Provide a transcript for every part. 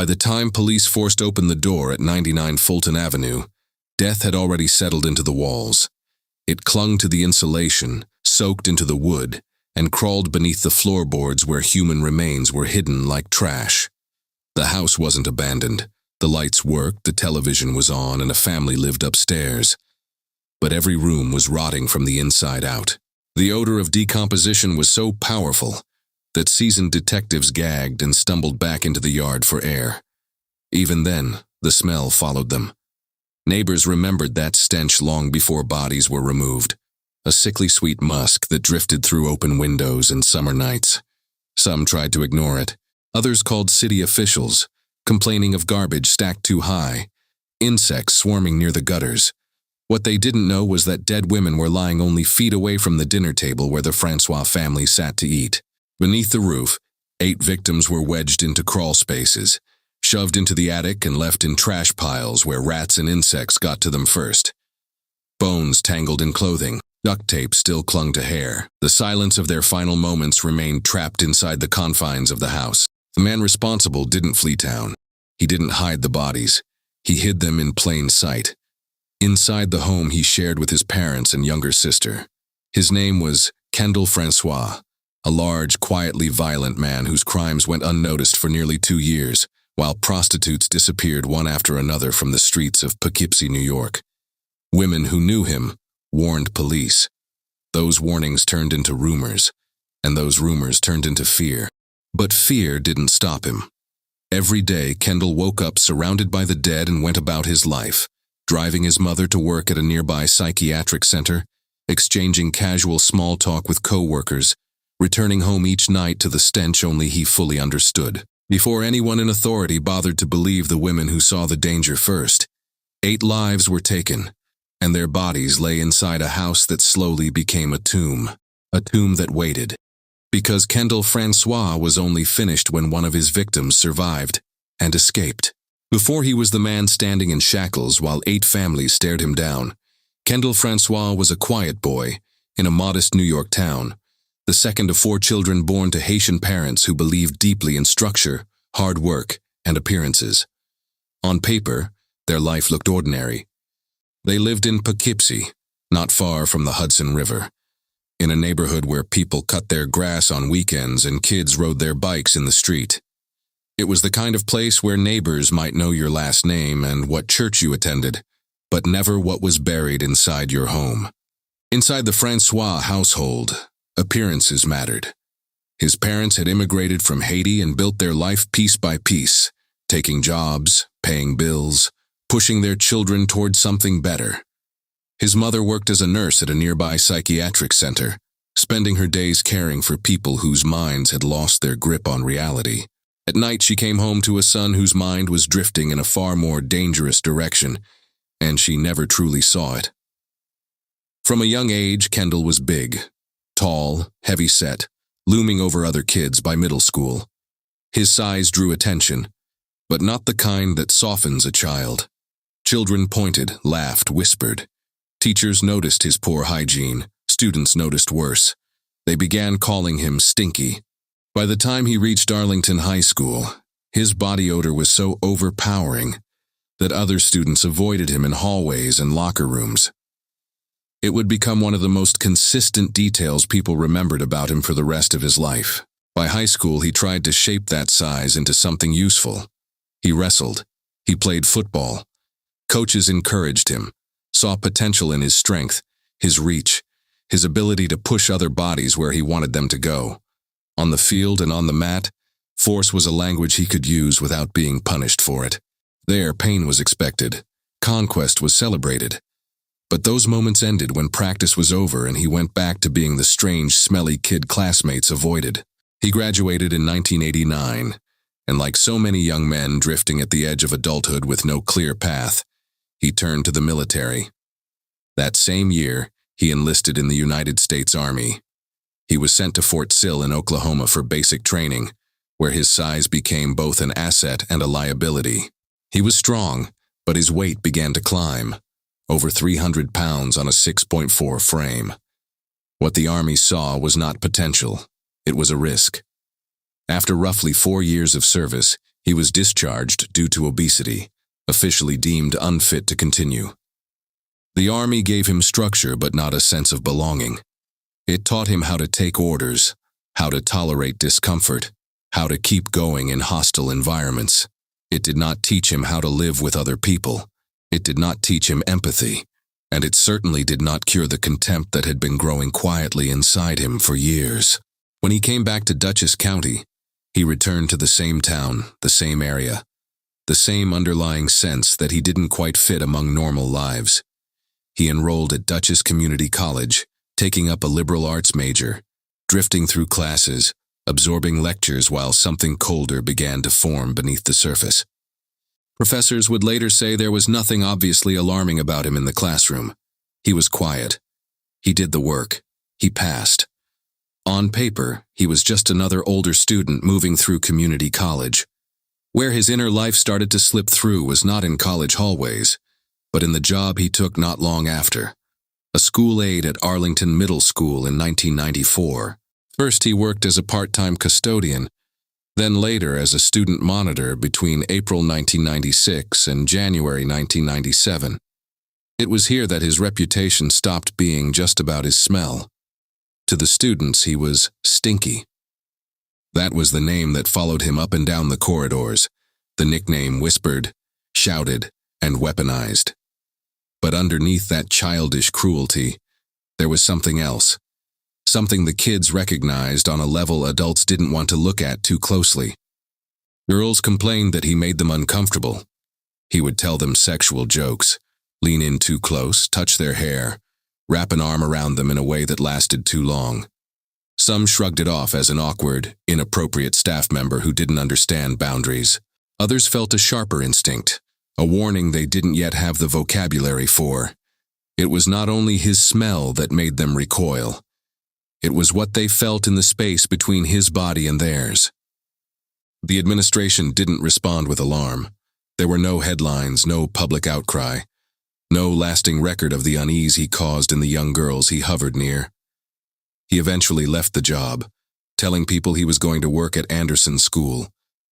the time police forced open the door at 99 Fulton Avenue, death had already settled into the walls. It clung to the insulation, soaked into the wood, and crawled beneath the floorboards where human remains were hidden like trash. The house wasn't abandoned. The lights worked, the television was on, and a family lived upstairs. But every room was rotting from the inside out. The odor of decomposition was so powerful that seasoned detectives gagged and stumbled back into the yard for air. Even then, the smell followed them. Neighbors remembered that stench long before bodies were removed, a sickly sweet musk that drifted through open windows and summer nights. Some tried to ignore it. Others called city officials, complaining of garbage stacked too high, insects swarming near the gutters. What they didn't know was that dead women were lying only feet away from the dinner table where the Francois family sat to eat. Beneath the roof, 8 victims were wedged into crawl spaces, shoved into the attic and left in trash piles where rats and insects got to them first. Bones tangled in clothing, duct tape still clung to hair. The silence of their final moments remained trapped inside the confines of the house. The man responsible didn't flee town. He didn't hide the bodies. He hid them in plain sight. Inside the home he shared with his parents and younger sister. His name was Kendall Francois, a large, quietly violent man whose crimes went unnoticed for nearly 2 years, while prostitutes disappeared one after another from the streets of Poughkeepsie, New York. Women who knew him warned police. Those warnings turned into rumors, and those rumors turned into fear. But fear didn't stop him. Every day, Kendall woke up surrounded by the dead and went about his life, driving his mother to work at a nearby psychiatric center, exchanging casual small talk with co-workers, returning home each night to the stench only he fully understood. Before anyone in authority bothered to believe the women who saw the danger first, 8 lives were taken, and their bodies lay inside a house that slowly became a tomb that waited. Because Kendall Francois was only finished when one of his victims survived and escaped. Before he was the man standing in shackles while 8 families stared him down, Kendall Francois was a quiet boy in a modest New York town, the second of 4 children born to Haitian parents who believed deeply in structure, hard work, and appearances. On paper, their life looked ordinary. They lived in Poughkeepsie, not far from the Hudson River, in a neighborhood where people cut their grass on weekends and kids rode their bikes in the street. It was the kind of place where neighbors might know your last name and what church you attended, but never what was buried inside your home. Inside the Francois household, appearances mattered. His parents had immigrated from Haiti and built their life piece by piece, taking jobs, paying bills, pushing their children toward something better. His mother worked as a nurse at a nearby psychiatric center, spending her days caring for people whose minds had lost their grip on reality. At night, she came home to a son whose mind was drifting in a far more dangerous direction, and she never truly saw it. From a young age, Kendall was big, tall, heavy-set, looming over other kids by middle school. His size drew attention, but not the kind that softens a child. Children pointed, laughed, whispered. Teachers noticed his poor hygiene. Students noticed worse. They began calling him Stinky. By the time he reached Arlington High School, his body odor was so overpowering that other students avoided him in hallways and locker rooms. It would become one of the most consistent details people remembered about him for the rest of his life. By high school, he tried to shape that size into something useful. He wrestled. He played football. Coaches encouraged him, saw potential in his strength, his reach, his ability to push other bodies where he wanted them to go. On the field and on the mat, force was a language he could use without being punished for it. There, pain was expected. Conquest was celebrated. But those moments ended when practice was over and he went back to being the strange, smelly kid classmates avoided. He graduated in 1989, and like so many young men drifting at the edge of adulthood with no clear path, he turned to the military. That same year, he enlisted in the United States Army. He was sent to Fort Sill in Oklahoma for basic training, where his size became both an asset and a liability. He was strong, but his weight began to climb, over 300 pounds on a 6.4 frame. What the Army saw was not potential, it was a risk. After roughly 4 years of service, He was discharged due to obesity, officially deemed unfit to continue. The army gave him structure but not a sense of belonging. It taught him how to take orders, how to tolerate discomfort, how to keep going in hostile environments. It did not teach him how to live with other people. It did not teach him empathy, and it certainly did not cure the contempt that had been growing quietly inside him for years. When he came back to Dutchess County, he returned to the same town, the same area, the same underlying sense that he didn't quite fit among normal lives. He enrolled at Dutchess Community College, taking up a liberal arts major, drifting through classes, absorbing lectures while something colder began to form beneath the surface. Professors would later say there was nothing obviously alarming about him in the classroom. He was quiet. He did the work. He passed. On paper, he was just another older student moving through community college. Where his inner life started to slip through was not in college hallways, but in the job he took not long after. A school aide at Arlington Middle School in 1994. First he worked as a part-time custodian, then later as a student monitor between April 1996 and January 1997. It was here that his reputation stopped being just about his smell. To the students, he was stinky. That was the name that followed him up and down the corridors, the nickname whispered, shouted, and weaponized. But underneath that childish cruelty, there was something else. Something the kids recognized on a level adults didn't want to look at too closely. Girls complained that he made them uncomfortable. He would tell them sexual jokes, lean in too close, touch their hair, wrap an arm around them in a way that lasted too long. Some shrugged it off as an awkward, inappropriate staff member who didn't understand boundaries. Others felt a sharper instinct, a warning they didn't yet have the vocabulary for. It was not only his smell that made them recoil. It was what they felt in the space between his body and theirs. The administration didn't respond with alarm. There were no headlines, no public outcry, no lasting record of the unease he caused in the young girls he hovered near. He eventually left the job, telling people he was going to work at Anderson School,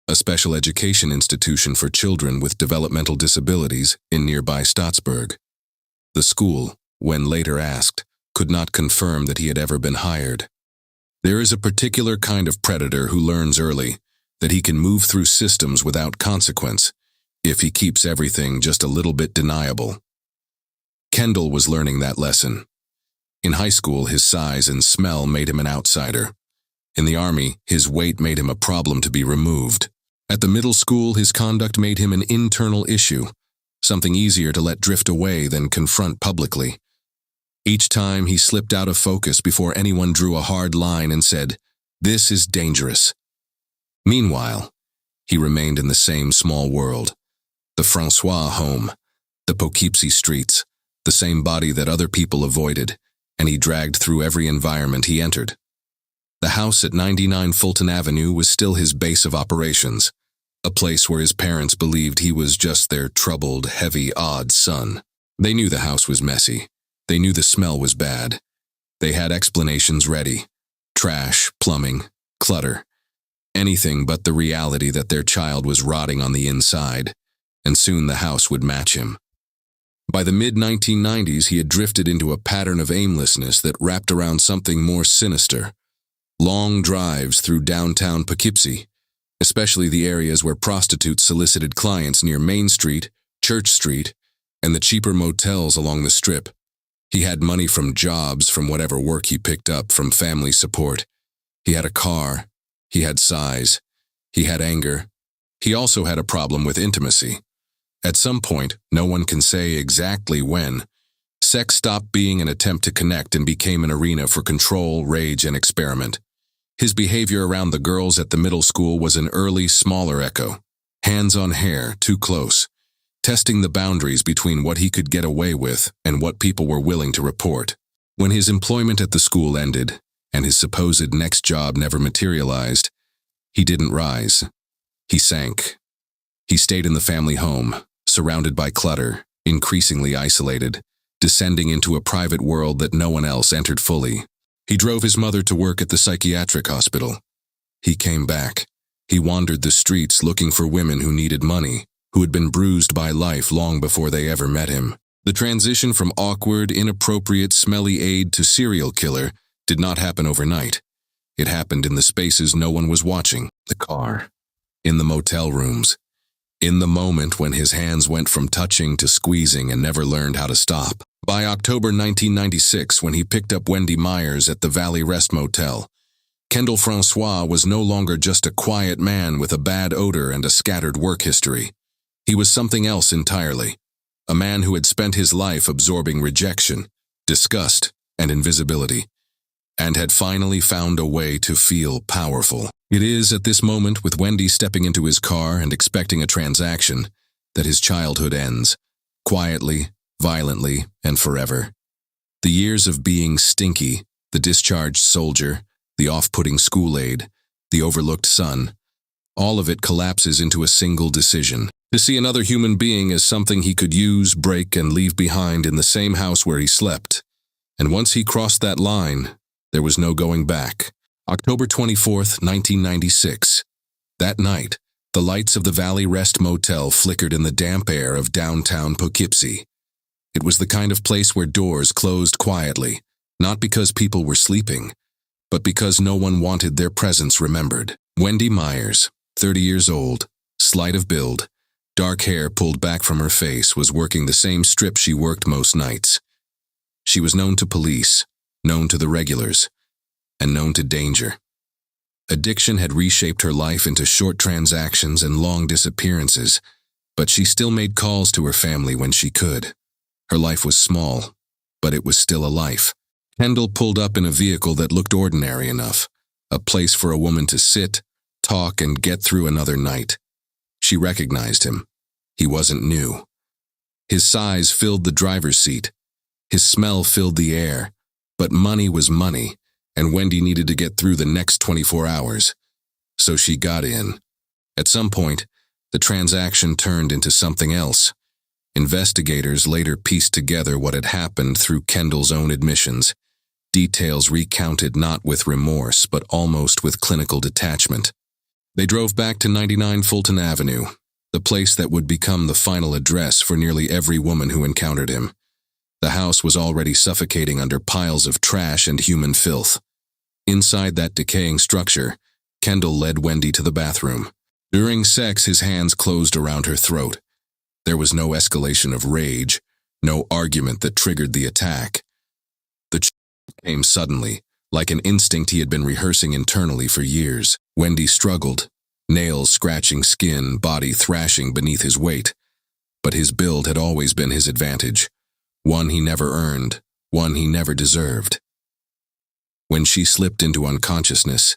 a special education institution for children with developmental disabilities in nearby Stottsburg. The school, when later asked, could not confirm that he had ever been hired. There is a particular kind of predator who learns early that he can move through systems without consequence if he keeps everything just a little bit deniable. Kendall was learning that lesson. In high school, his size and smell made him an outsider. In the army, his weight made him a problem to be removed. At the middle school, his conduct made him an internal issue, something easier to let drift away than confront publicly. Each time he slipped out of focus before anyone drew a hard line and said, "This is dangerous." Meanwhile, he remained in the same small world. The Francois home, the Poughkeepsie streets, the same body that other people avoided, and he dragged through every environment he entered. The house at 99 Fulton Avenue was still his base of operations, a place where his parents believed he was just their troubled, heavy, odd son. They knew the house was messy. They knew the smell was bad. They had explanations ready. Trash, plumbing, clutter. Anything but the reality that their child was rotting on the inside, and soon the house would match him. By the mid-1990s, he had drifted into a pattern of aimlessness that wrapped around something more sinister. Long drives through downtown Poughkeepsie, especially the areas where prostitutes solicited clients near Main Street, Church Street, and the cheaper motels along the Strip. He had money from jobs, from whatever work he picked up, from family support. He had a car. He had size. He had anger. He also had a problem with intimacy. At some point, no one can say exactly when, sex stopped being an attempt to connect and became an arena for control, rage, and experiment. His behavior around the girls at the middle school was an early, smaller echo. Hands on hair, too close. Testing the boundaries between what he could get away with and what people were willing to report. When his employment at the school ended, and his supposed next job never materialized, he didn't rise. He sank. He stayed in the family home, surrounded by clutter, increasingly isolated, descending into a private world that no one else entered fully. He drove his mother to work at the psychiatric hospital. He came back. He wandered the streets looking for women who needed money, who had been bruised by life long before they ever met him. The transition from awkward, inappropriate, smelly aide to serial killer did not happen overnight. It happened in the spaces no one was watching. The car. In the motel rooms. In the moment when his hands went from touching to squeezing and never learned how to stop. By October 1996, when he picked up Wendy Myers at the Valley Rest Motel, Kendall Francois was no longer just a quiet man with a bad odor and a scattered work history. He was something else entirely. A man who had spent his life absorbing rejection, disgust, and invisibility, and had finally found a way to feel powerful. It is at this moment, with Wendy stepping into his car and expecting a transaction, that his childhood ends, quietly, violently, and forever. The years of being Stinky, the discharged soldier, the off-putting school aide, the overlooked son, all of it collapses into a single decision: to see another human being as something he could use, break, and leave behind in the same house where he slept. And once he crossed that line, there was no going back. October 24th, 1996. That night, the lights of the Valley Rest Motel flickered in the damp air of downtown Poughkeepsie. It was the kind of place where doors closed quietly, not because people were sleeping, but because no one wanted their presence remembered. Wendy Myers, 30 years old, slight of build, dark hair pulled back from her face, was working the same strip she worked most nights. She was known to police, known to the regulars, and known to danger. Addiction had reshaped her life into short transactions and long disappearances, but she still made calls to her family when she could. Her life was small, but it was still a life. Kendall pulled up in a vehicle that looked ordinary enough, a place for a woman to sit, talk, and get through another night. She recognized him. He wasn't new. His size filled the driver's seat. His smell filled the air. But money was money, and Wendy needed to get through the next 24 hours. So she got in. At some point, the transaction turned into something else. Investigators later pieced together what had happened through Kendall's own admissions, details recounted not with remorse but almost with clinical detachment. They drove back to 99 Fulton Avenue, the place that would become the final address for nearly every woman who encountered him. The house was already suffocating under piles of trash and human filth. Inside that decaying structure, Kendall led Wendy to the bathroom. During sex, his hands closed around her throat. There was no escalation of rage, no argument that triggered the attack. The came suddenly, like an instinct he had been rehearsing internally for years. Wendy struggled, nails scratching skin, body thrashing beneath his weight. But his build had always been his advantage. One he never earned, one he never deserved. When she slipped into unconsciousness,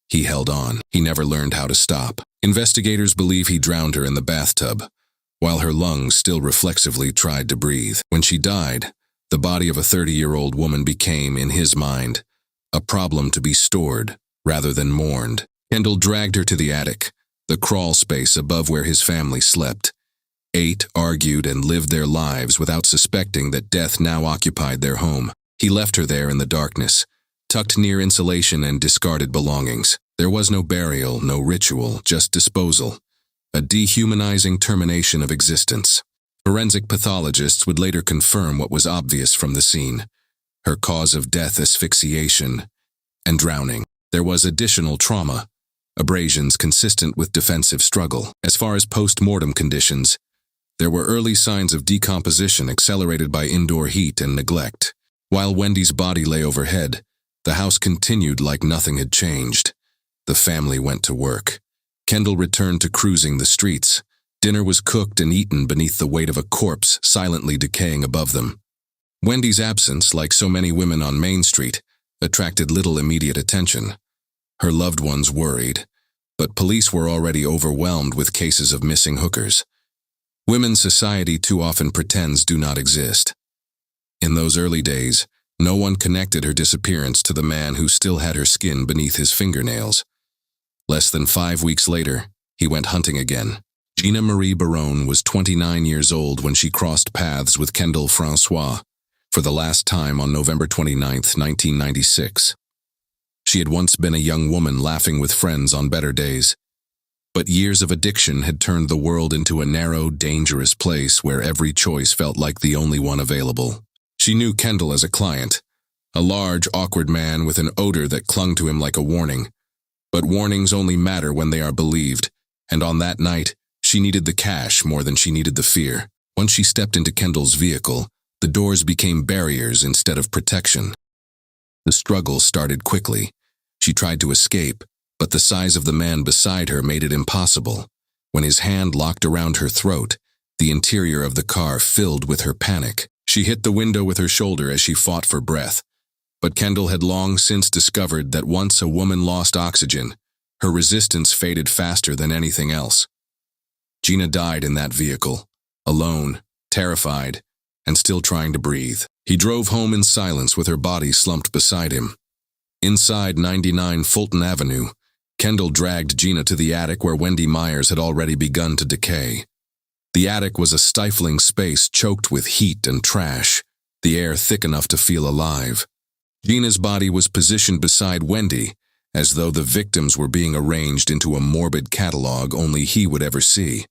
he held on. He never learned how to stop. Investigators believe he drowned her in the bathtub, while her lungs still reflexively tried to breathe. When she died, the body of a 30-year-old woman became, in his mind, a problem to be stored rather than mourned. Kendall dragged her to the attic, the crawl space above where his family slept. Ate, argued, and lived their lives without suspecting that death now occupied their home. He left her there in the darkness, tucked near insulation and discarded belongings. There was no burial, no ritual, just disposal. A dehumanizing termination of existence. Forensic pathologists would later confirm what was obvious from the scene: her cause of death, asphyxiation and drowning. There was additional trauma, abrasions consistent with defensive struggle. As far as post-mortem conditions, there were early signs of decomposition accelerated by indoor heat and neglect. While Wendy's body lay overhead, the house continued like nothing had changed. The family went to work. Kendall returned to cruising the streets. Dinner was cooked and eaten beneath the weight of a corpse silently decaying above them. Wendy's absence, like so many women on Main Street, attracted little immediate attention. Her loved ones worried, but police were already overwhelmed with cases of missing hookers. Women's society too often pretends do not exist. In those early days, no one connected her disappearance to the man who still had her skin beneath his fingernails. Less than 5 weeks later, he went hunting again. Gina Marie Barone was 29 years old when she crossed paths with Kendall Francois for the last time on November 29, 1996. She had once been a young woman laughing with friends on better days. But years of addiction had turned the world into a narrow, dangerous place where every choice felt like the only one available. She knew Kendall as a client, a large, awkward man with an odor that clung to him like a warning. But warnings only matter when they are believed, and on that night, she needed the cash more than she needed the fear. Once she stepped into Kendall's vehicle, the doors became barriers instead of protection. The struggle started quickly. She tried to escape, but the size of the man beside her made it impossible. When his hand locked around her throat, the interior of the car filled with her panic. She hit the window with her shoulder as she fought for breath. But Kendall had long since discovered that once a woman lost oxygen, her resistance faded faster than anything else. Gina died in that vehicle, alone, terrified, and still trying to breathe. He drove home in silence with her body slumped beside him. Inside 99 Fulton Avenue, Kendall dragged Gina to the attic where Wendy Myers had already begun to decay. The attic was a stifling space choked with heat and trash, the air thick enough to feel alive. Gina's body was positioned beside Wendy, as though the victims were being arranged into a morbid catalog only he would ever see.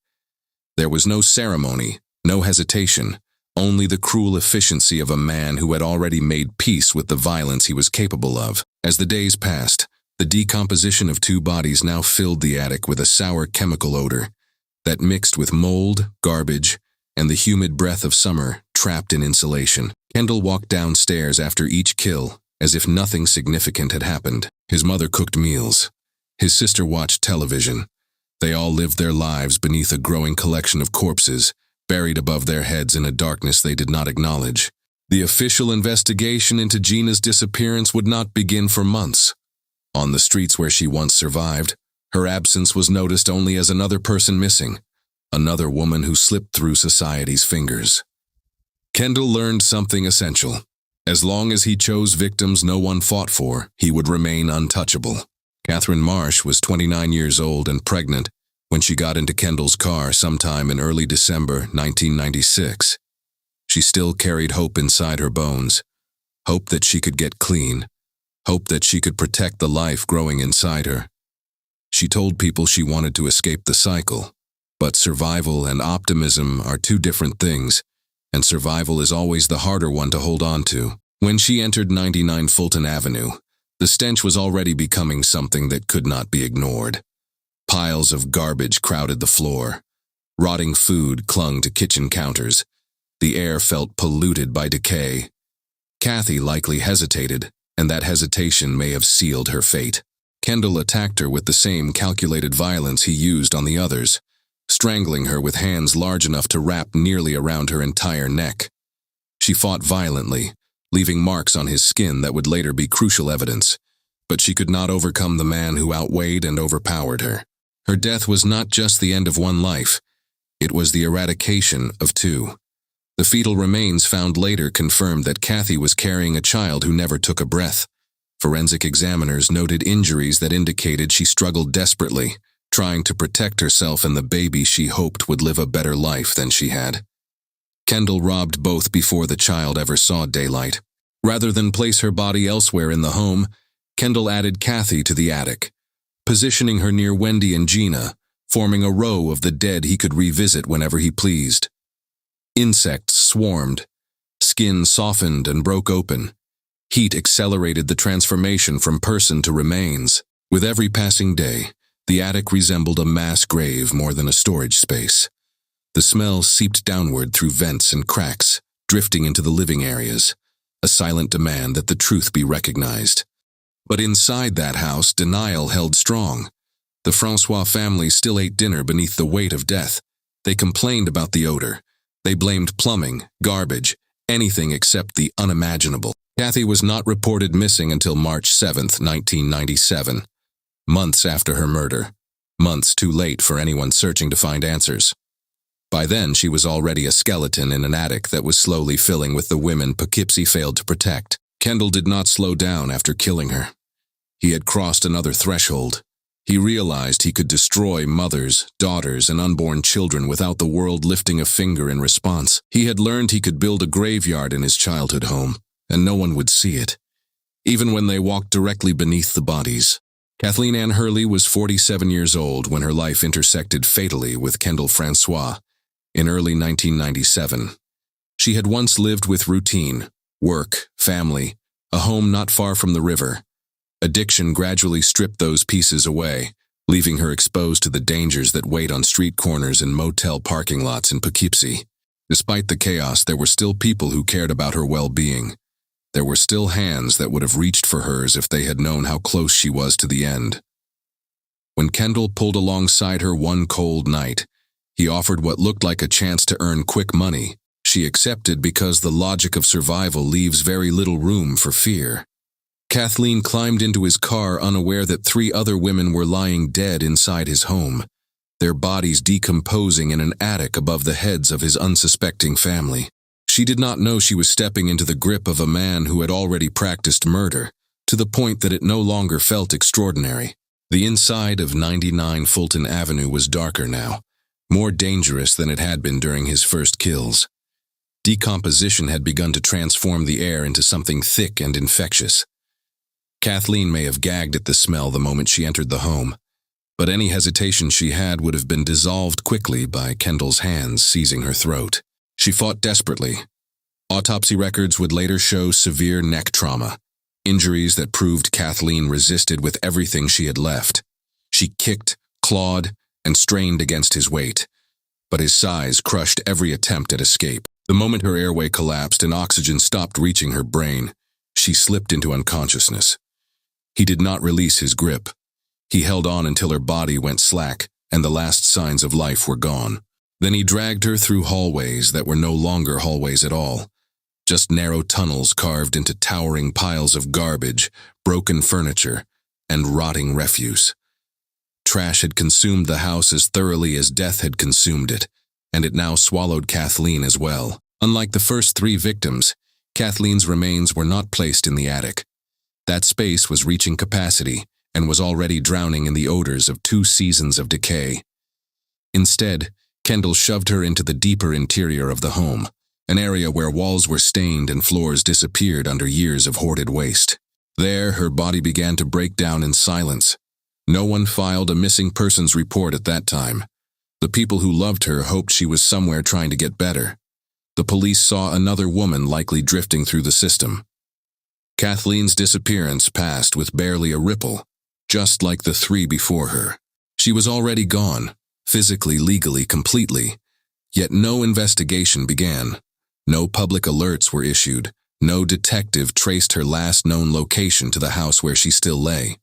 There was no ceremony, no hesitation, only the cruel efficiency of a man who had already made peace with the violence he was capable of. As the days passed, the decomposition of two bodies now filled the attic with a sour chemical odor that mixed with mold, garbage, and the humid breath of summer trapped in insulation. Kendall walked downstairs after each kill, as if nothing significant had happened. His mother cooked meals. His sister watched television. They all lived their lives beneath a growing collection of corpses, buried above their heads in a darkness they did not acknowledge. The official investigation into Gina's disappearance would not begin for months. On the streets where she once survived, her absence was noticed only as another person missing, another woman who slipped through society's fingers. Kendall learned something essential. As long as he chose victims no one fought for, he would remain untouchable. Catherine Marsh was 29 years old and pregnant when she got into Kendall's car sometime in early December 1996. She still carried hope inside her bones, hope that she could get clean, hope that she could protect the life growing inside her. She told people she wanted to escape the cycle, but survival and optimism are two different things, and survival is always the harder one to hold on to. When she entered 99 Fulton Avenue, the stench was already becoming something that could not be ignored. Piles of garbage crowded the floor. Rotting food clung to kitchen counters. The air felt polluted by decay. Kathy likely hesitated, and that hesitation may have sealed her fate. Kendall attacked her with the same calculated violence he used on the others, strangling her with hands large enough to wrap nearly around her entire neck. She fought violently, leaving marks on his skin that would later be crucial evidence, but she could not overcome the man who outweighed and overpowered her. Her death was not just the end of one life, it was the eradication of two. The fetal remains found later confirmed that Kathy was carrying a child who never took a breath. Forensic examiners noted injuries that indicated she struggled desperately, trying to protect herself and the baby she hoped would live a better life than she had. Kendall robbed both before the child ever saw daylight. Rather than place her body elsewhere in the home, Kendall added Kathy to the attic, positioning her near Wendy and Gina, forming a row of the dead he could revisit whenever he pleased. Insects swarmed. Skin softened and broke open. Heat accelerated the transformation from person to remains. With every passing day, the attic resembled a mass grave more than a storage space. The smell seeped downward through vents and cracks, drifting into the living areas, a silent demand that the truth be recognized. But inside that house, denial held strong. The Francois family still ate dinner beneath the weight of death. They complained about the odor. They blamed plumbing, garbage, anything except the unimaginable. Kathy was not reported missing until March 7, 1997. Months after her murder. Months too late for anyone searching to find answers. By then, she was already a skeleton in an attic that was slowly filling with the women Poughkeepsie failed to protect. Kendall did not slow down after killing her. He had crossed another threshold. He realized he could destroy mothers, daughters, and unborn children without the world lifting a finger in response. He had learned he could build a graveyard in his childhood home, and no one would see it, even when they walked directly beneath the bodies. Kathleen Ann Hurley was 47 years old when her life intersected fatally with Kendall Francois in early 1997. She had once lived with routine, work, family, a home not far from the river. Addiction gradually stripped those pieces away, leaving her exposed to the dangers that wait on street corners and motel parking lots in Poughkeepsie. Despite the chaos, there were still people who cared about her well-being. There were still hands that would have reached for hers if they had known how close she was to the end. When Kendall pulled alongside her one cold night, he offered what looked like a chance to earn quick money. She accepted because the logic of survival leaves very little room for fear. Kathleen climbed into his car unaware that 3 other women were lying dead inside his home, their bodies decomposing in an attic above the heads of his unsuspecting family. She did not know she was stepping into the grip of a man who had already practiced murder, to the point that it no longer felt extraordinary. The inside of 99 Fulton Avenue was darker now, more dangerous than it had been during his first kills. Decomposition had begun to transform the air into something thick and infectious. Kathleen may have gagged at the smell the moment she entered the home, but any hesitation she had would have been dissolved quickly by Kendall's hands seizing her throat. She fought desperately. Autopsy records would later show severe neck trauma, injuries that proved Kathleen resisted with everything she had left. She kicked, clawed, and strained against his weight, but his size crushed every attempt at escape. The moment her airway collapsed and oxygen stopped reaching her brain, she slipped into unconsciousness. He did not release his grip. He held on until her body went slack and the last signs of life were gone. Then he dragged her through hallways that were no longer hallways at all, just narrow tunnels carved into towering piles of garbage, broken furniture, and rotting refuse. Trash had consumed the house as thoroughly as death had consumed it, and it now swallowed Kathleen as well. Unlike the first 3 victims, Kathleen's remains were not placed in the attic. That space was reaching capacity and was already drowning in the odors of 2 seasons of decay. Instead, Kendall shoved her into the deeper interior of the home, an area where walls were stained and floors disappeared under years of hoarded waste. There, her body began to break down in silence. No one filed a missing persons report at that time. The people who loved her hoped she was somewhere trying to get better. The police saw another woman likely drifting through the system. Kathleen's disappearance passed with barely a ripple, just like the 3 before her. She was already gone, physically, legally, completely. Yet no investigation began. No public alerts were issued. No detective traced her last known location to the house where she still lay.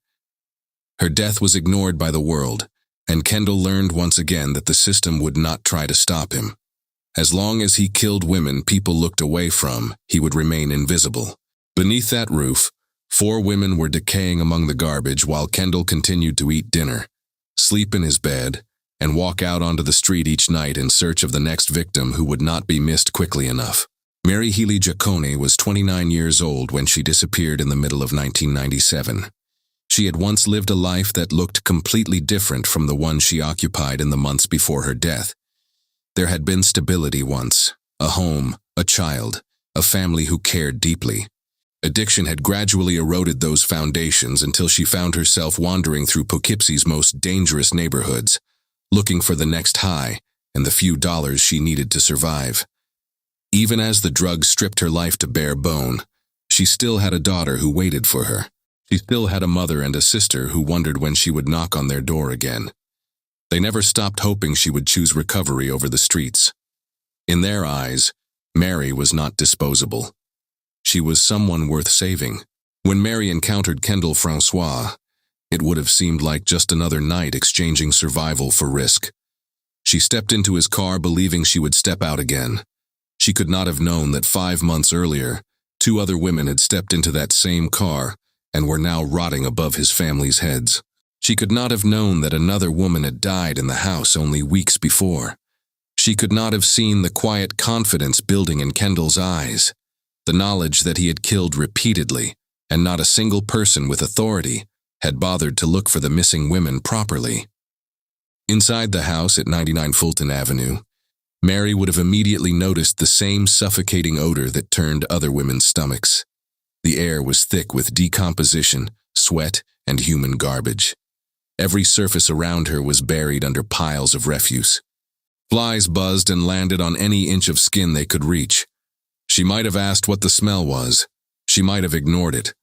Her death was ignored by the world, and Kendall learned once again that the system would not try to stop him. As long as he killed women people looked away from, he would remain invisible. Beneath that roof, 4 women were decaying among the garbage while Kendall continued to eat dinner, sleep in his bed, and walk out onto the street each night in search of the next victim who would not be missed quickly enough. Mary Healy Giacone was 29 years old when she disappeared in the middle of 1997. She had once lived a life that looked completely different from the one she occupied in the months before her death. There had been stability once, a home, a child, a family who cared deeply. Addiction had gradually eroded those foundations until she found herself wandering through Poughkeepsie's most dangerous neighborhoods, looking for the next high and the few dollars she needed to survive. Even as the drugs stripped her life to bare bone, she still had a daughter who waited for her. She still had a mother and a sister who wondered when she would knock on their door again. They never stopped hoping she would choose recovery over the streets. In their eyes, Mary was not disposable. She was someone worth saving. When Mary encountered Kendall Francois, it would have seemed like just another night exchanging survival for risk. She stepped into his car believing she would step out again. She could not have known that 5 months earlier, 2 other women had stepped into that same car and were now rotting above his family's heads. She could not have known that another woman had died in the house only weeks before. She could not have seen the quiet confidence building in Kendall's eyes, the knowledge that he had killed repeatedly, and not a single person with authority had bothered to look for the missing women properly. Inside the house at 99 Fulton Avenue, Mary would have immediately noticed the same suffocating odor that turned other women's stomachs. The air was thick with decomposition, sweat, and human garbage. Every surface around her was buried under piles of refuse. Flies buzzed and landed on any inch of skin they could reach. She might have asked what the smell was. She might have ignored it.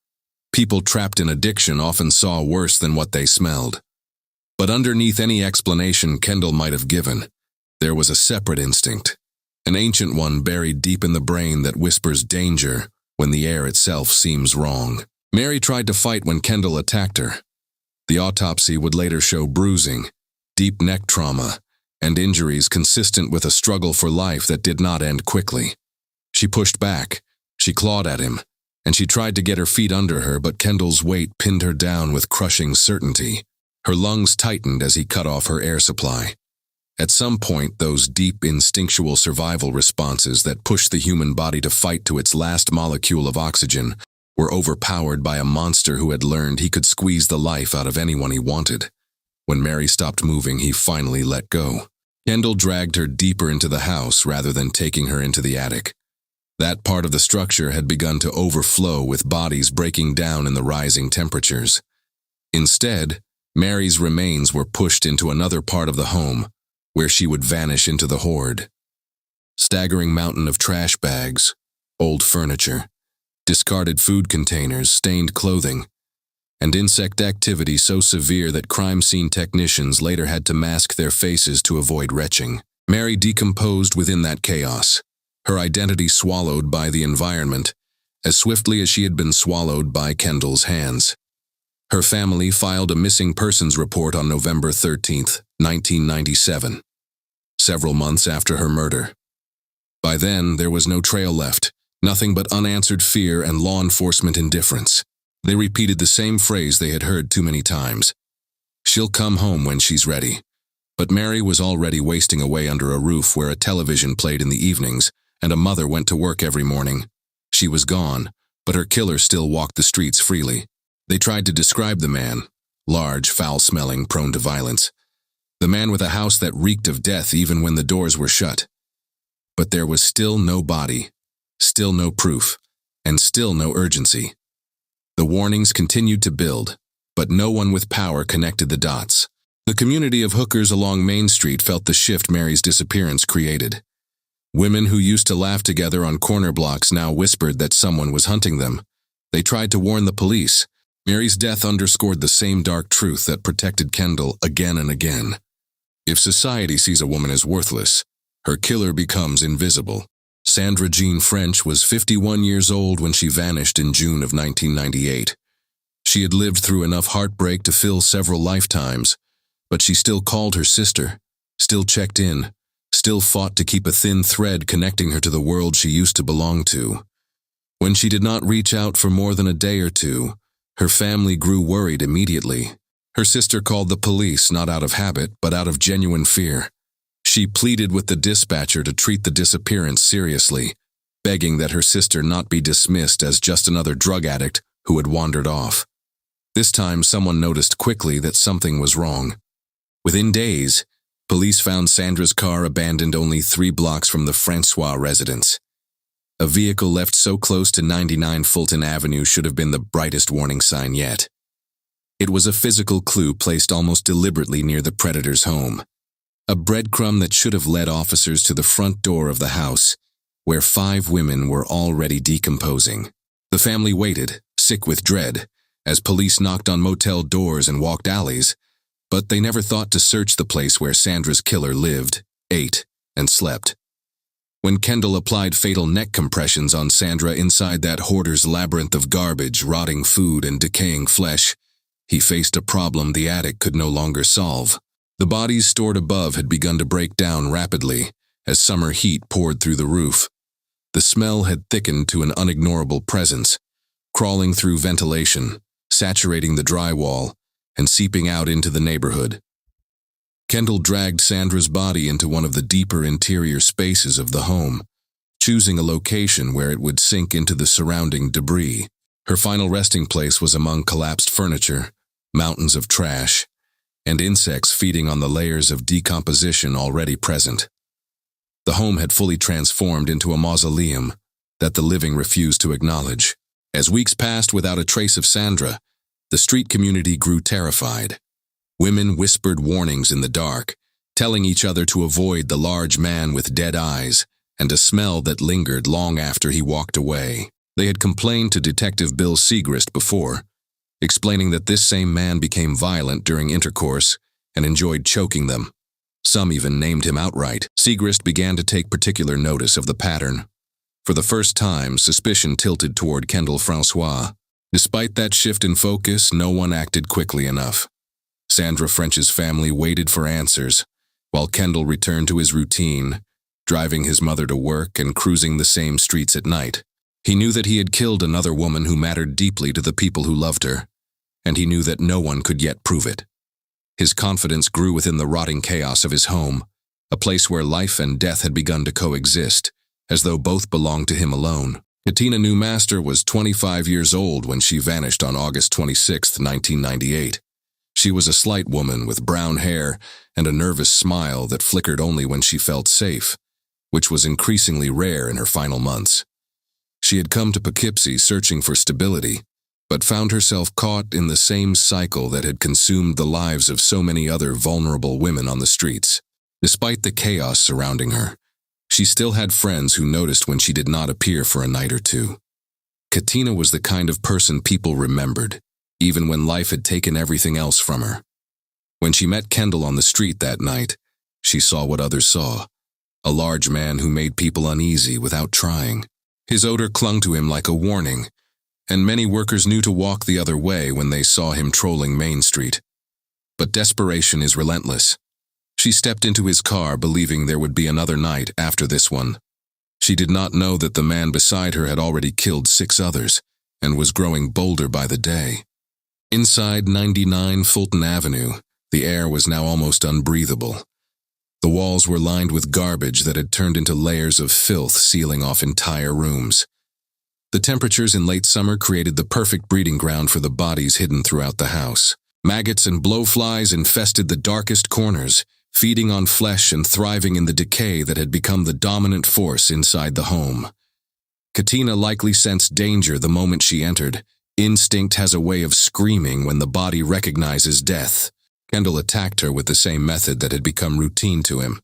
People trapped in addiction often saw worse than what they smelled. But underneath any explanation Kendall might have given, there was a separate instinct, an ancient one buried deep in the brain that whispers danger when the air itself seems wrong. Mary tried to fight when Kendall attacked her. The autopsy would later show bruising, deep neck trauma, and injuries consistent with a struggle for life that did not end quickly. She pushed back, she clawed at him, and she tried to get her feet under her, but Kendall's weight pinned her down with crushing certainty. Her lungs tightened as he cut off her air supply. At some point, those deep instinctual survival responses that push the human body to fight to its last molecule of oxygen were overpowered by a monster who had learned he could squeeze the life out of anyone he wanted. When Mary stopped moving, he finally let go. Kendall dragged her deeper into the house rather than taking her into the attic. That part of the structure had begun to overflow with bodies breaking down in the rising temperatures. Instead, Mary's remains were pushed into another part of the home, where she would vanish into the horde. Staggering mountain of trash bags, old furniture, discarded food containers, stained clothing, and insect activity so severe that crime scene technicians later had to mask their faces to avoid retching. Mary decomposed within that chaos, her identity swallowed by the environment, as swiftly as she had been swallowed by Kendall's hands. Her family filed a missing persons report on November 13, 1997, several months after her murder. By then, there was no trail left, nothing but unanswered fear and law enforcement indifference. They repeated the same phrase they had heard too many times. She'll come home when she's ready. But Mary was already wasting away under a roof where a television played in the evenings and a mother went to work every morning. She was gone, but her killer still walked the streets freely. They tried to describe the man: large, foul-smelling, prone to violence. The man with a house that reeked of death even when the doors were shut. But there was still no body, still no proof, and still no urgency. The warnings continued to build, but no one with power connected the dots. The community of hookers along Main Street felt the shift Mary's disappearance created. Women who used to laugh together on corner blocks now whispered that someone was hunting them. They tried to warn the police. Mary's death underscored the same dark truth that protected Kendall again and again. If society sees a woman as worthless, her killer becomes invisible. Sandra Jean French was 51 years old when she vanished in June of 1998. She had lived through enough heartbreak to fill several lifetimes, but she still called her sister, still checked in, still fought to keep a thin thread connecting her to the world she used to belong to. When she did not reach out for more than a day or two, her family grew worried immediately. Her sister called the police not out of habit, but out of genuine fear. She pleaded with the dispatcher to treat the disappearance seriously, begging that her sister not be dismissed as just another drug addict who had wandered off. This time, someone noticed quickly that something was wrong. Within days, police found Sandra's car abandoned only 3 blocks from the Francois residence. A vehicle left so close to 99 Fulton Avenue should have been the brightest warning sign yet. It was a physical clue placed almost deliberately near the predator's home. A breadcrumb that should have led officers to the front door of the house, where 5 women were already decomposing. The family waited, sick with dread, as police knocked on motel doors and walked alleys, but they never thought to search the place where Sandra's killer lived, ate, and slept. When Kendall applied fatal neck compressions on Sandra inside that hoarder's labyrinth of garbage, rotting food, and decaying flesh, he faced a problem the attic could no longer solve. The bodies stored above had begun to break down rapidly as summer heat poured through the roof. The smell had thickened to an unignorable presence, crawling through ventilation, saturating the drywall, and seeping out into the neighborhood. Kendall dragged Sandra's body into one of the deeper interior spaces of the home, choosing a location where it would sink into the surrounding debris. Her final resting place was among collapsed furniture, mountains of trash, and insects feeding on the layers of decomposition already present. The home had fully transformed into a mausoleum that the living refused to acknowledge. As weeks passed without a trace of Sandra, The street community grew terrified. Women whispered warnings in the dark, telling each other to avoid the large man with dead eyes and a smell that lingered long after he walked away. They had complained to Detective Bill Segrist before, explaining that this same man became violent during intercourse and enjoyed choking them. Some even named him outright. Segrist began to take particular notice of the pattern. For the first time, suspicion tilted toward Kendall Francois. Despite that shift in focus, no one acted quickly enough. Sandra French's family waited for answers, while Kendall returned to his routine, driving his mother to work and cruising the same streets at night. He knew that he had killed another woman who mattered deeply to the people who loved her, and he knew that no one could yet prove it. His confidence grew within the rotting chaos of his home, a place where life and death had begun to coexist, as though both belonged to him alone. Katina Newmaster was 25 years old when she vanished on August 26, 1998. She was a slight woman with brown hair and a nervous smile that flickered only when she felt safe, which was increasingly rare in her final months. She had come to Poughkeepsie searching for stability, but found herself caught in the same cycle that had consumed the lives of so many other vulnerable women on the streets. Despite the chaos surrounding her, she still had friends who noticed when she did not appear for a night or two. Katina was the kind of person people remembered, even when life had taken everything else from her. When she met Kendall on the street that night, she saw what others saw, a large man who made people uneasy without trying. His odor clung to him like a warning, and many workers knew to walk the other way when they saw him trolling Main Street. But desperation is relentless. She stepped into his car believing there would be another night after this one. She did not know that the man beside her had already killed 6 others and was growing bolder by the day. Inside 99 Fulton Avenue, the air was now almost unbreathable. The walls were lined with garbage that had turned into layers of filth sealing off entire rooms. The temperatures in late summer created the perfect breeding ground for the bodies hidden throughout the house. Maggots and blowflies infested the darkest corners, feeding on flesh and thriving in the decay that had become the dominant force inside the home. Katina likely sensed danger the moment she entered. Instinct has a way of screaming when the body recognizes death. Kendall attacked her with the same method that had become routine to him.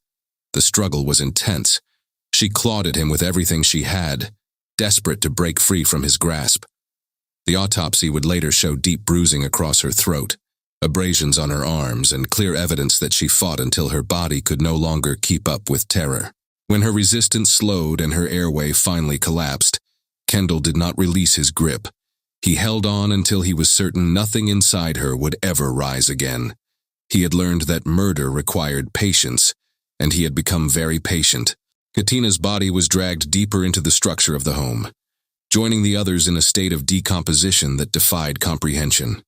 The struggle was intense. She clawed at him with everything she had, desperate to break free from his grasp. The autopsy would later show deep bruising across her throat, abrasions on her arms, and clear evidence that she fought until her body could no longer keep up with terror. When her resistance slowed and her airway finally collapsed, Kendall did not release his grip. He held on until he was certain nothing inside her would ever rise again. He had learned that murder required patience, and he had become very patient. Katina's body was dragged deeper into the structure of the home, joining the others in a state of decomposition that defied comprehension.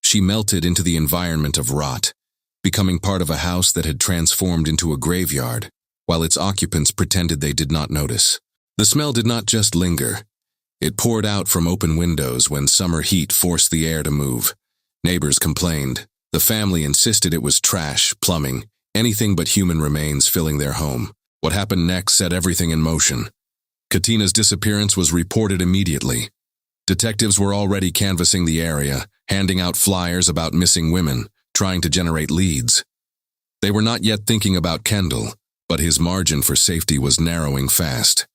She melted into the environment of rot, becoming part of a house that had transformed into a graveyard, while its occupants pretended they did not notice. The smell did not just linger. It poured out from open windows when summer heat forced the air to move. Neighbors complained. The family insisted it was trash, plumbing, anything but human remains filling their home. What happened next set everything in motion. Katina's disappearance was reported immediately. Detectives were already canvassing the area, handing out flyers about missing women, trying to generate leads. They were not yet thinking about Kendall, but his margin for safety was narrowing fast.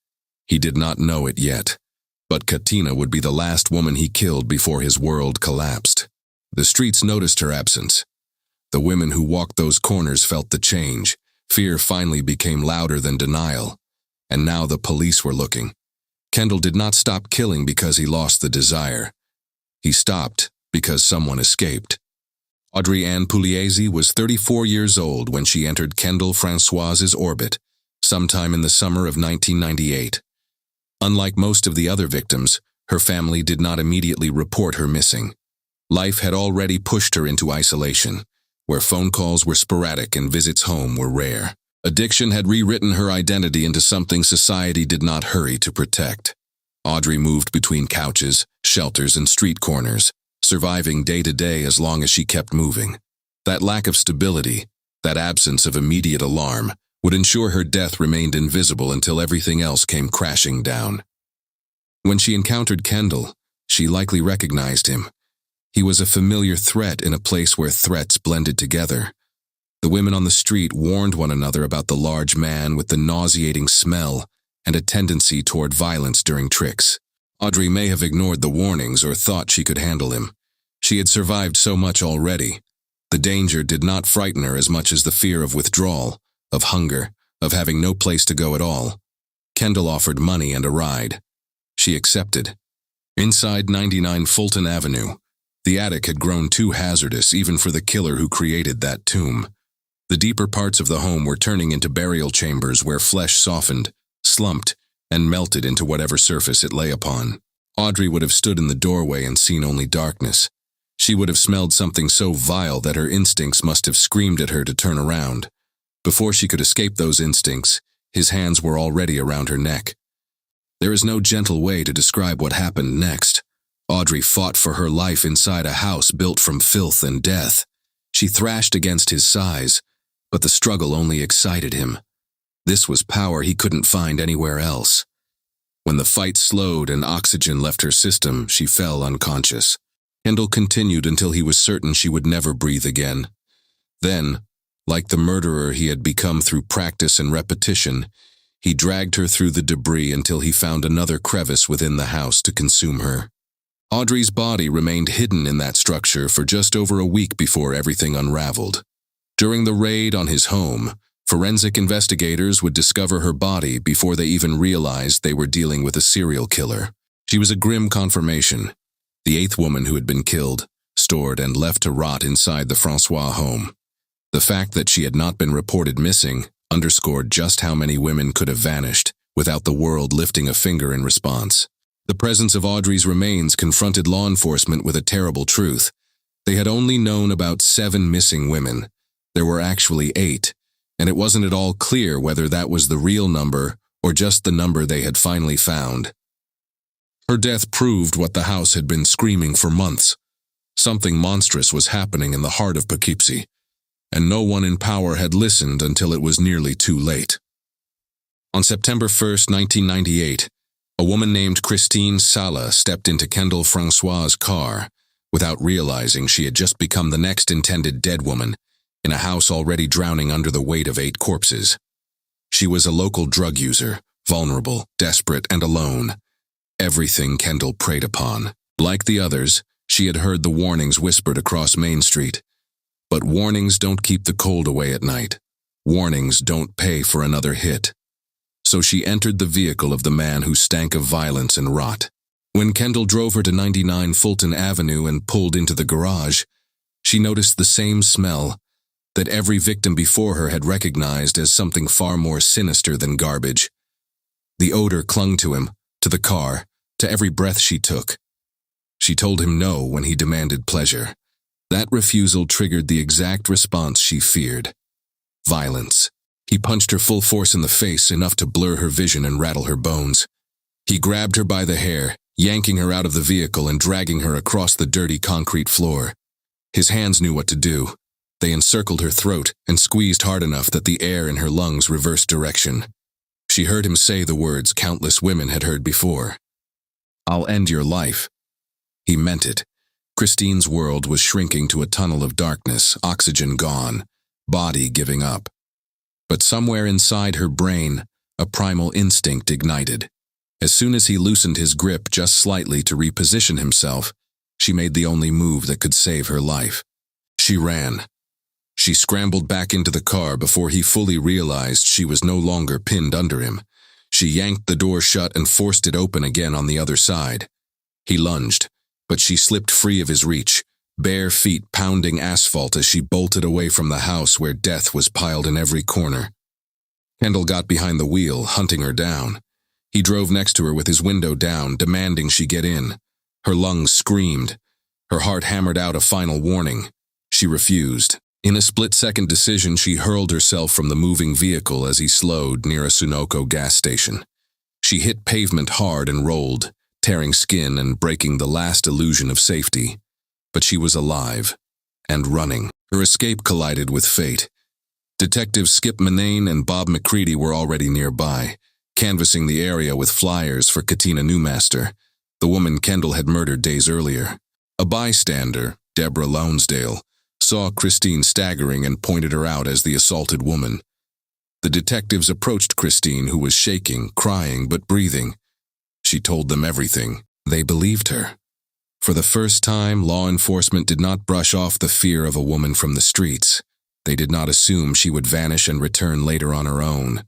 He did not know it yet, but Katina would be the last woman he killed before his world collapsed. The streets noticed her absence. The women who walked those corners felt the change. Fear finally became louder than denial, and now the police were looking. Kendall did not stop killing because he lost the desire. He stopped because someone escaped. Audrey Ann Pugliese was 34 years old when she entered Kendall Francois's orbit, sometime in the summer of 1998. Unlike most of the other victims, her family did not immediately report her missing. Life had already pushed her into isolation, where phone calls were sporadic and visits home were rare. Addiction had rewritten her identity into something society did not hurry to protect. Audrey moved between couches, shelters, and street corners, surviving day to day as long as she kept moving. That lack of stability, that absence of immediate alarm, would ensure her death remained invisible until everything else came crashing down. When she encountered Kendall, she likely recognized him. He was a familiar threat in a place where threats blended together. The women on the street warned one another about the large man with the nauseating smell and a tendency toward violence during tricks. Audrey may have ignored the warnings or thought she could handle him. She had survived so much already. The danger did not frighten her as much as the fear of withdrawal, of hunger, of having no place to go at all. Kendall offered money and a ride. She accepted. Inside 99 Fulton Avenue, the attic had grown too hazardous even for the killer who created that tomb. The deeper parts of the home were turning into burial chambers where flesh softened, slumped, and melted into whatever surface it lay upon. Audrey would have stood in the doorway and seen only darkness. She would have smelled something so vile that her instincts must have screamed at her to turn around. Before she could escape those instincts, his hands were already around her neck. There is no gentle way to describe what happened next. Audrey fought for her life inside a house built from filth and death. She thrashed against his size, but the struggle only excited him. This was power he couldn't find anywhere else. When the fight slowed and oxygen left her system, she fell unconscious. Kendall continued until he was certain she would never breathe again. Then, like the murderer he had become through practice and repetition, he dragged her through the debris until he found another crevice within the house to consume her. Audrey's body remained hidden in that structure for just over a week before everything unraveled. During the raid on his home, forensic investigators would discover her body before they even realized they were dealing with a serial killer. She was a grim confirmation, the eighth woman who had been killed, stored, and left to rot inside the Francois home. The fact that she had not been reported missing underscored just how many women could have vanished without the world lifting a finger in response. The presence of Audrey's remains confronted law enforcement with a terrible truth. They had only known about 7 missing women. There were actually 8, and it wasn't at all clear whether that was the real number or just the number they had finally found. Her death proved what the house had been screaming for months. Something monstrous was happening in the heart of Poughkeepsie, and no one in power had listened until it was nearly too late. On September 1st, 1998, a woman named Christine Sala stepped into Kendall Francois' car without realizing she had just become the next intended dead woman in a house already drowning under the weight of 8 corpses. She was a local drug user, vulnerable, desperate, and alone. Everything Kendall preyed upon. Like the others, she had heard the warnings whispered across Main Street. But warnings don't keep the cold away at night. Warnings don't pay for another hit. So she entered the vehicle of the man who stank of violence and rot. When Kendall drove her to 99 Fulton Avenue and pulled into the garage, she noticed the same smell that every victim before her had recognized as something far more sinister than garbage. The odor clung to him, to the car, to every breath she took. She told him no when he demanded pleasure. That refusal triggered the exact response she feared: violence. He punched her full force in the face, enough to blur her vision and rattle her bones. He grabbed her by the hair, yanking her out of the vehicle and dragging her across the dirty concrete floor. His hands knew what to do. They encircled her throat and squeezed hard enough that the air in her lungs reversed direction. She heard him say the words countless women had heard before. "I'll end your life." He meant it. Christine's world was shrinking to a tunnel of darkness, oxygen gone, body giving up. But somewhere inside her brain, a primal instinct ignited. As soon as he loosened his grip just slightly to reposition himself, she made the only move that could save her life. She ran. She scrambled back into the car before he fully realized she was no longer pinned under him. She yanked the door shut and forced it open again on the other side. He lunged, but she slipped free of his reach, bare feet pounding asphalt as she bolted away from the house where death was piled in every corner. Kendall got behind the wheel, hunting her down. He drove next to her with his window down, demanding she get in. Her lungs screamed. Her heart hammered out a final warning. She refused. In a split-second decision, she hurled herself from the moving vehicle as he slowed near a Sunoco gas station. She hit pavement hard and rolled, tearing skin and breaking the last illusion of safety. But she was alive and running. Her escape collided with fate. Detectives Skip Manane and Bob McCready were already nearby, canvassing the area with flyers for Katina Newmaster, the woman Kendall had murdered days earlier. A bystander, Deborah Lonsdale, saw Christine staggering and pointed her out as the assaulted woman. The detectives approached Christine, who was shaking, crying, but breathing. She told them everything. They believed her. For the first time, law enforcement did not brush off the fear of a woman from the streets. They did not assume she would vanish and return later on her own.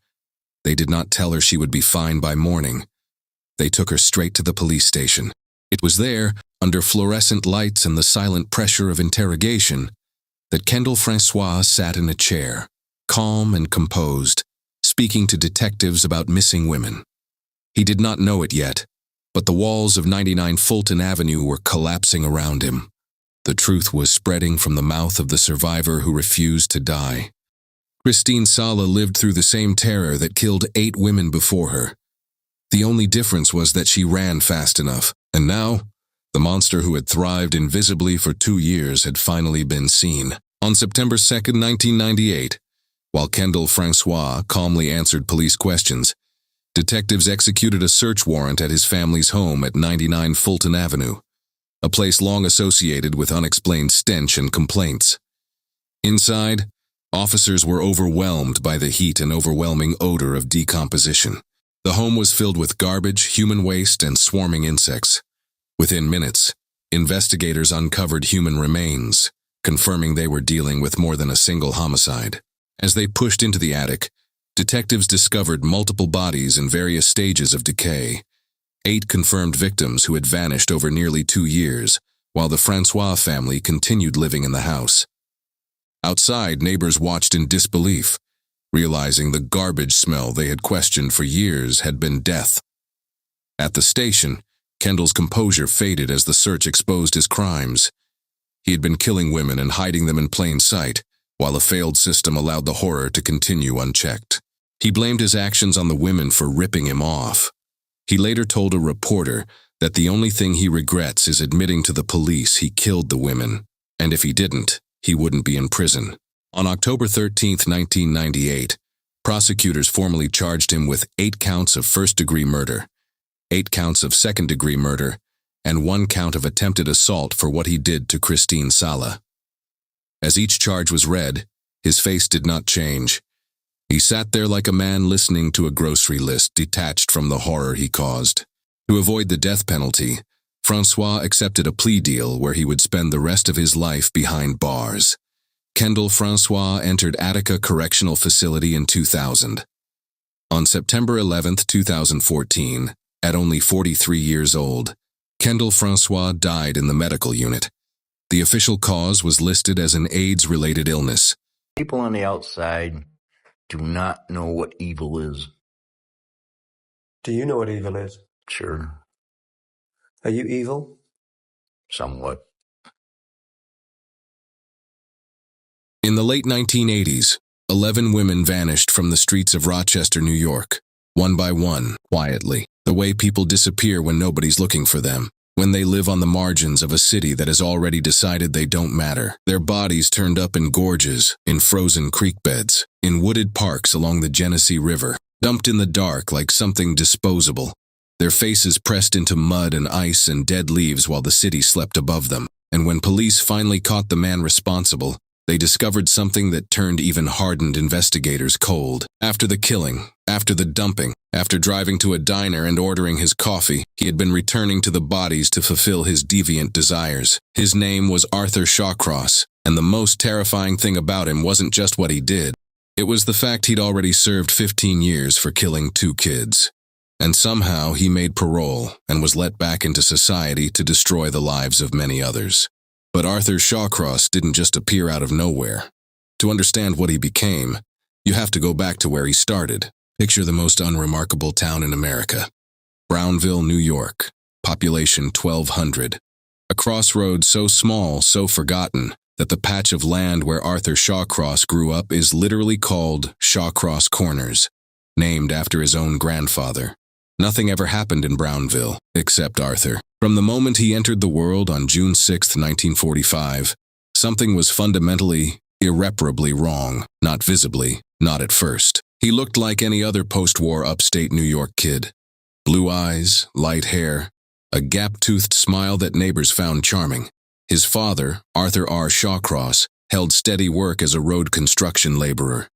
They did not tell her she would be fine by morning. They took her straight to the police station. It was there, under fluorescent lights and the silent pressure of interrogation, that Kendall Francois sat in a chair, calm and composed, speaking to detectives about missing women. He did not know it yet, but the walls of 99 Fulton Avenue were collapsing around him. The truth was spreading from the mouth of the survivor who refused to die. Christine Sala lived through the same terror that killed 8 women before her. The only difference was that she ran fast enough, and now, the monster who had thrived invisibly for 2 years had finally been seen. On September 2, 1998, while Kendall Francois calmly answered police questions, detectives executed a search warrant at his family's home at 99 Fulton Avenue, a place long associated with unexplained stench and complaints. Inside, officers were overwhelmed by the heat and overwhelming odor of decomposition. The home was filled with garbage, human waste, and swarming insects. Within minutes, investigators uncovered human remains, confirming they were dealing with more than a single homicide. As they pushed into the attic, detectives discovered multiple bodies in various stages of decay. 8 confirmed victims who had vanished over nearly 2 years, while the Francois family continued living in the house. Outside, neighbors watched in disbelief, realizing the garbage smell they had questioned for years had been death. At the station, Kendall's composure faded as the search exposed his crimes. He had been killing women and hiding them in plain sight, while a failed system allowed the horror to continue unchecked. He blamed his actions on the women for ripping him off. He later told a reporter that the only thing he regrets is admitting to the police he killed the women, and if he didn't, he wouldn't be in prison. On October 13, 1998, prosecutors formally charged him with 8 counts of first-degree murder, 8 counts of second-degree murder, and 1 count of attempted assault for what he did to Christine Sala. As each charge was read, his face did not change. He sat there like a man listening to a grocery list, detached from the horror he caused. To avoid the death penalty, Francois accepted a plea deal where he would spend the rest of his life behind bars. Kendall Francois entered Attica Correctional Facility in 2000. On September 11, 2014, at only 43 years old, Kendall Francois died in the medical unit. The official cause was listed as an AIDS-related illness. People on the outside do not know what evil is. Do you know what evil is? Sure, Are you evil? somewhat. In the late 1980s, 11 women vanished from the streets of Rochester, New York, one by one, quietly, the way people disappear when nobody's looking for them, when they live on the margins of a city that has already decided they don't matter. Their bodies turned up in gorges, in frozen creek beds, in wooded parks along the Genesee River, dumped in the dark like something disposable, their faces pressed into mud and ice and dead leaves while the city slept above them. And when police finally caught the man responsible, they discovered something that turned even hardened investigators cold. After the killing, after the dumping, after driving to a diner and ordering his coffee, he had been returning to the bodies to fulfill his deviant desires. His name was Arthur Shawcross, and the most terrifying thing about him wasn't just what he did. It was the fact he'd already served 15 years for killing 2 kids. And somehow he made parole and was let back into society to destroy the lives of many others. But Arthur Shawcross didn't just appear out of nowhere. To understand what he became, you have to go back to where he started. Picture the most unremarkable town in America. Brownville, New York, population 1,200. A crossroads so small, so forgotten, that the patch of land where Arthur Shawcross grew up is literally called Shawcross Corners, named after his own grandfather. Nothing ever happened in Brownville, except Arthur. From the moment he entered the world on June 6, 1945, something was fundamentally, irreparably wrong, not visibly, not at first. He looked like any other post-war upstate New York kid. Blue eyes, light hair, a gap-toothed smile that neighbors found charming. His father, Arthur R. Shawcross, held steady work as a road construction laborer.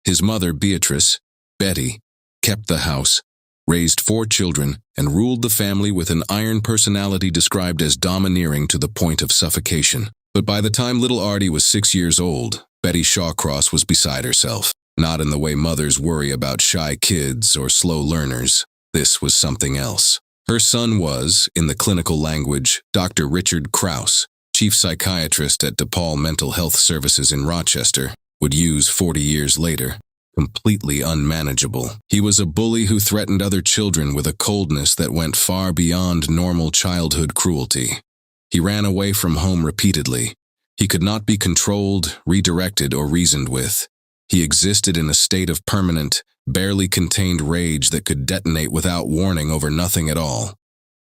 His mother, Beatrice, Betty, kept the house, raised 4 children, and ruled the family with an iron personality described as domineering to the point of suffocation. But by the time little Artie was 6 years old, Betty Shawcross was beside herself. Not in the way mothers worry about shy kids or slow learners. This was something else. Her son was, in the clinical language, Dr. Richard Krause, chief psychiatrist at DePaul Mental Health Services in Rochester, would use 40 years later. Completely unmanageable. He was a bully who threatened other children with a coldness that went far beyond normal childhood cruelty. He ran away from home repeatedly. He could not be controlled, redirected, or reasoned with. He existed in a state of permanent, barely contained rage that could detonate without warning over nothing at all.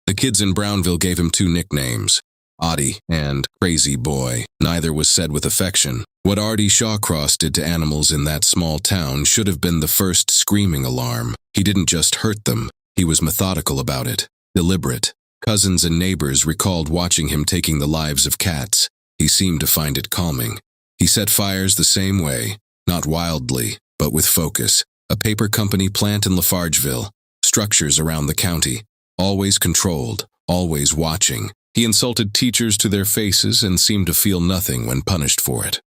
The kids in Brownville gave him 2 nicknames, Artie and Crazy Boy. Neither was said with affection. What Artie Shawcross did to animals in that small town should have been the first screaming alarm. He didn't just hurt them, he was methodical about it, deliberate. Cousins and neighbors recalled watching him taking the lives of cats. He seemed to find it calming. He set fires the same way, not wildly, but with focus. A paper company plant in Lafargeville, structures around the county, always controlled, always watching. He insulted teachers to their faces and seemed to feel nothing when punished for it.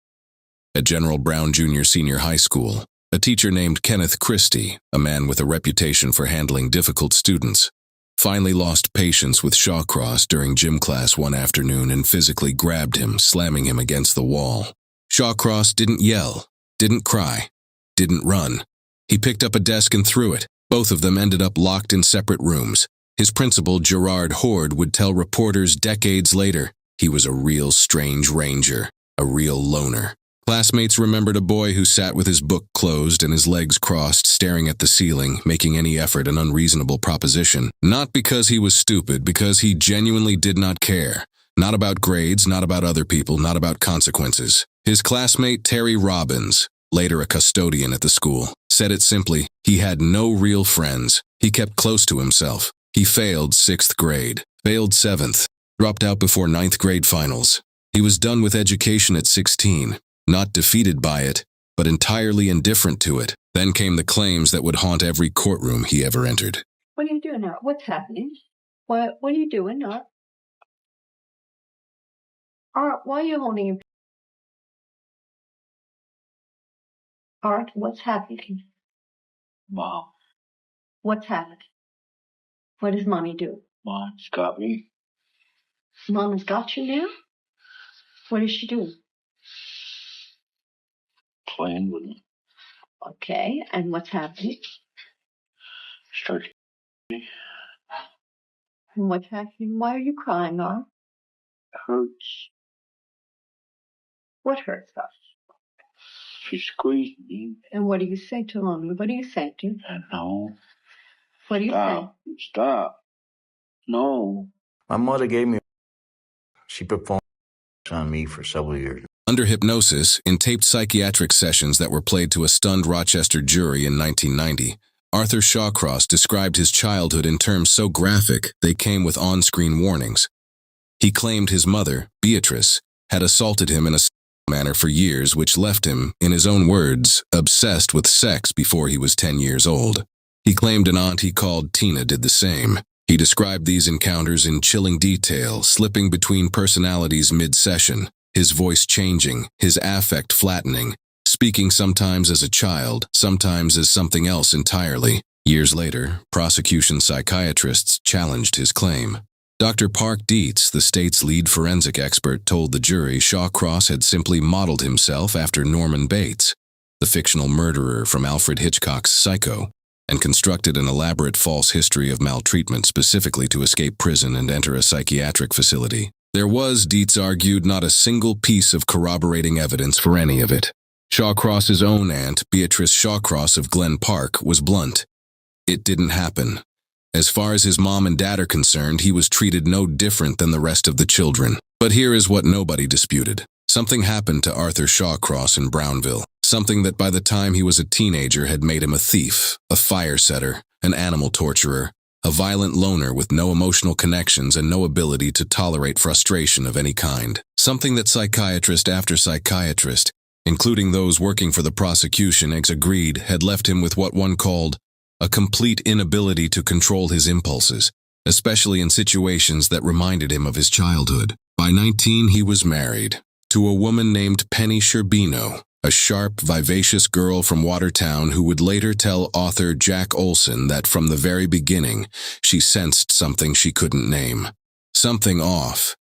At General Brown Jr. Senior High School, a teacher named Kenneth Christie, a man with a reputation for handling difficult students, finally lost patience with Shawcross during gym class one afternoon and physically grabbed him, slamming him against the wall. Shawcross didn't yell, didn't cry, didn't run. He picked up a desk and threw it. Both of them ended up locked in separate rooms. His principal, Gerard Horde, would tell reporters decades later he was a real strange ranger, a real loner. Classmates remembered a boy who sat with his book closed and his legs crossed, staring at the ceiling, making any effort an unreasonable proposition. Not because he was stupid, because he genuinely did not care. Not about grades, not about other people, not about consequences. His classmate, Terry Robbins, later a custodian at the school, said it simply: he had no real friends. He kept close to himself. He failed 6th grade, failed 7th, dropped out before 9th grade finals. He was done with education at 16, not defeated by it, but entirely indifferent to it. Then came the claims that would haunt every courtroom he ever entered. What are you doing now? What's happening? What are you doing, Art? Art, why are you holding him? Art, what's happening? Mom. What's happening? What does Mommy do? Mom's got me. Mama's got you now? What does she do? Playing with me. Okay, and what's happening? Started me. And what's happening? Why are you crying, Art? Hurts. What hurts us? She squeezed me. And what do you say to Mommy? What do you say to? No. What do you say? Stop. No. My mother gave me. She performed on me for several years. Under hypnosis, in taped psychiatric sessions that were played to a stunned Rochester jury in 1990, Arthur Shawcross described his childhood in terms so graphic they came with on-screen warnings. He claimed his mother, Beatrice, had assaulted him in a manner for years, which left him, in his own words, obsessed with sex before he was 10 years old. He claimed an aunt he called Tina did the same. He described these encounters in chilling detail, slipping between personalities mid-session, his voice changing, his affect flattening, speaking sometimes as a child, sometimes as something else entirely. Years later, prosecution psychiatrists challenged his claim. Dr. Park Dietz, the state's lead forensic expert, told the jury Shawcross had simply modeled himself after Norman Bates, the fictional murderer from Alfred Hitchcock's Psycho, and constructed an elaborate false history of maltreatment specifically to escape prison and enter a psychiatric facility. There was, Dietz argued, not a single piece of corroborating evidence for any of it. Shawcross's own aunt, Beatrice Shawcross of Glen Park, was blunt. It didn't happen. As far as his mom and dad are concerned, he was treated no different than the rest of the children. But here is what nobody disputed. Something happened to Arthur Shawcross in Brownville. Something that by the time he was a teenager had made him a thief, a fire setter, an animal torturer, a violent loner with no emotional connections and no ability to tolerate frustration of any kind. Something that psychiatrist after psychiatrist, including those working for the prosecution, agreed had left him with what one called a complete inability to control his impulses, especially in situations that reminded him of his childhood. By 19, he was married to a woman named Penny Sherbino, a sharp, vivacious girl from Watertown who would later tell author Jack Olson that from the very beginning, she sensed something she couldn't name. Something off.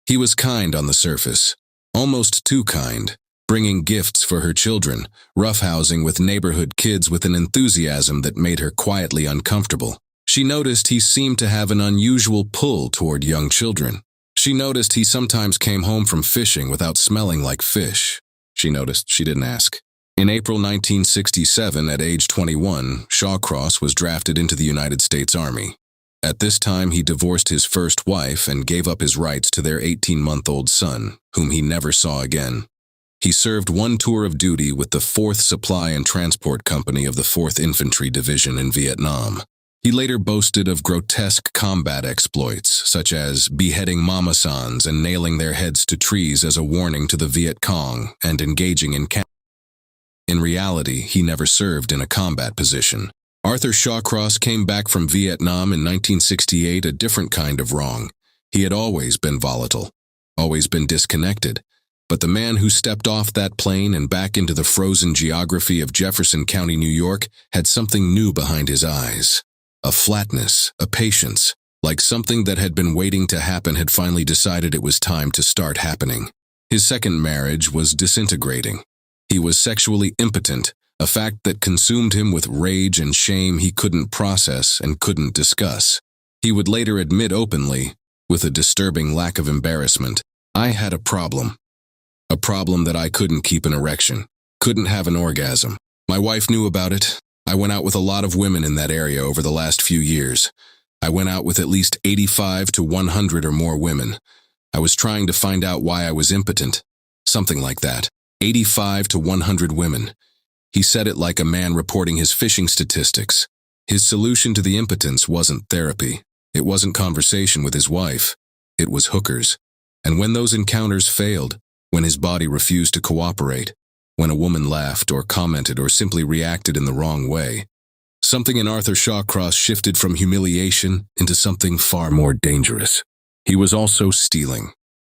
He was kind on the surface, almost too kind, bringing gifts for her children, roughhousing with neighborhood kids with an enthusiasm that made her quietly uncomfortable. She noticed he seemed to have an unusual pull toward young children. She noticed he sometimes came home from fishing without smelling like fish. She noticed, she didn't ask. In April 1967, at age 21, Shawcross was drafted into the United States Army. At this time, he divorced his first wife and gave up his rights to their 18-month-old son, whom he never saw again. He served one tour of duty with the 4th Supply and Transport Company of the 4th Infantry Division in Vietnam. He later boasted of grotesque combat exploits, such as beheading Mamasans and nailing their heads to trees as a warning to the Viet Cong and engaging in camp. In reality, he never served in a combat position. Arthur Shawcross came back from Vietnam in 1968 a different kind of wrong. He had always been volatile, always been disconnected. But the man who stepped off that plane and back into the frozen geography of Jefferson County, New York, had something new behind his eyes. A flatness, a patience, like something that had been waiting to happen had finally decided it was time to start happening. His second marriage was disintegrating. He was sexually impotent, a fact that consumed him with rage and shame he couldn't process and couldn't discuss. He would later admit openly, with a disturbing lack of embarrassment, "I had a problem. A problem that I couldn't keep an erection, couldn't have an orgasm. My wife knew about it. I went out with a lot of women in that area over the last few years. I went out with at least 85 to 100 or more women. I was trying to find out why I was impotent." Something like that. 85 to 100 women. He said it like a man reporting his fishing statistics. His solution to the impotence wasn't therapy. It wasn't conversation with his wife. It was hookers. And when those encounters failed, when his body refused to cooperate, when a woman laughed or commented or simply reacted in the wrong way, something in Arthur Shawcross shifted from humiliation into something far more dangerous. He was also stealing,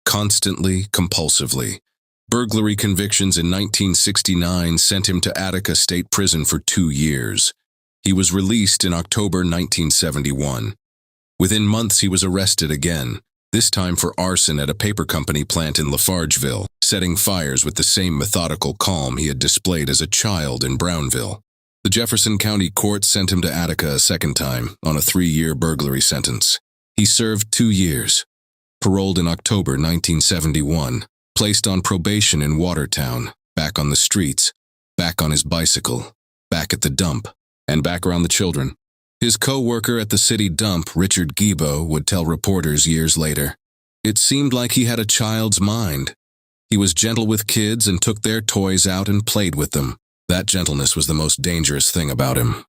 constantly, compulsively. Burglary convictions in 1969 sent him to Attica State Prison for 2 years. He was released in October 1971. Within months, he was arrested again, this time for arson at a paper company plant in Lafargeville, setting fires with the same methodical calm he had displayed as a child in Brownville. The Jefferson County Court sent him to Attica a second time on a 3-year burglary sentence. He served 2 years, paroled in October 1971, placed on probation in Watertown, back on the streets, back on his bicycle, back at the dump, and back around the children. His co-worker at the city dump, Richard Gibo, would tell reporters years later, "It seemed like he had a child's mind. He was gentle with kids and took their toys out and played with them. That gentleness was the most dangerous thing about him."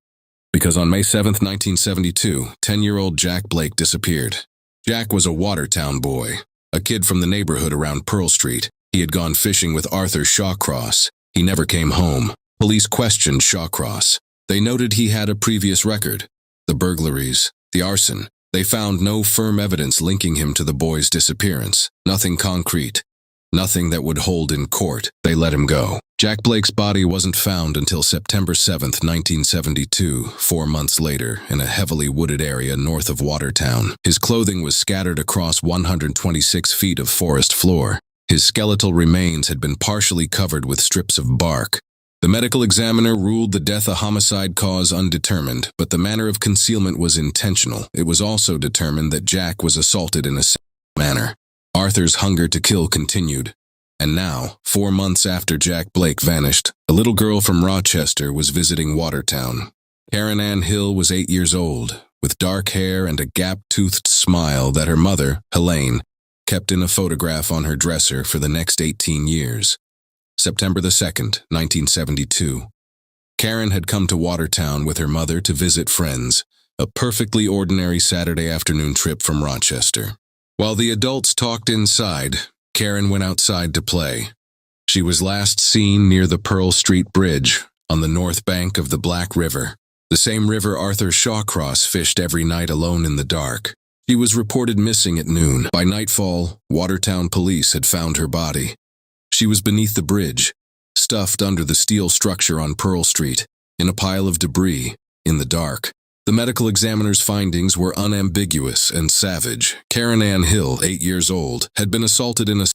Because on May 7, 1972, 10-year-old Jack Blake disappeared. Jack was a Watertown boy, a kid from the neighborhood around Pearl Street. He had gone fishing with Arthur Shawcross. He never came home. Police questioned Shawcross. They noted he had a previous record. The burglaries, the arson. They found no firm evidence linking him to the boy's disappearance. Nothing concrete. Nothing that would hold in court. They let him go. Jack Blake's body wasn't found until September 7, 1972, 4 months later, in a heavily wooded area north of Watertown. His clothing was scattered across 126 feet of forest floor. His skeletal remains had been partially covered with strips of bark. The medical examiner ruled the death a homicide cause undetermined, but the manner of concealment was intentional. It was also determined that Jack was assaulted in a similar manner. Arthur's hunger to kill continued. And now, 4 months after Jack Blake vanished, a little girl from Rochester was visiting Watertown. Karen Ann Hill was 8 years old, with dark hair and a gap-toothed smile that her mother, Helene, kept in a photograph on her dresser for the next 18 years. September the 2nd, 1972. Karen had come to Watertown with her mother to visit friends, A perfectly ordinary Saturday afternoon trip from Rochester. While the adults talked inside, Karen went outside to play. She was last seen near the Pearl Street Bridge on the north bank of the Black River, the same river Arthur Shawcross fished every night alone in the dark. She was reported missing at noon. By nightfall, Watertown police had found her body. She was beneath the bridge, stuffed under the steel structure on Pearl Street, in a pile of debris, in the dark. The medical examiner's findings were unambiguous and savage. Karen Ann Hill, 8 years old, had been assaulted in a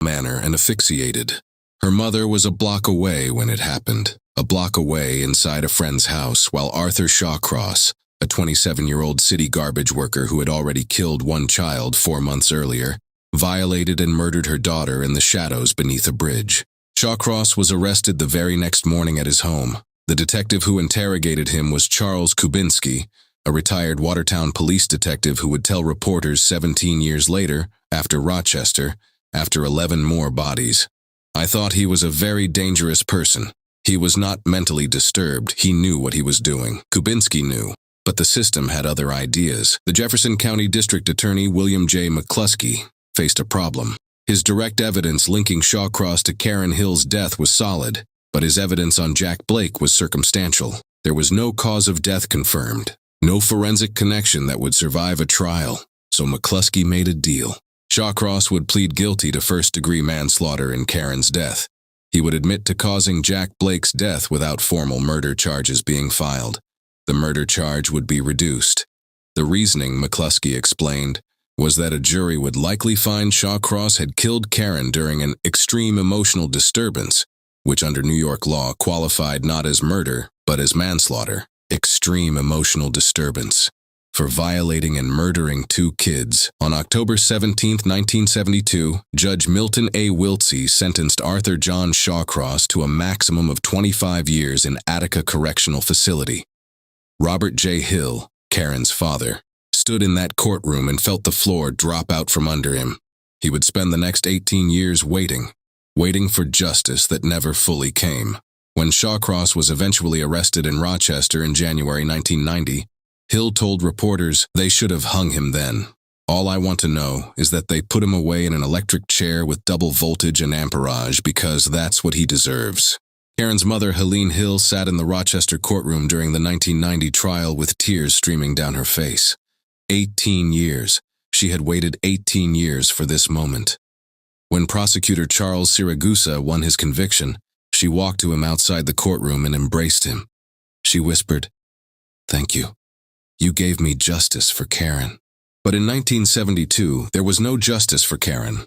manner and asphyxiated. Her mother was a block away when it happened, a block away inside a friend's house, while Arthur Shawcross, a 27-year-old city garbage worker who had already killed one child 4 months earlier, violated and murdered her daughter in the shadows beneath a bridge. Shawcross was arrested the very next morning at his home. The detective who interrogated him was Charles Kubinski, a retired Watertown police detective who would tell reporters 17 years later, after Rochester, after 11 more bodies. I thought he was a very dangerous person. He was not mentally disturbed. He knew what he was doing. Kubinski knew. But the system had other ideas. The Jefferson County District Attorney William J. McCluskey faced a problem. His direct evidence linking Shawcross to Karen Hill's death was solid, but his evidence on Jack Blake was circumstantial. There was no cause of death confirmed, no forensic connection that would survive a trial, so McCluskey made a deal. Shawcross would plead guilty to first-degree manslaughter in Karen's death. He would admit to causing Jack Blake's death without formal murder charges being filed. The murder charge would be reduced. The reasoning, McCluskey explained, was that a jury would likely find Shawcross had killed Karen during an extreme emotional disturbance, which under New York law qualified not as murder, but as manslaughter. Extreme emotional disturbance. For violating and murdering 2 kids. On October 17, 1972, Judge Milton A. Wiltsey sentenced Arthur John Shawcross to a maximum of 25 years in Attica Correctional Facility. Robert J. Hill, Karen's father, stood in that courtroom and felt the floor drop out from under him. He would spend the next 18 years waiting for justice that never fully came. When Shawcross was eventually arrested in Rochester in January 1990, Hill told reporters they should have hung him then. All I want to know is that they put him away in an electric chair with double voltage and amperage because that's what he deserves. Karen's mother, Helene Hill, sat in the Rochester courtroom during the 1990 trial with tears streaming down her face. 18 years. She had waited 18 years for this moment. When prosecutor Charles Siragusa won his conviction, she walked to him outside the courtroom and embraced him. She whispered, "Thank you. You gave me justice for Karen." But in 1972, there was no justice for Karen,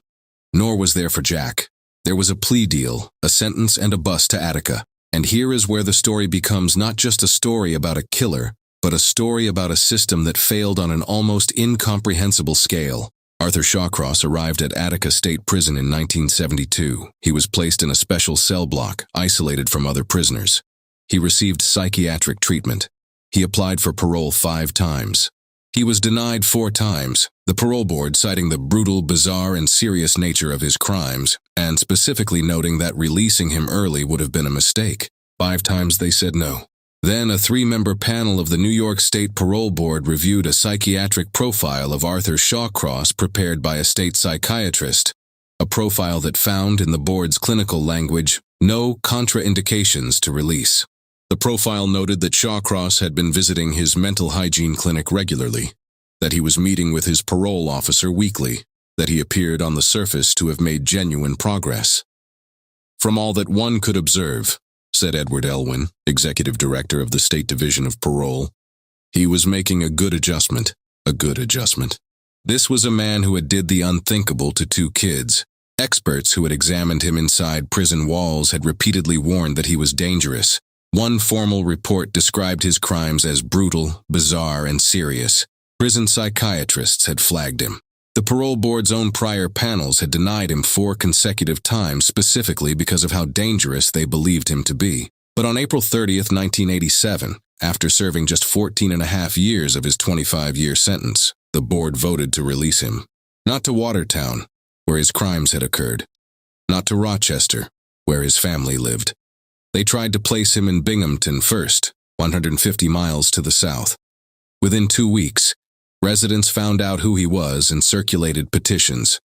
nor was there for Jack. There was a plea deal, a sentence, and a bus to Attica. And here is where the story becomes not just a story about a killer, but a story about a system that failed on an almost incomprehensible scale. Arthur Shawcross arrived at Attica State Prison in 1972. He was placed in a special cell block, isolated from other prisoners. He received psychiatric treatment. He applied for parole 5 times. He was denied 4 times, the parole board citing the brutal, bizarre, and serious nature of his crimes, and specifically noting that releasing him early would have been a mistake. 5 times they said no. Then a 3-member panel of the New York State Parole Board reviewed a psychiatric profile of Arthur Shawcross prepared by a state psychiatrist, a profile that found, in the board's clinical language, no contraindications to release. The profile noted that Shawcross had been visiting his mental hygiene clinic regularly, that he was meeting with his parole officer weekly, that he appeared on the surface to have made genuine progress. "From all that one could observe," said Edward Elwin, executive director of the State Division of Parole, "he was making a good adjustment. This was a man who had did the unthinkable to 2 kids. Experts who had examined him inside prison walls had repeatedly warned that he was dangerous. One formal report described his crimes as brutal, bizarre, and serious. Prison psychiatrists had flagged him. The parole board's own prior panels had denied him 4 consecutive times specifically because of how dangerous they believed him to be. But on April 30th, 1987, after serving just 14.5 years of his 25-year sentence, the board voted to release him. Not to Watertown, where his crimes had occurred. Not to Rochester, where his family lived. They tried to place him in Binghamton first, 150 miles to the south. Within 2 weeks, residents found out who he was and circulated petitions.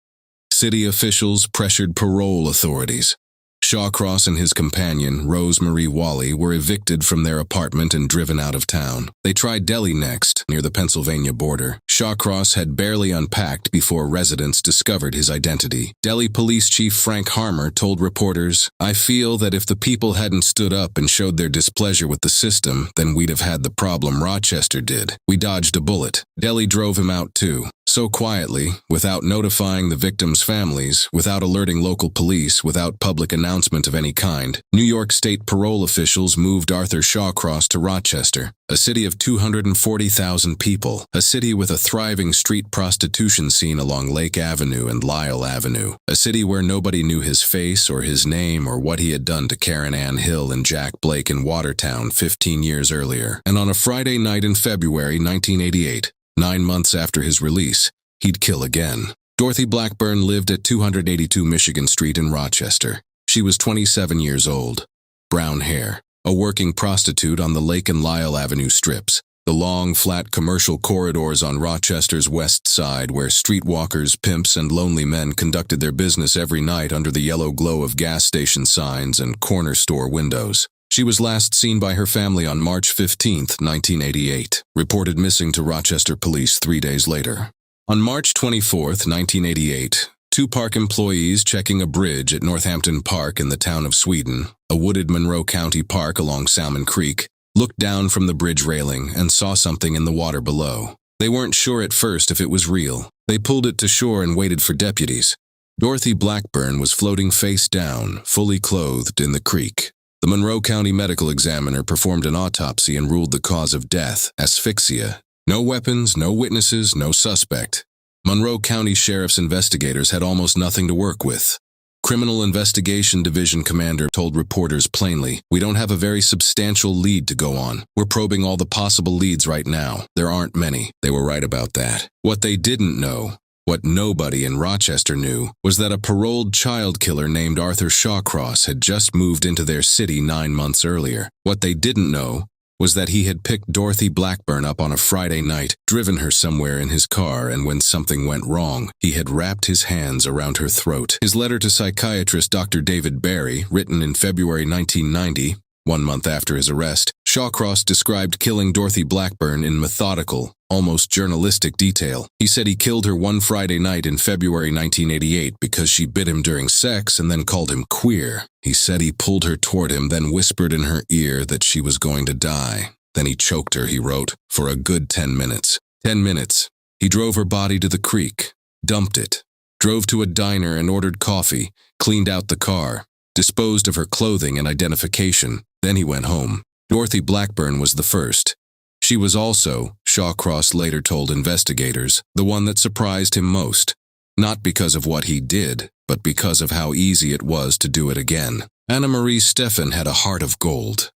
City officials pressured parole authorities. Shawcross and his companion, Rosemarie Wally, were evicted from their apartment and driven out of town. They tried Delhi next, near the Pennsylvania border. Shawcross had barely unpacked before residents discovered his identity. Delhi Police Chief Frank Harmer told reporters, "I feel that if the people hadn't stood up and showed their displeasure with the system, then we'd have had the problem Rochester did. We dodged a bullet. Delhi drove him out too. So quietly, without notifying the victims' families, without alerting local police, without public announcement of any kind, New York State parole officials moved Arthur Shawcross to Rochester, a city of 240,000 people, a city with a thriving street prostitution scene along Lake Avenue and Lyle Avenue, a city where nobody knew his face or his name or what he had done to Karen Ann Hill and Jack Blake in Watertown 15 years earlier. And on a Friday night in February 1988, 9 months after his release, he'd kill again. Dorothy Blackburn lived at 282 Michigan Street in Rochester. She was 27 years old. Brown hair, a working prostitute on the Lake and Lyle Avenue strips, the long, flat commercial corridors on Rochester's west side where streetwalkers, pimps, and lonely men conducted their business every night under the yellow glow of gas station signs and corner store windows. She was last seen by her family on March 15, 1988, reported missing to Rochester police 3 days later. On March 24, 1988, 2 park employees checking a bridge at Northampton Park in the town of Sweden, a wooded Monroe County park along Salmon Creek, looked down from the bridge railing and saw something in the water below. They weren't sure at first if it was real. They pulled it to shore and waited for deputies. Dorothy Blackburn was floating face down, fully clothed in the creek. The Monroe County medical examiner performed an autopsy and ruled the cause of death, asphyxia. No weapons, no witnesses, no suspect. Monroe County Sheriff's investigators had almost nothing to work with. Criminal Investigation Division Commander told reporters plainly, "We don't have a very substantial lead to go on. We're probing all the possible leads right now. There aren't many." They were right about that. What they didn't know, what nobody in Rochester knew, was that a paroled child killer named Arthur Shawcross had just moved into their city 9 months earlier. What they didn't know was that he had picked Dorothy Blackburn up on a Friday night, driven her somewhere in his car, and when something went wrong, he had wrapped his hands around her throat. His letter to psychiatrist Dr. David Barry, written in February 1990, 1 month after his arrest, Shawcross described killing Dorothy Blackburn in methodical, almost journalistic detail. He said he killed her one Friday night in February 1988 because she bit him during sex and then called him queer. He said he pulled her toward him, then whispered in her ear that she was going to die. Then he choked her, he wrote, for a good 10 minutes. 10 minutes. He drove her body to the creek, dumped it, drove to a diner and ordered coffee, cleaned out the car, disposed of her clothing and identification. Then he went home. Dorothy Blackburn was the first. She was also, Shawcross later told investigators, the one that surprised him most. Not because of what he did, but because of how easy it was to do it again. Anna Marie Stephan had a heart of gold.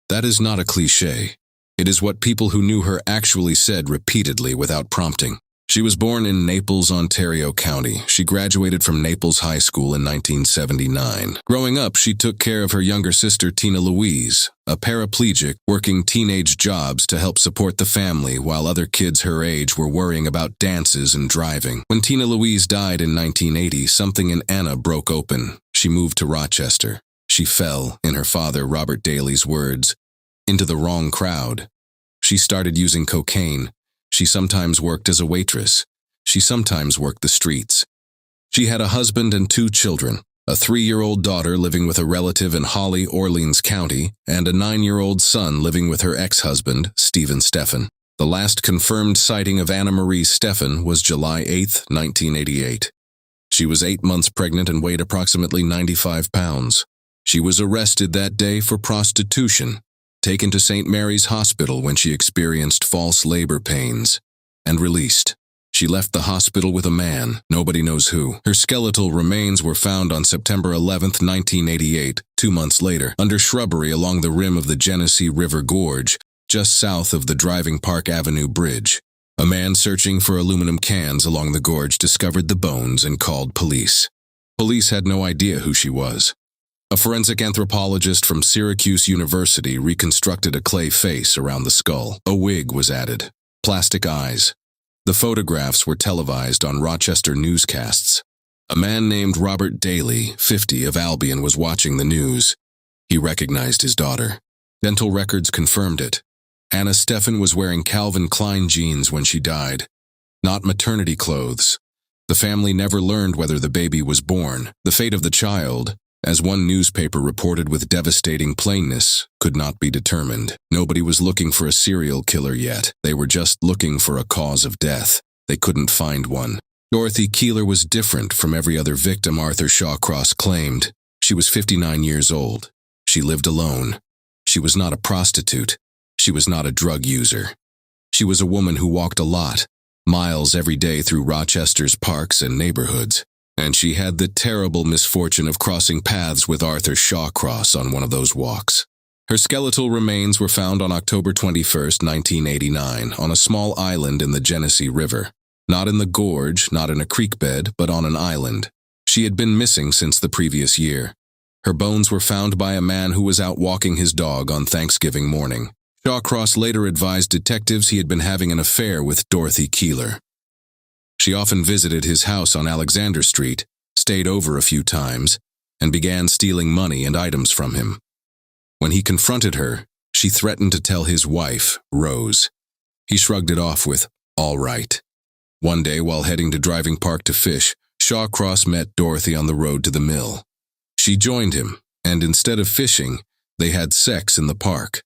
That is not a cliché. It is what people who knew her actually said repeatedly without prompting. She was born in Naples, Ontario County. She graduated from Naples High School in 1979. Growing up, she took care of her younger sister, Tina Louise, a paraplegic, working teenage jobs to help support the family while other kids her age were worrying about dances and driving. When Tina Louise died in 1980, something in Anna broke open. She moved to Rochester. She fell, in her father Robert Daly's words, into the wrong crowd. She started using cocaine. She sometimes worked as a waitress. She sometimes worked the streets. She had a husband and 2 children, a 3-year-old daughter living with a relative in Holly, Orleans County, and a 9-year-old son living with her ex-husband, Stephen Stephan. The last confirmed sighting of Anna Marie Stephan was July 8, 1988. She was 8 months pregnant and weighed approximately 95 pounds. She was arrested that day for prostitution, taken to St. Mary's Hospital when she experienced false labor pains, and released. She left the hospital with a man, nobody knows who. Her skeletal remains were found on September 11, 1988, 2 months later, under shrubbery along the rim of the Genesee River Gorge, just south of the Driving Park Avenue Bridge. A man searching for aluminum cans along the gorge discovered the bones and called police. Police had no idea who she was. A forensic anthropologist from Syracuse University reconstructed a clay face around the skull. A wig was added. plastic eyes. The photographs were televised on Rochester newscasts. A man named Robert Daly, 50, of Albion was watching the news. He recognized his daughter. Dental records confirmed it. Anna Stephan was wearing Calvin Klein jeans when she died, not maternity clothes. The family never learned whether the baby was born. The fate of the child, as one newspaper reported with devastating plainness, could not be determined. Nobody was looking for a serial killer yet. They were just looking for a cause of death. They couldn't find one. Dorothy Keeler was different from every other victim Arthur Shawcross claimed. She was 59 years old. She lived alone. She was not a prostitute. She was not a drug user. She was a woman who walked a lot, miles every day through Rochester's parks and neighborhoods. And she had the terrible misfortune of crossing paths with Arthur Shawcross on one of those walks. Her skeletal remains were found on October 21, 1989, on a small island in the Genesee River. Not in the gorge, not in a creek bed, but on an island. She had been missing since the previous year. Her bones were found by a man who was out walking his dog on Thanksgiving morning. Shawcross later advised detectives he had been having an affair with Dorothy Keeler. She often visited his house on Alexander Street, stayed over a few times, and began stealing money and items from him. When he confronted her, she threatened to tell his wife, Rose. He shrugged it off with, "All right." One day, while heading to Driving Park to fish, Shawcross met Dorothy on the road to the mill. She joined him, and instead of fishing, they had sex in the park.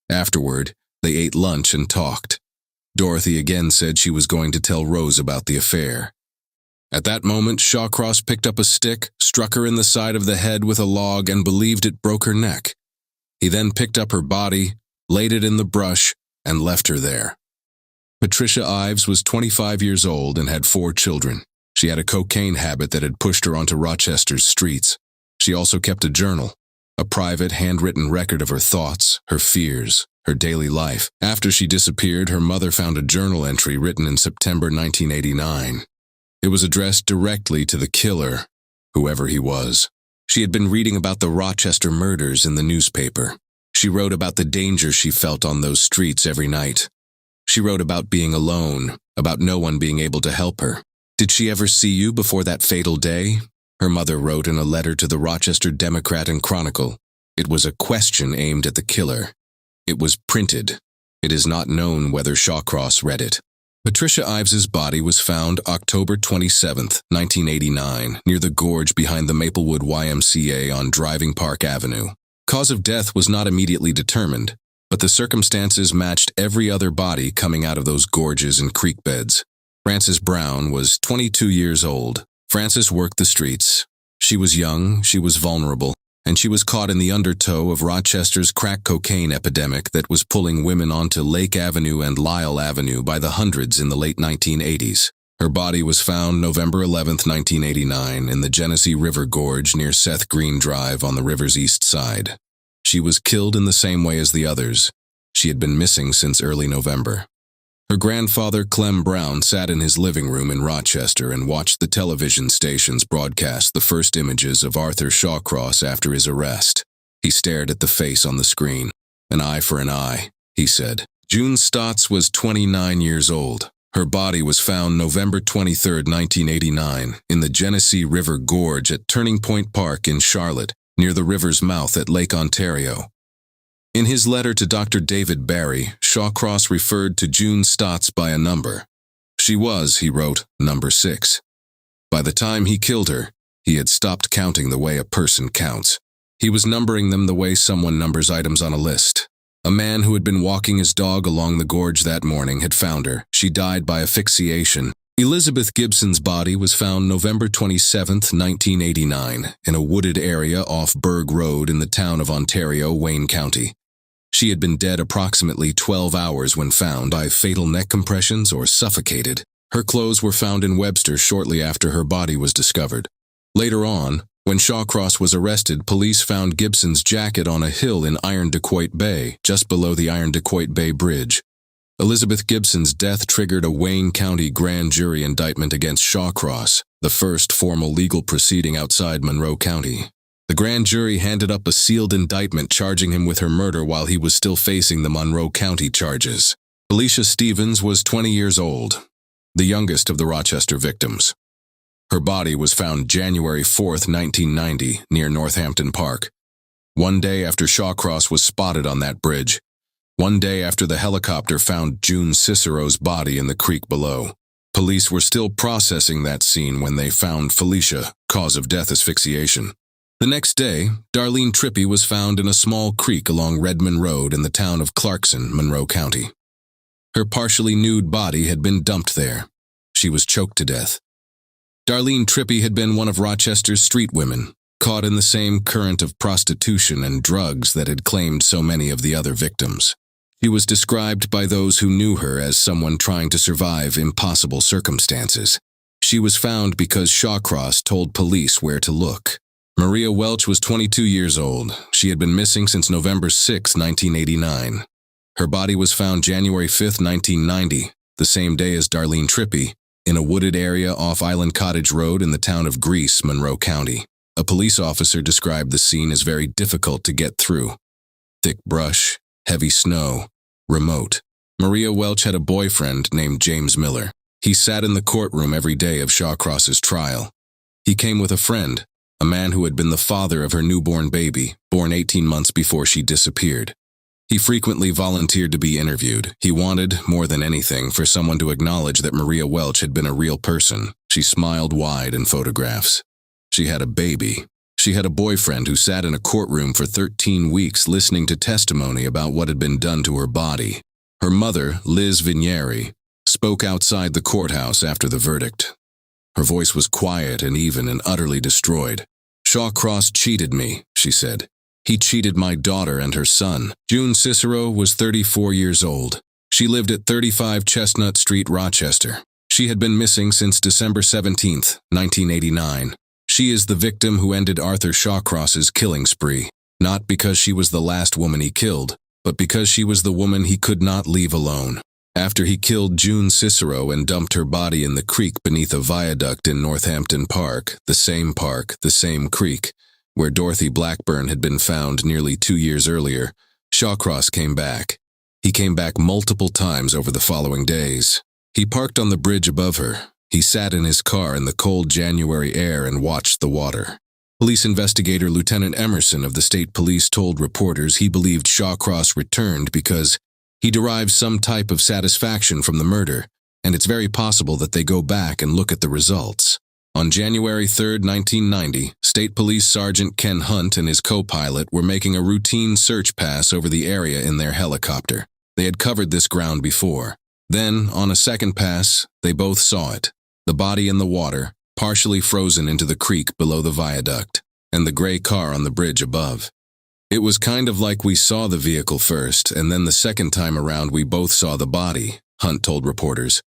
Afterward, they ate lunch and talked. Dorothy again said she was going to tell Rose about the affair. At that moment, Shawcross picked up a stick, struck her in the side of the head with a log, and believed it broke her neck. He then picked up her body, laid it in the brush, and left her there. Patricia Ives was 25 years old and had 4 children. She had a cocaine habit that had pushed her onto Rochester's streets. She also kept a journal, a private, handwritten record of her thoughts, her fears, her daily life. After she disappeared, her mother found a journal entry written in September 1989. It was addressed directly to the killer, whoever he was. She had been reading about the Rochester murders in the newspaper. She wrote about the danger she felt on those streets every night. She wrote about being alone, about no one being able to help her. "Did she ever see you before that fatal day?" her mother wrote in a letter to the Rochester Democrat and Chronicle. It was a question aimed at the killer. It was printed. It is not known whether Shawcross read it. Patricia Ives's body was found October 27, 1989, near the gorge behind the Maplewood YMCA on Driving Park Avenue. Cause of death was not immediately determined, but the circumstances matched every other body coming out of those gorges and creek beds. Frances Brown was 22 years old. Frances worked the streets. She was young, she was vulnerable, and she was caught in the undertow of Rochester's crack cocaine epidemic that was pulling women onto Lake Avenue and Lyle Avenue by the hundreds in the late 1980s. Her body was found November 11, 1989, in the Genesee River Gorge near Seth Green Drive on the river's east side. She was killed in the same way as the others. She had been missing since early November. Her grandfather, Clem Brown, sat in his living room in Rochester and watched the television stations broadcast the first images of Arthur Shawcross after his arrest. He stared at the face on the screen. "An eye for an eye," he said. June Stotts was 29 years old. Her body was found November 23, 1989, in the Genesee River Gorge at Turning Point Park in Charlotte, near the river's mouth at Lake Ontario. In his letter to Dr. David Barry, Shawcross referred to June Stotts by a number. She was, he wrote, number 6. By the time he killed her, he had stopped counting the way a person counts. He was numbering them the way someone numbers items on a list. A man who had been walking his dog along the gorge that morning had found her. She died by asphyxiation. Elizabeth Gibson's body was found November 27, 1989, in a wooded area off Berg Road in the town of Ontario, Wayne County. She had been dead approximately 12 hours when found by fatal neck compressions or suffocated. Her clothes were found in Webster shortly after her body was discovered. Later on, when Shawcross was arrested, police found Gibson's jacket on a hill in Irondequoit Bay, just below the Irondequoit Bay Bridge. Elizabeth Gibson's death triggered a Wayne County grand jury indictment against Shawcross, the first formal legal proceeding outside Monroe County. The grand jury handed up a sealed indictment charging him with her murder while he was still facing the Monroe County charges. Felicia Stevens was 20 years old, the youngest of the Rochester victims. Her body was found January 4th, 1990, near Northampton Park. One day after Shawcross was spotted on that bridge. One day after the helicopter found June Cicero's body in the creek below. Police were still processing that scene when they found Felicia, cause of death asphyxiation. The next day, Darlene Trippi was found in a small creek along Redmond Road in the town of Clarkson, Monroe County. Her partially nude body had been dumped there. She was choked to death. Darlene Trippi had been one of Rochester's street women, caught in the same current of prostitution and drugs that had claimed so many of the other victims. She was described by those who knew her as someone trying to survive impossible circumstances. She was found because Shawcross told police where to look. Maria Welch was 22 years old. She had been missing since November 6, 1989. Her body was found January 5, 1990, the same day as Darlene Trippi, in a wooded area off Island Cottage Road in the town of Greece, Monroe County. A police officer described the scene as very difficult to get through. Thick brush, heavy snow, remote. Maria Welch had a boyfriend named James Miller. He sat in the courtroom every day of Shawcross's trial. He came with a friend, a man who had been the father of her newborn baby, born 18 months before she disappeared. He frequently volunteered to be interviewed. He wanted, more than anything, for someone to acknowledge that Maria Welch had been a real person. She smiled wide in photographs. She had a baby. She had a boyfriend who sat in a courtroom for 13 weeks listening to testimony about what had been done to her body. Her mother, Liz Vinieri, spoke outside the courthouse after the verdict. Her voice was quiet and even and utterly destroyed. "Shawcross cheated me," she said. "He cheated my daughter and her son." June Cicero was 34 years old. She lived at 35 Chestnut Street, Rochester. She had been missing since December 17, 1989. She is the victim who ended Arthur Shawcross's killing spree, not because she was the last woman he killed, but because she was the woman he could not leave alone. After he killed June Cicero and dumped her body in the creek beneath a viaduct in Northampton Park, the same creek, where Dorothy Blackburn had been found nearly 2 years earlier, Shawcross came back. He came back multiple times over the following days. He parked on the bridge above her. He sat in his car in the cold January air and watched the water. Police investigator Lieutenant Emerson of the state police told reporters he believed Shawcross returned because he derived some type of satisfaction from the murder, and it's very possible that they go back and look at the results. On January 3, 1990, State Police Sergeant Ken Hunt and his co-pilot were making a routine search pass over the area in their helicopter. They had covered this ground before. Then, on a second pass, they both saw it. The body in the water, partially frozen into the creek below the viaduct, and the gray car on the bridge above. It was kind of like we saw the vehicle first, and then the second time around we both saw the body, Hunt told reporters.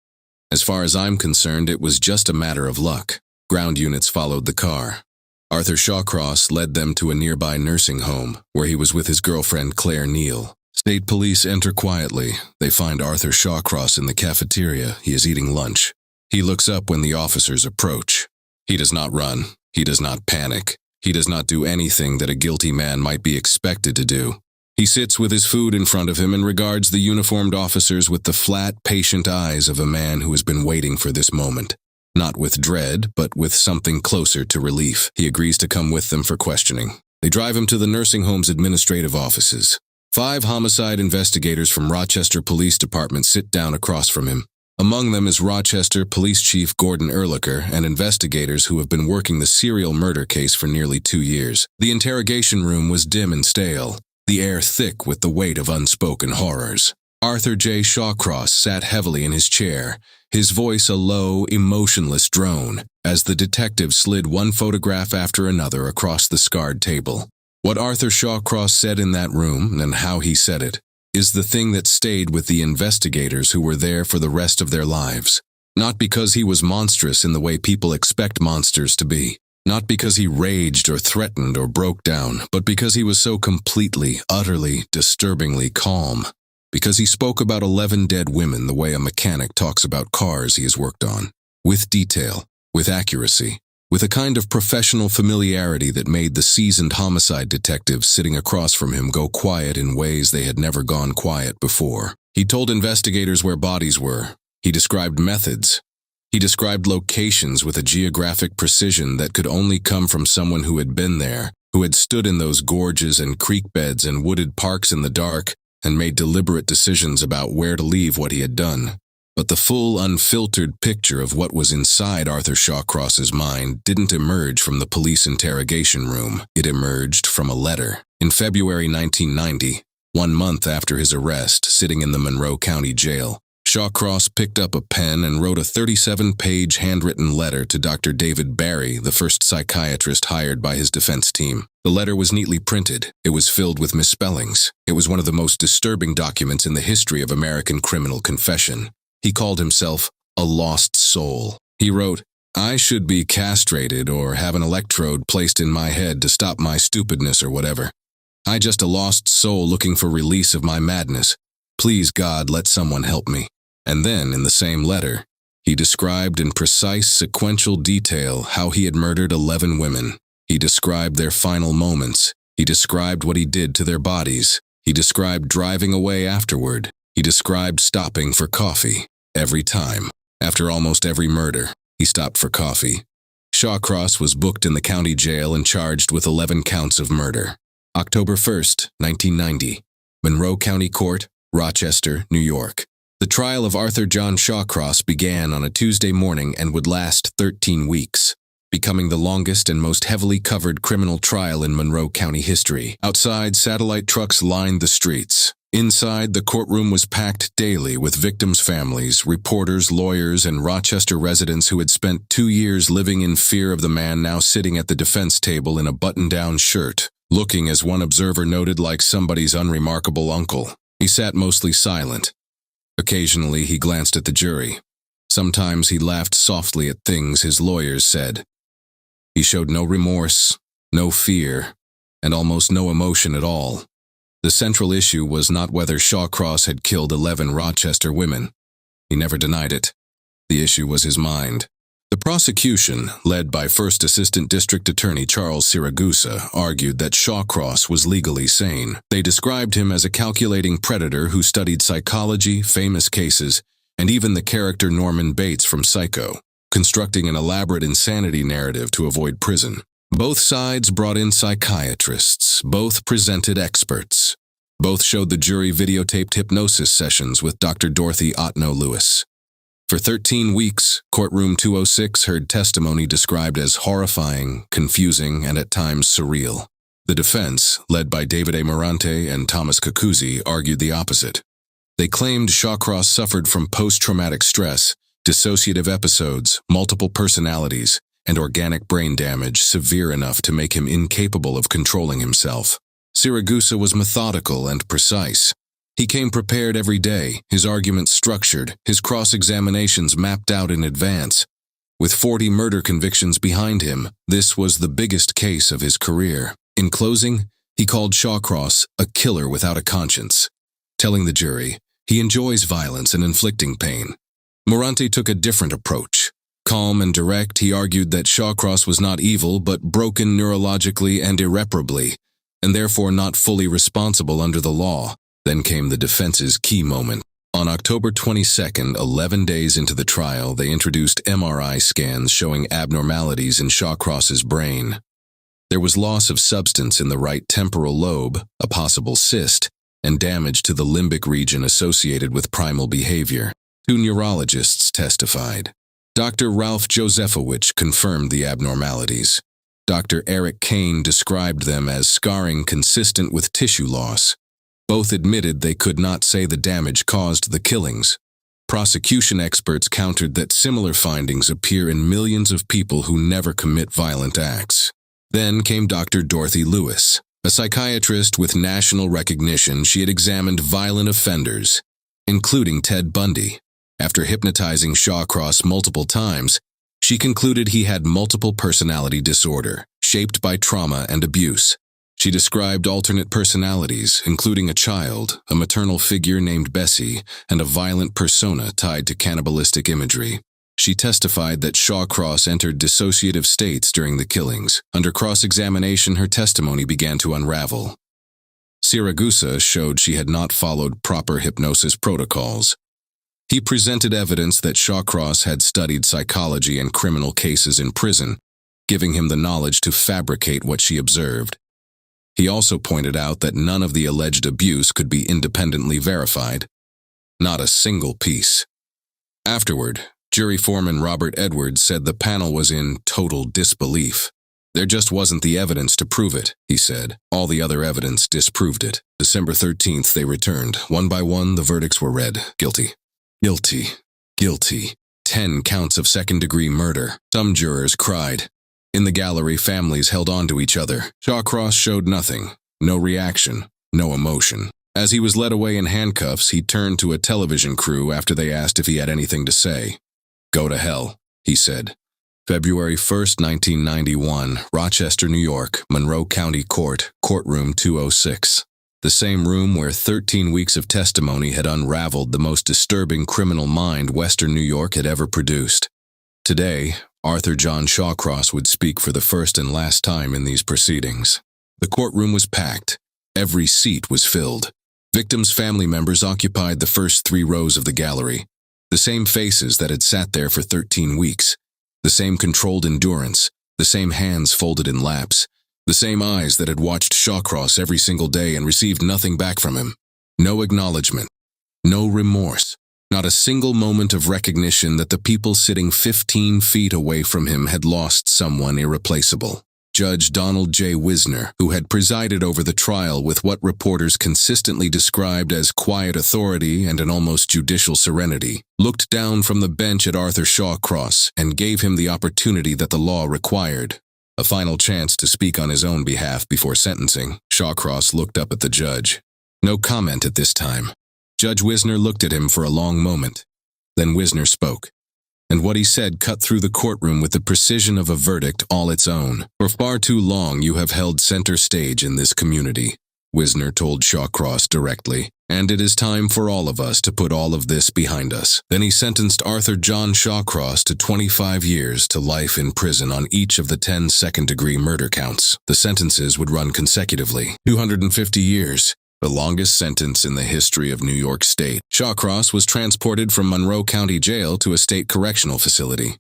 As far as I'm concerned, it was just a matter of luck. Ground units followed the car. Arthur Shawcross led them to a nearby nursing home, where he was with his girlfriend Claire Neal. State police enter quietly. They find Arthur Shawcross in the cafeteria. He is eating lunch. He looks up when the officers approach. He does not run. He does not panic. He does not do anything that a guilty man might be expected to do. He sits with his food in front of him and regards the uniformed officers with the flat, patient eyes of a man who has been waiting for this moment. Not with dread, but with something closer to relief. He agrees to come with them for questioning. They drive him to the nursing home's administrative offices. 5 homicide investigators from Rochester Police Department sit down across from him. Among them is Rochester Police Chief Gordon Ehrlicher and investigators who have been working the serial murder case for nearly 2 years. The interrogation room was dim and stale, the air thick with the weight of unspoken horrors. Arthur J. Shawcross sat heavily in his chair, his voice a low, emotionless drone, as the detective slid one photograph after another across the scarred table. What Arthur Shawcross said in that room, and how he said it, is the thing that stayed with the investigators who were there for the rest of their lives. Not because he was monstrous in the way people expect monsters to be. Not because he raged or threatened or broke down, but because he was so completely, utterly, disturbingly calm. Because he spoke about 11 dead women the way a mechanic talks about cars he has worked on. With detail, with accuracy, with a kind of professional familiarity that made the seasoned homicide detectives sitting across from him go quiet in ways they had never gone quiet before. He told investigators where bodies were. He described methods. He described locations with a geographic precision that could only come from someone who had been there, who had stood in those gorges and creek beds and wooded parks in the dark and made deliberate decisions about where to leave what he had done. But the full, unfiltered picture of what was inside Arthur Shawcross's mind didn't emerge from the police interrogation room. It emerged from a letter. In February 1990, 1 month after his arrest, sitting in the Monroe County Jail, Shawcross picked up a pen and wrote a 37-page handwritten letter to Dr. David Barry, the first psychiatrist hired by his defense team. The letter was neatly printed. It was filled with misspellings. It was one of the most disturbing documents in the history of American criminal confession. He called himself a lost soul. He wrote, "I should be castrated or have an electrode placed in my head to stop my stupidness or whatever. I just a lost soul looking for release of my madness. Please, God, let someone help me." And then, in the same letter, he described in precise sequential detail how he had murdered 11 women. He described their final moments. He described what he did to their bodies. He described driving away afterward. He described stopping for coffee. Every time, after almost every murder, he stopped for coffee. Shawcross was booked in the county jail and charged with 11 counts of murder. October 1st, 1990, Monroe County Court, Rochester, New York. The trial of Arthur John Shawcross began on a Tuesday morning and would last 13 weeks, becoming the longest and most heavily covered criminal trial in Monroe County history. Outside, satellite trucks lined the streets. Inside, the courtroom was packed daily with victims' families, reporters, lawyers, and Rochester residents who had spent 2 years living in fear of the man now sitting at the defense table in a button-down shirt, looking, as one observer noted, like somebody's unremarkable uncle. He sat mostly silent. Occasionally, he glanced at the jury. Sometimes he laughed softly at things his lawyers said. He showed no remorse, no fear, and almost no emotion at all. The central issue was not whether Shawcross had killed 11 Rochester women. He never denied it. The issue was his mind. The prosecution, led by First Assistant District Attorney Charles Siragusa, argued that Shawcross was legally sane. They described him as a calculating predator who studied psychology, famous cases, and even the character Norman Bates from Psycho, constructing an elaborate insanity narrative to avoid prison. Both sides brought in psychiatrists. Both presented experts. Both showed the jury videotaped hypnosis sessions with Dr. Dorothy Otno Lewis. For 13 weeks, Courtroom 206 heard testimony described as horrifying, confusing, and at times surreal. The defense, led by David A. Morante and Thomas Cacuzzi, argued the opposite. They claimed Shawcross suffered from post-traumatic stress, dissociative episodes, multiple personalities, and organic brain damage severe enough to make him incapable of controlling himself. Siragusa was methodical and precise. He came prepared every day, his arguments structured, his cross-examinations mapped out in advance. With 40 murder convictions behind him, this was the biggest case of his career. In closing, he called Shawcross a killer without a conscience, telling the jury he enjoys violence and inflicting pain. Morante took a different approach. Calm and direct, he argued that Shawcross was not evil but broken neurologically and irreparably, and therefore not fully responsible under the law. Then came the defense's key moment. On October 22nd, 11 days into the trial, they introduced MRI scans showing abnormalities in Shawcross's brain. There was loss of substance in the right temporal lobe, a possible cyst, and damage to the limbic region associated with primal behavior. 2 neurologists testified. Dr. Ralph Josephowicz confirmed the abnormalities. Dr. Eric Kane described them as scarring consistent with tissue loss. Both admitted they could not say the damage caused the killings. Prosecution experts countered that similar findings appear in millions of people who never commit violent acts. Then came Dr. Dorothy Lewis. A psychiatrist with national recognition, she had examined violent offenders, including Ted Bundy. After hypnotizing Shawcross multiple times, she concluded he had multiple personality disorder, shaped by trauma and abuse. She described alternate personalities, including a child, a maternal figure named Bessie, and a violent persona tied to cannibalistic imagery. She testified that Shawcross entered dissociative states during the killings. Under cross-examination, her testimony began to unravel. Siragusa showed she had not followed proper hypnosis protocols. He presented evidence that Shawcross had studied psychology and criminal cases in prison, giving him the knowledge to fabricate what she observed. He also pointed out that none of the alleged abuse could be independently verified. Not a single piece. Afterward, jury foreman Robert Edwards said the panel was in total disbelief. There just wasn't the evidence to prove it, he said. All the other evidence disproved it. December 13th, they returned. One by one, the verdicts were read. Guilty. Guilty. Guilty. 10 counts of second-degree murder. Some jurors cried. In the gallery, families held on to each other. Shawcross showed nothing. No reaction. No emotion. As he was led away in handcuffs, he turned to a television crew after they asked if he had anything to say. "Go to hell," he said. February 1st, 1991, Rochester, New York, Monroe County Court, courtroom 206. The same room where 13 weeks of testimony had unraveled the most disturbing criminal mind Western New York had ever produced. Today, Arthur John Shawcross would speak for the first and last time in these proceedings. The courtroom was packed. Every seat was filled. Victims' family members occupied the first 3 rows of the gallery. The same faces that had sat there for 13 weeks. The same controlled endurance, the same hands folded in laps, the same eyes that had watched Shawcross every single day and received nothing back from him. No acknowledgement, no remorse, not a single moment of recognition that the people sitting 15 feet away from him had lost someone irreplaceable. Judge Donald J. Wisner, who had presided over the trial with what reporters consistently described as quiet authority and an almost judicial serenity, looked down from the bench at Arthur Shawcross and gave him the opportunity that the law required. A final chance to speak on his own behalf before sentencing. Shawcross looked up at the judge. No comment at this time. Judge Wisner looked at him for a long moment. Then Wisner spoke. And what he said cut through the courtroom with the precision of a verdict all its own. "For far too long you have held center stage in this community," Wisner told Shawcross directly, "and it is time for all of us to put all of this behind us." Then he sentenced Arthur John Shawcross to 25 years to life in prison on each of the 10 second-degree murder counts. The sentences would run consecutively. 250 years. The longest sentence in the history of New York State. Shawcross was transported from Monroe County Jail to a state correctional facility.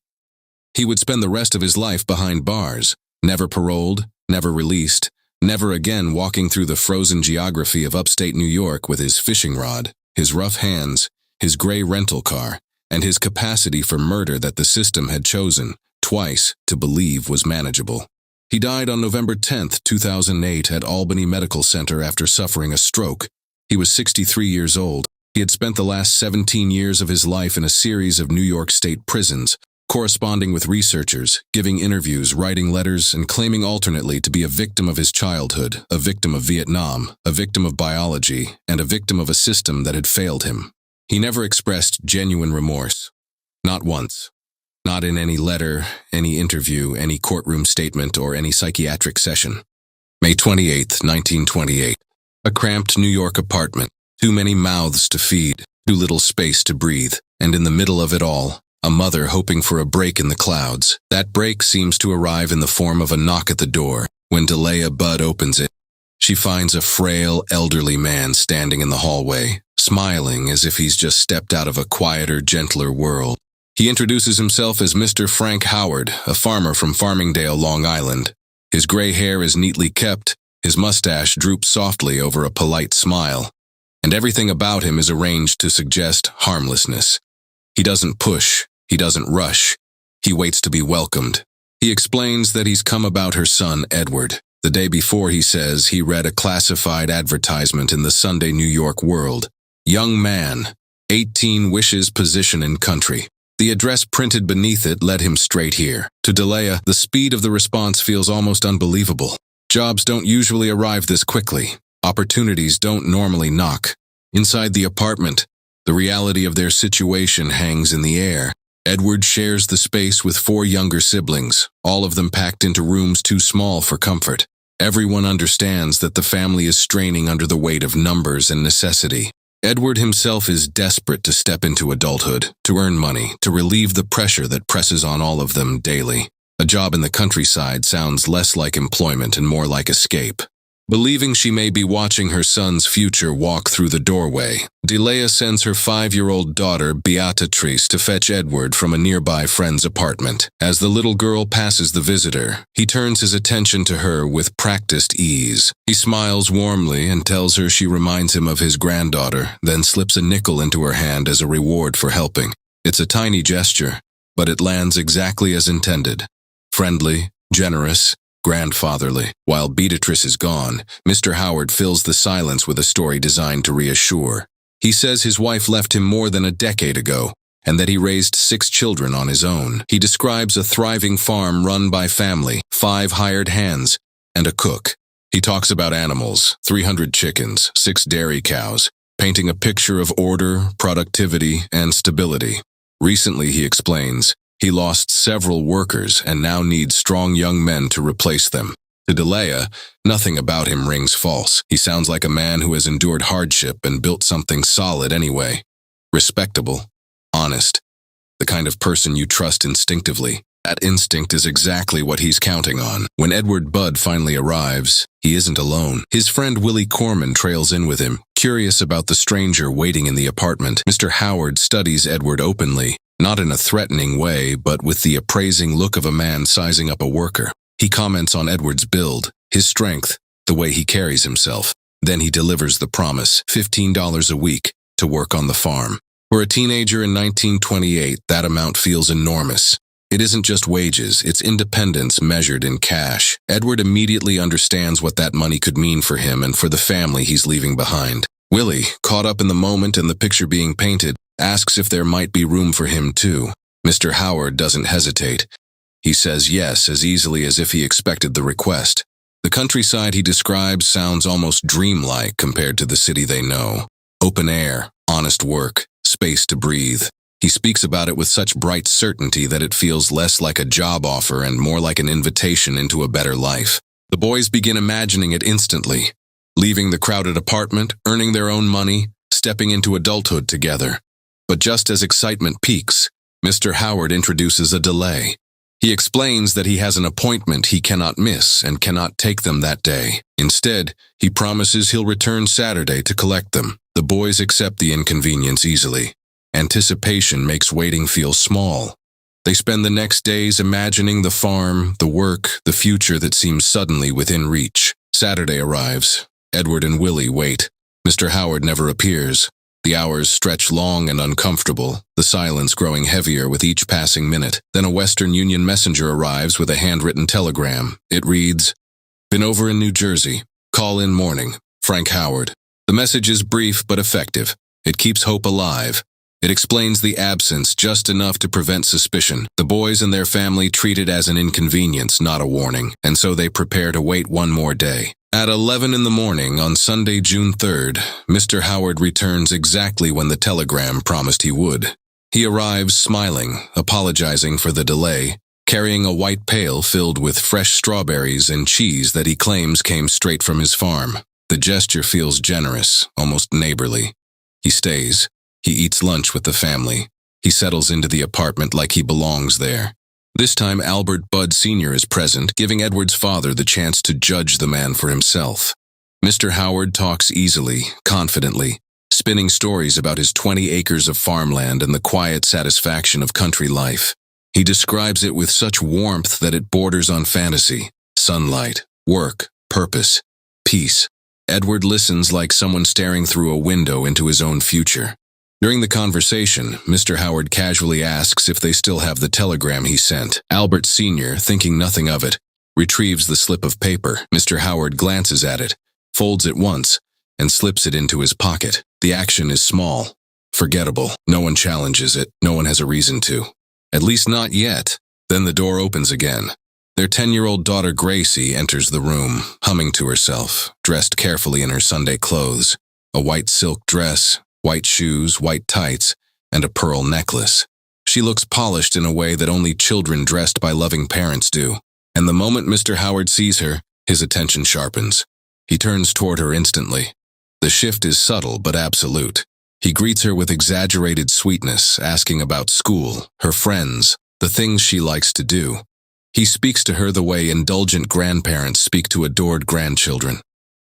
He would spend the rest of his life behind bars, never paroled, never released, never again walking through the frozen geography of upstate New York with his fishing rod, his rough hands, his gray rental car, and his capacity for murder that the system had chosen, twice, to believe was manageable. He died on November 10, 2008 at Albany Medical Center after suffering a stroke. He was 63 years old. He had spent the last 17 years of his life in a series of New York State prisons, corresponding with researchers, giving interviews, writing letters, and claiming alternately to be a victim of his childhood, a victim of Vietnam, a victim of biology, and a victim of a system that had failed him. He never expressed genuine remorse. Not once. Not in any letter, any interview, any courtroom statement, or any psychiatric session. May 28, 1928. A cramped New York apartment. Too many mouths to feed, too little space to breathe, and in the middle of it all, a mother hoping for a break in the clouds. That break seems to arrive in the form of a knock at the door. When Delia Budd opens it, she finds a frail, elderly man standing in the hallway, smiling as if he's just stepped out of a quieter, gentler world. He introduces himself as Mr. Frank Howard, a farmer from Farmingdale, Long Island. His gray hair is neatly kept, his mustache droops softly over a polite smile, and everything about him is arranged to suggest harmlessness. He doesn't push, he doesn't rush, he waits to be welcomed. He explains that he's come about her son, Edward. The day before, he says, he read a classified advertisement in the Sunday New York World. Young man, 18 wishes position in country. The address printed beneath it led him straight here. To Delia, the speed of the response feels almost unbelievable. Jobs don't usually arrive this quickly. Opportunities don't normally knock. Inside the apartment, the reality of their situation hangs in the air. Edward shares the space with 4 younger siblings, all of them packed into rooms too small for comfort. Everyone understands that the family is straining under the weight of numbers and necessity. Edward himself is desperate to step into adulthood, to earn money, to relieve the pressure that presses on all of them daily. A job in the countryside sounds less like employment and more like escape. Believing she may be watching her son's future walk through the doorway, Delia sends her 5-year-old daughter Beatrice to fetch Edward from a nearby friend's apartment. As the little girl passes the visitor, he turns his attention to her with practiced ease. He smiles warmly and tells her she reminds him of his granddaughter, then slips a nickel into her hand as a reward for helping. It's a tiny gesture, but it lands exactly as intended. Friendly, generous, grandfatherly. While Beatrice is gone, Mr. Howard fills the silence with a story designed to reassure. He says his wife left him more than a decade ago, and that he raised 6 children on his own. He describes a thriving farm run by family, 5 hired hands, and a cook. He talks about animals, 300 chickens, 6 dairy cows, painting a picture of order, productivity, and stability. Recently, he explains, he lost several workers and now needs strong young men to replace them. To Delia, nothing about him rings false. He sounds like a man who has endured hardship and built something solid anyway. Respectable, honest, the kind of person you trust instinctively. That instinct is exactly what he's counting on. When Edward Budd finally arrives, he isn't alone. His friend Willie Corman trails in with him, curious about the stranger waiting in the apartment. Mr. Howard studies Edward openly, not in a threatening way, but with the appraising look of a man sizing up a worker. He comments on Edward's build, his strength, the way he carries himself. Then he delivers the promise, $15 a week, to work on the farm. For a teenager in 1928, that amount feels enormous. It isn't just wages, it's independence measured in cash. Edward immediately understands what that money could mean for him and for the family he's leaving behind. Willie, caught up in the moment and the picture being painted, asks if there might be room for him too. Mr. Howard doesn't hesitate. He says yes as easily as if he expected the request. The countryside he describes sounds almost dreamlike compared to the city they know. Open air, honest work, space to breathe. He speaks about it with such bright certainty that it feels less like a job offer and more like an invitation into a better life. The boys begin imagining it instantly, leaving the crowded apartment, earning their own money, stepping into adulthood together. But just as excitement peaks, Mr. Howard introduces a delay. He explains that he has an appointment he cannot miss and cannot take them that day. Instead, he promises he'll return Saturday to collect them. The boys accept the inconvenience easily. Anticipation makes waiting feel small. They spend the next days imagining the farm, the work, the future that seems suddenly within reach. Saturday arrives. Edward and Willie wait. Mr. Howard never appears. The hours stretch long and uncomfortable, the silence growing heavier with each passing minute. Then a Western Union messenger arrives with a handwritten telegram. It reads, "Been over in New Jersey. Call in morning. Frank Howard." The message is brief but effective. It keeps hope alive. It explains the absence just enough to prevent suspicion. The boys and their family treat it as an inconvenience, not a warning, and so they prepare to wait one more day. At 11 in the morning on Sunday, June 3rd, Mr. Howard returns exactly when the telegram promised he would. He arrives smiling, apologizing for the delay, carrying a white pail filled with fresh strawberries and cheese that he claims came straight from his farm. The gesture feels generous, almost neighborly. He stays. He eats lunch with the family. He settles into the apartment like he belongs there. This time Albert Budd Sr. is present, giving Edward's father the chance to judge the man for himself. Mr. Howard talks easily, confidently, spinning stories about his 20 acres of farmland and the quiet satisfaction of country life. He describes it with such warmth that it borders on fantasy. Sunlight, work, purpose, peace. Edward listens like someone staring through a window into his own future. During the conversation, Mr. Howard casually asks if they still have the telegram he sent. Albert Sr., thinking nothing of it, retrieves the slip of paper. Mr. Howard glances at it, folds it once, and slips it into his pocket. The action is small, forgettable. No one challenges it. No one has a reason to. At least not yet. Then the door opens again. Their 10-year-old daughter Gracie enters the room, humming to herself, dressed carefully in her Sunday clothes, a white silk dress, white shoes, white tights, and a pearl necklace. She looks polished in a way that only children dressed by loving parents do. And the moment Mr. Howard sees her, his attention sharpens. He turns toward her instantly. The shift is subtle but absolute. He greets her with exaggerated sweetness, asking about school, her friends, the things she likes to do. He speaks to her the way indulgent grandparents speak to adored grandchildren.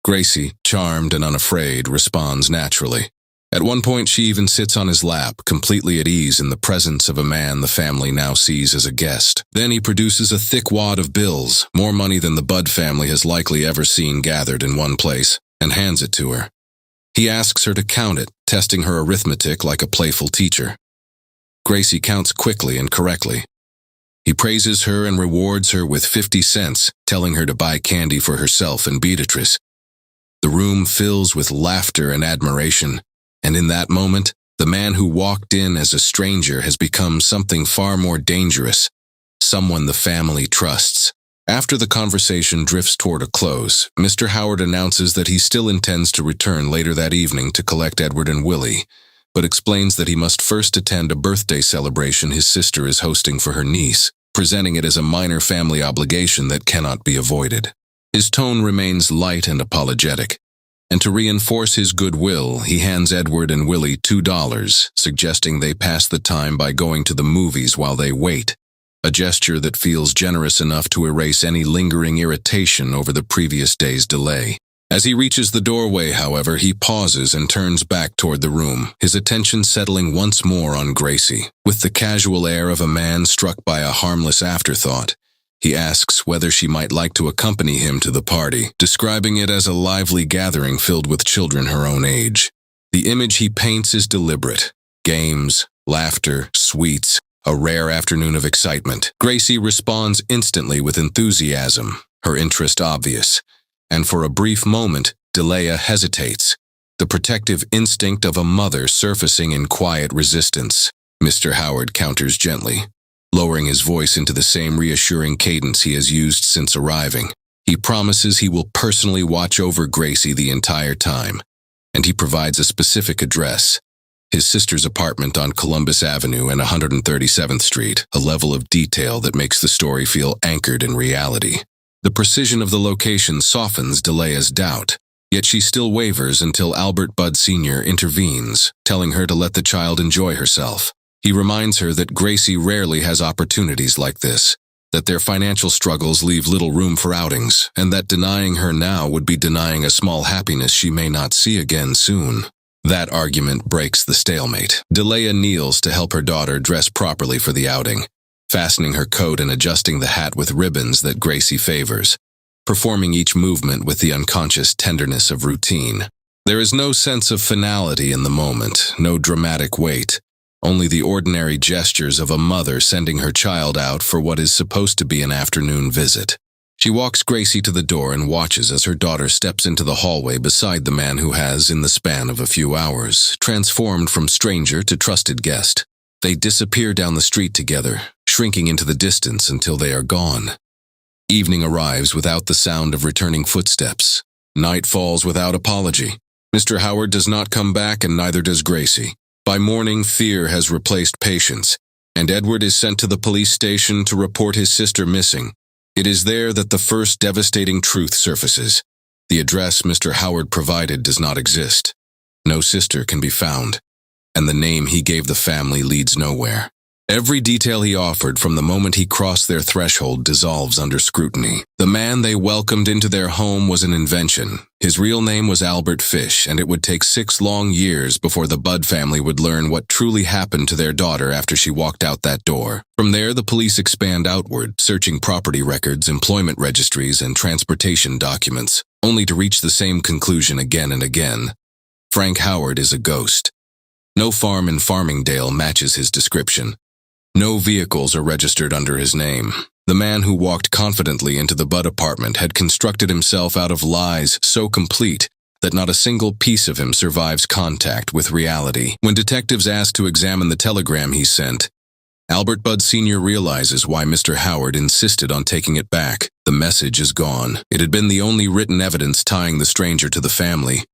Gracie, charmed and unafraid, responds naturally. At one point, she even sits on his lap, completely at ease in the presence of a man the family now sees as a guest. Then he produces a thick wad of bills, more money than the Budd family has likely ever seen gathered in one place, and hands it to her. He asks her to count it, testing her arithmetic like a playful teacher. Gracie counts quickly and correctly. He praises her and rewards her with 50 cents, telling her to buy candy for herself and Beatrice. The room fills with laughter and admiration, and in that moment, the man who walked in as a stranger has become something far more dangerous, someone the family trusts. After the conversation drifts toward a close, Mr. Howard announces that he still intends to return later that evening to collect Edward and Willie, but explains that he must first attend a birthday celebration his sister is hosting for her niece, presenting it as a minor family obligation that cannot be avoided. His tone remains light and apologetic, and to reinforce his goodwill, he hands Edward and Willie $2, suggesting they pass the time by going to the movies while they wait, a gesture that feels generous enough to erase any lingering irritation over the previous day's delay. As he reaches the doorway, however, he pauses and turns back toward the room, his attention settling once more on Gracie. With the casual air of a man struck by a harmless afterthought, he asks whether she might like to accompany him to the party, describing it as a lively gathering filled with children her own age. The image he paints is deliberate. Games, laughter, sweets, a rare afternoon of excitement. Gracie responds instantly with enthusiasm, her interest obvious. And for a brief moment, Delia hesitates, the protective instinct of a mother surfacing in quiet resistance. Mr. Howard counters gently, lowering his voice into the same reassuring cadence he has used since arriving. He promises he will personally watch over Gracie the entire time, and he provides a specific address, his sister's apartment on Columbus Avenue and 137th Street, a level of detail that makes the story feel anchored in reality. The precision of the location softens Delia's doubt, yet she still wavers until Albert Budd Sr. intervenes, telling her to let the child enjoy herself. He reminds her that Gracie rarely has opportunities like this, that their financial struggles leave little room for outings, and that denying her now would be denying a small happiness she may not see again soon. That argument breaks the stalemate. Delia kneels to help her daughter dress properly for the outing, fastening her coat and adjusting the hat with ribbons that Gracie favors, performing each movement with the unconscious tenderness of routine. There is no sense of finality in the moment, no dramatic weight, only the ordinary gestures of a mother sending her child out for what is supposed to be an afternoon visit. She walks Gracie to the door and watches as her daughter steps into the hallway beside the man who has, in the span of a few hours, transformed from stranger to trusted guest. They disappear down the street together, shrinking into the distance until they are gone. Evening arrives without the sound of returning footsteps. Night falls without apology. Mr. Howard does not come back, and neither does Gracie. By morning, fear has replaced patience, and Edward is sent to the police station to report his sister missing. It is there that the first devastating truth surfaces. The address Mr. Howard provided does not exist. No sister can be found, and the name he gave the family leads nowhere. Every detail he offered from the moment he crossed their threshold dissolves under scrutiny. The man they welcomed into their home was an invention. His real name was Albert Fish, and it would take 6 long years before the Budd family would learn what truly happened to their daughter after she walked out that door. From there, the police expand outward, searching property records, employment registries, and transportation documents, only to reach the same conclusion again and again. Frank Howard is a ghost. No farm in Farmingdale matches his description. No vehicles are registered under his name. The man who walked confidently into the Budd apartment had constructed himself out of lies so complete that not a single piece of him survives contact with reality. When detectives ask to examine the telegram he sent, Albert Budd Sr. realizes why Mr. Howard insisted on taking it back. The message is gone. It had been the only written evidence tying the stranger to the family,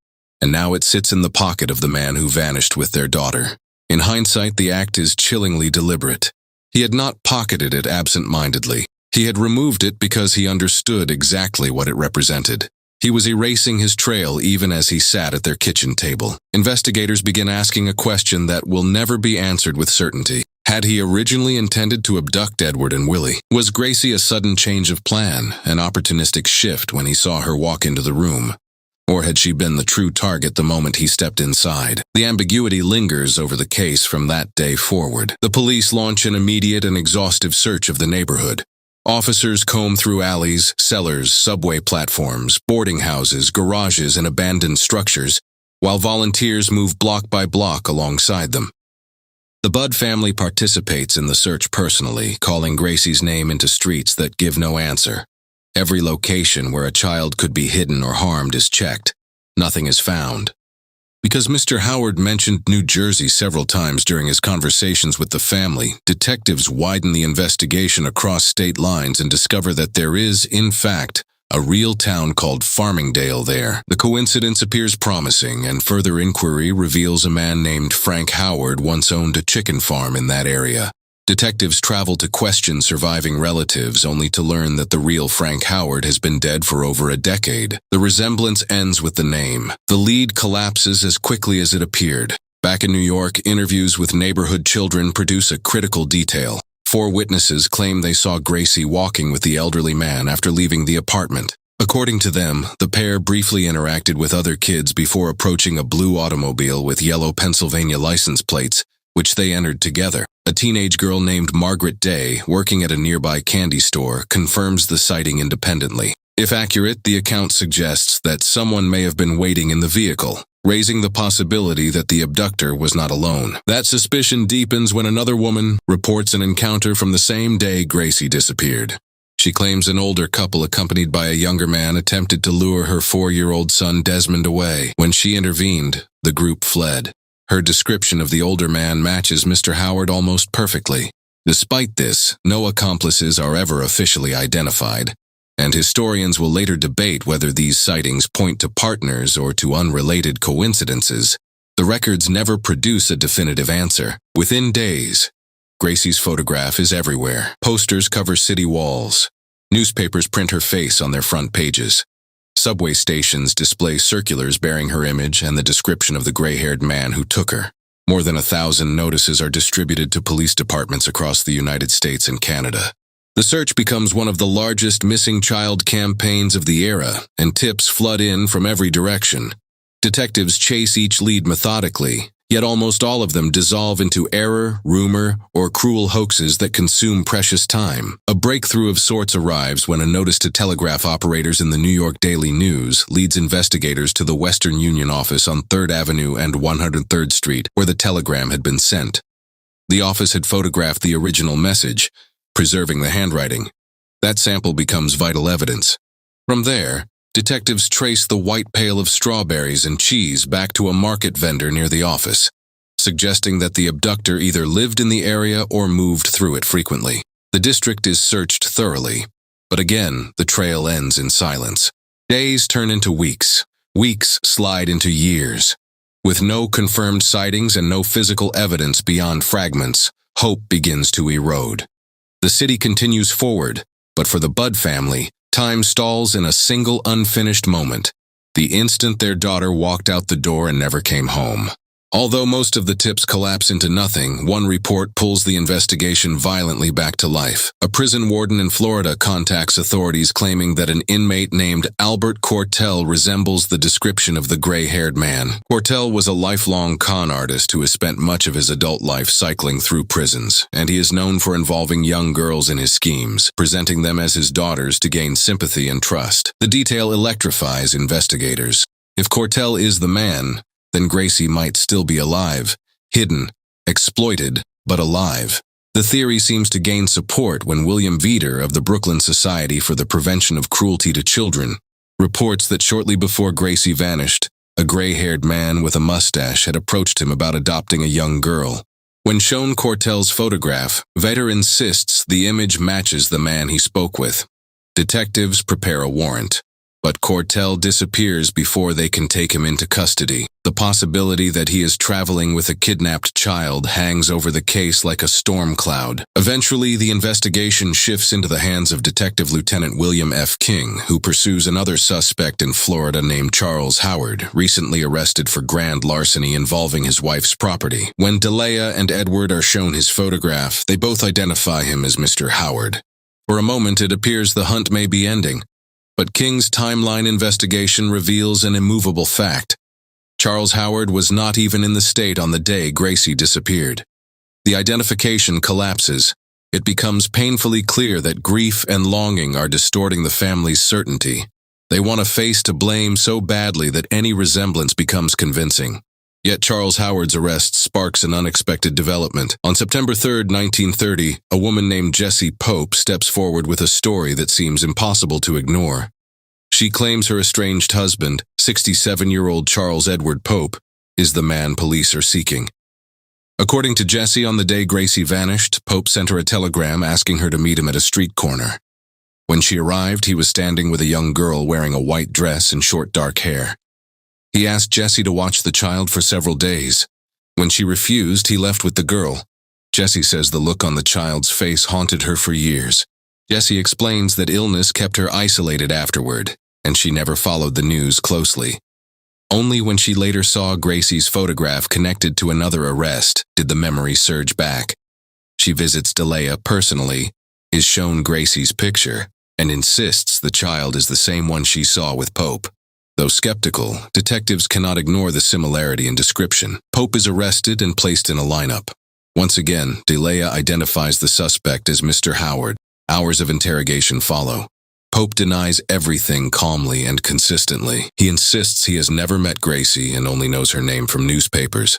and now it sits in the pocket of the man who vanished with their daughter. In hindsight, the act is chillingly deliberate. He had not pocketed it absent-mindedly. He had removed it because he understood exactly what it represented. He was erasing his trail even as he sat at their kitchen table. Investigators begin asking a question that will never be answered with certainty. Had he originally intended to abduct Edward and Willie? Was Gracie a sudden change of plan, an opportunistic shift when he saw her walk into the room? Or had she been the true target the moment he stepped inside? The ambiguity lingers over the case from that day forward. The police launch an immediate and exhaustive search of the neighborhood. Officers comb through alleys, cellars, subway platforms, boarding houses, garages, and abandoned structures, while volunteers move block by block alongside them. The Budd family participates in the search personally, calling Gracie's name into streets that give no answer. Every location where a child could be hidden or harmed is checked. Nothing is found. Because Mr. Howard mentioned New Jersey several times during his conversations with the family, detectives widen the investigation across state lines and discover that there is, in fact, a real town called Farmingdale there. The coincidence appears promising, and further inquiry reveals a man named Frank Howard once owned a chicken farm in that area. Detectives travel to question surviving relatives only to learn that the real Frank Howard has been dead for over a decade. The resemblance ends with the name. The lead collapses as quickly as it appeared. Back in New York, interviews with neighborhood children produce a critical detail. 4 witnesses claim they saw Gracie walking with the elderly man after leaving the apartment. According to them, the pair briefly interacted with other kids before approaching a blue automobile with yellow Pennsylvania license plates, which they entered together. A teenage girl named Margaret Day, working at a nearby candy store, confirms the sighting independently. If accurate, the account suggests that someone may have been waiting in the vehicle, raising the possibility that the abductor was not alone. That suspicion deepens when another woman reports an encounter from the same day Gracie disappeared. She claims an older couple accompanied by a younger man attempted to lure her 4-year-old son Desmond away. When she intervened, the group fled. Her description of the older man matches Mr. Howard almost perfectly. Despite this, no accomplices are ever officially identified, and historians will later debate whether these sightings point to partners or to unrelated coincidences. The records never produce a definitive answer. Within days, Gracie's photograph is everywhere. Posters cover city walls. Newspapers print her face on their front pages. Subway stations display circulars bearing her image and the description of the gray-haired man who took her. More than 1,000 notices are distributed to police departments across the United States and Canada. The search becomes one of the largest missing child campaigns of the era, and tips flood in from every direction. Detectives chase each lead methodically, yet almost all of them dissolve into error, rumor, or cruel hoaxes that consume precious time. A breakthrough of sorts arrives when a notice to telegraph operators in the New York Daily News leads investigators to the Western Union office on 3rd Avenue and 103rd Street, where the telegram had been sent. The office had photographed the original message, preserving the handwriting. That sample becomes vital evidence. From there, detectives trace the white pail of strawberries and cheese back to a market vendor near the office, suggesting that the abductor either lived in the area or moved through it frequently. The district is searched thoroughly, but again, the trail ends in silence. Days turn into weeks. Weeks slide into years. With no confirmed sightings and no physical evidence beyond fragments, hope begins to erode. The city continues forward, but for the Budd family, time stalls in a single unfinished moment, the instant their daughter walked out the door and never came home. Although most of the tips collapse into nothing, one report pulls the investigation violently back to life. A prison warden in Florida contacts authorities claiming that an inmate named Albert Cortell resembles the description of the gray-haired man. Cortell was a lifelong con artist who has spent much of his adult life cycling through prisons, and he is known for involving young girls in his schemes, presenting them as his daughters to gain sympathy and trust. The detail electrifies investigators. If Cortell is the man, then Gracie might still be alive, hidden, exploited, but alive. The theory seems to gain support when William Veeder of the Brooklyn Society for the Prevention of Cruelty to Children reports that shortly before Gracie vanished, a gray-haired man with a mustache had approached him about adopting a young girl. When shown Cortell's photograph, Veeder insists the image matches the man he spoke with. Detectives prepare a warrant. but Cortell disappears before they can take him into custody. The possibility that he is traveling with a kidnapped child hangs over the case like a storm cloud. Eventually, the investigation shifts into the hands of Detective Lieutenant William F. King, who pursues another suspect in Florida named Charles Howard, recently arrested for grand larceny involving his wife's property. When Delia and Edward are shown his photograph, they both identify him as Mr. Howard. For a moment, it appears the hunt may be ending, but King's timeline investigation reveals an immovable fact. Charles Howard was not even in the state on the day Gracie disappeared. The identification collapses. It becomes painfully clear that grief and longing are distorting the family's certainty. They want a face to blame so badly that any resemblance becomes convincing. Yet Charles Howard's arrest sparks an unexpected development. On September 3, 1930, a woman named Jessie Pope steps forward with a story that seems impossible to ignore. She claims her estranged husband, 67-year-old Charles Edward Pope, is the man police are seeking. According to Jessie, on the day Gracie vanished, Pope sent her a telegram asking her to meet him at a street corner. When she arrived, he was standing with a young girl wearing a white dress and short dark hair. He asked Jessie to watch the child for several days. When she refused, he left with the girl. Jessie says the look on the child's face haunted her for years. Jessie explains that illness kept her isolated afterward, and she never followed the news closely. Only when she later saw Gracie's photograph connected to another arrest did the memory surge back. She visits Delia personally, is shown Gracie's picture, and insists the child is the same one she saw with Pope. Though skeptical, detectives cannot ignore the similarity in description. Pope is arrested and placed in a lineup. Once again, Delia identifies the suspect as Mr. Howard. Hours of interrogation follow. Pope denies everything calmly and consistently. He insists he has never met Gracie and only knows her name from newspapers.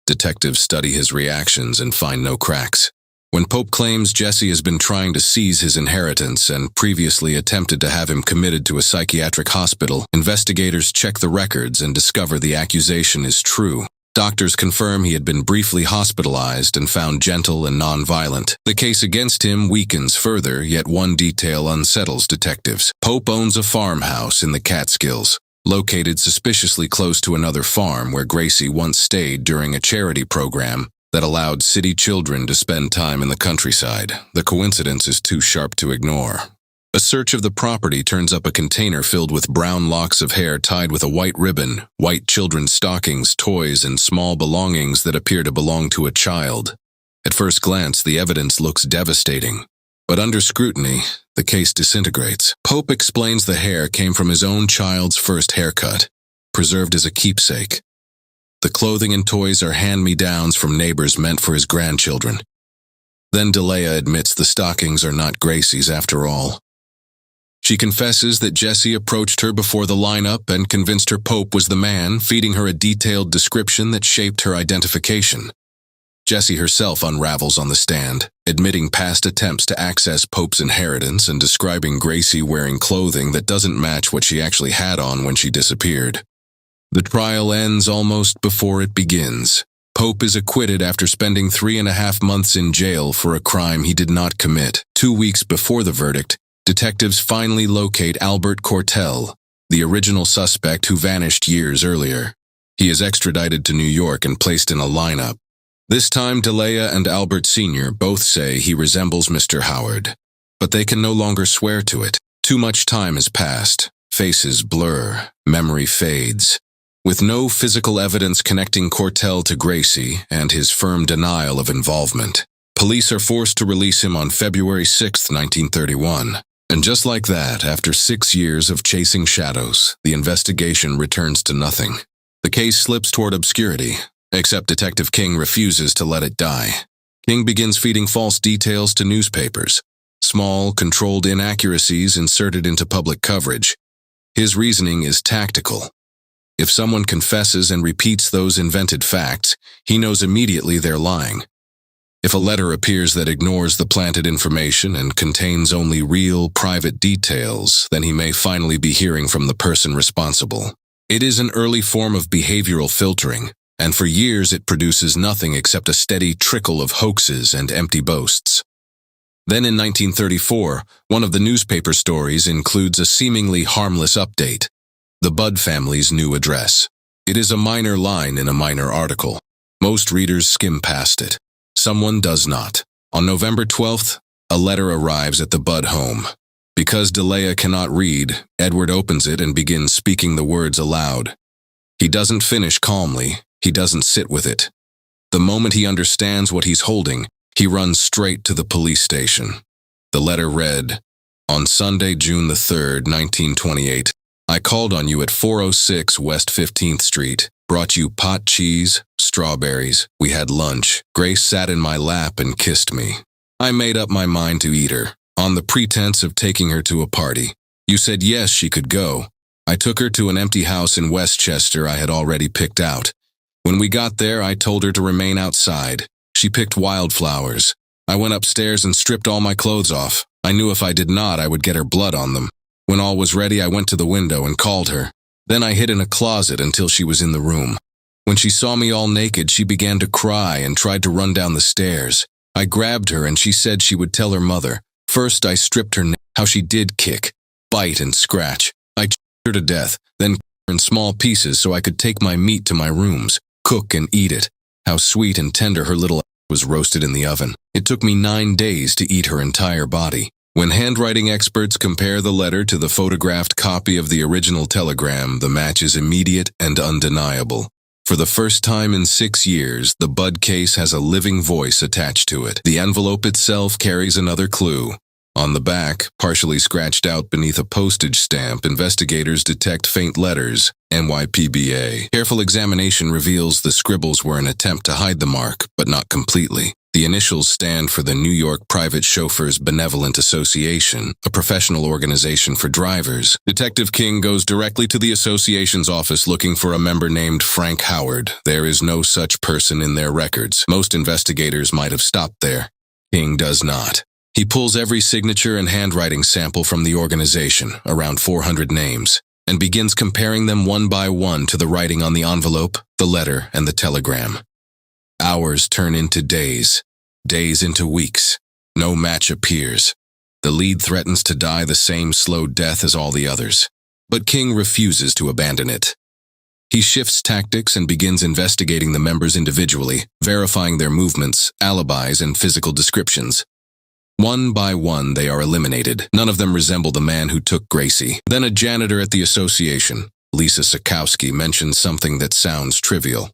Detectives study his reactions and find no cracks. When Pope claims Jessie has been trying to seize his inheritance and previously attempted to have him committed to a psychiatric hospital, investigators check the records and discover the accusation is true. Doctors confirm he had been briefly hospitalized and found gentle and non-violent. The case against him weakens further, yet one detail unsettles detectives. Pope owns a farmhouse in the Catskills, located suspiciously close to another farm where Gracie once stayed during a charity program that allowed city children to spend time in the countryside. The coincidence is too sharp to ignore. A search of the property turns up a container filled with brown locks of hair tied with a white ribbon, white children's stockings, toys, and small belongings that appear to belong to a child. At first glance, the evidence looks devastating, but under scrutiny, the case disintegrates. Pope explains the hair came from his own child's first haircut, preserved as a keepsake. The clothing and toys are hand-me-downs from neighbors meant for his grandchildren. Then Delia admits the stockings are not Gracie's after all. She confesses that Jessie approached her before the lineup and convinced her Pope was the man, feeding her a detailed description that shaped her identification. Jessie herself unravels on the stand, admitting past attempts to access Pope's inheritance and describing Gracie wearing clothing that doesn't match what she actually had on when she disappeared. The trial ends almost before it begins. Pope is acquitted after spending 3.5 months in jail for a crime he did not commit. 2 weeks before the verdict, detectives finally locate Albert Cortell, the original suspect who vanished years earlier. He is extradited to New York and placed in a lineup. This time, Delia and Albert Sr. both say he resembles Mr. Howard, but they can no longer swear to it. Too much time has passed. Faces blur. Memory fades. With no physical evidence connecting Cortell to Gracie and his firm denial of involvement, police are forced to release him on February 6, 1931. And just like that, after 6 years of chasing shadows, the investigation returns to nothing. The case slips toward obscurity, except Detective King refuses to let it die. King begins feeding false details to newspapers, small, controlled inaccuracies inserted into public coverage. His reasoning is tactical. If someone confesses and repeats those invented facts, he knows immediately they're lying. If a letter appears that ignores the planted information and contains only real, private details, then he may finally be hearing from the person responsible. It is an early form of behavioral filtering, and for years it produces nothing except a steady trickle of hoaxes and empty boasts. Then in 1934, one of the newspaper stories includes a seemingly harmless update: the Budd family's new address. It is a minor line in a minor article. Most readers skim past it. Someone does not. On November 12th, a letter arrives at the Budd home. Because Delia cannot read, Edward opens it and begins speaking the words aloud. He doesn't finish calmly. He doesn't sit with it. The moment he understands what he's holding, he runs straight to the police station. The letter read, "On Sunday, June the 3rd, 1928, I called on you at 406 West 15th Street, brought you pot cheese, strawberries, we had lunch. Grace sat in my lap and kissed me. I made up my mind to eat her, on the pretense of taking her to a party. You said yes, she could go. I took her to an empty house in Westchester I had already picked out. When we got there, I told her to remain outside. She picked wildflowers. I went upstairs and stripped all my clothes off. I knew if I did not, I would get her blood on them. When all was ready, I went to the window and called her. Then I hid in a closet until she was in the room. When she saw me all naked, she began to cry and tried to run down the stairs. I grabbed her and she said she would tell her mother. First, I stripped her how she did kick, bite, and scratch. I choked her to death, then cut her in small pieces so I could take my meat to my rooms, cook and eat it. How sweet and tender her little was roasted in the oven. It took me 9 days to eat her entire body. When handwriting experts compare the letter to the photographed copy of the original telegram, the match is immediate and undeniable. For the first time in 6 years, the Budd case has a living voice attached to it. The envelope itself carries another clue. On the back, partially scratched out beneath a postage stamp, investigators detect faint letters, NYPBA. Careful examination reveals the scribbles were an attempt to hide the mark, but not completely. The initials stand for the New York Private Chauffeurs Benevolent Association, a professional organization for drivers. Detective King goes directly to the association's office looking for a member named Frank Howard. There is no such person in their records. Most investigators might have stopped there. King does not. He pulls every signature and handwriting sample from the organization, around 400 names, and begins comparing them one by one to the writing on the envelope, the letter, and the telegram. Hours turn into days, days into weeks. No match appears. The lead threatens to die the same slow death as all the others, but King refuses to abandon it. He shifts tactics and begins investigating the members individually, verifying their movements, alibis, and physical descriptions. One by one, they are eliminated. None of them resemble the man who took Gracie. Then a janitor at the association, Lisa Sikowski, mentions something that sounds trivial.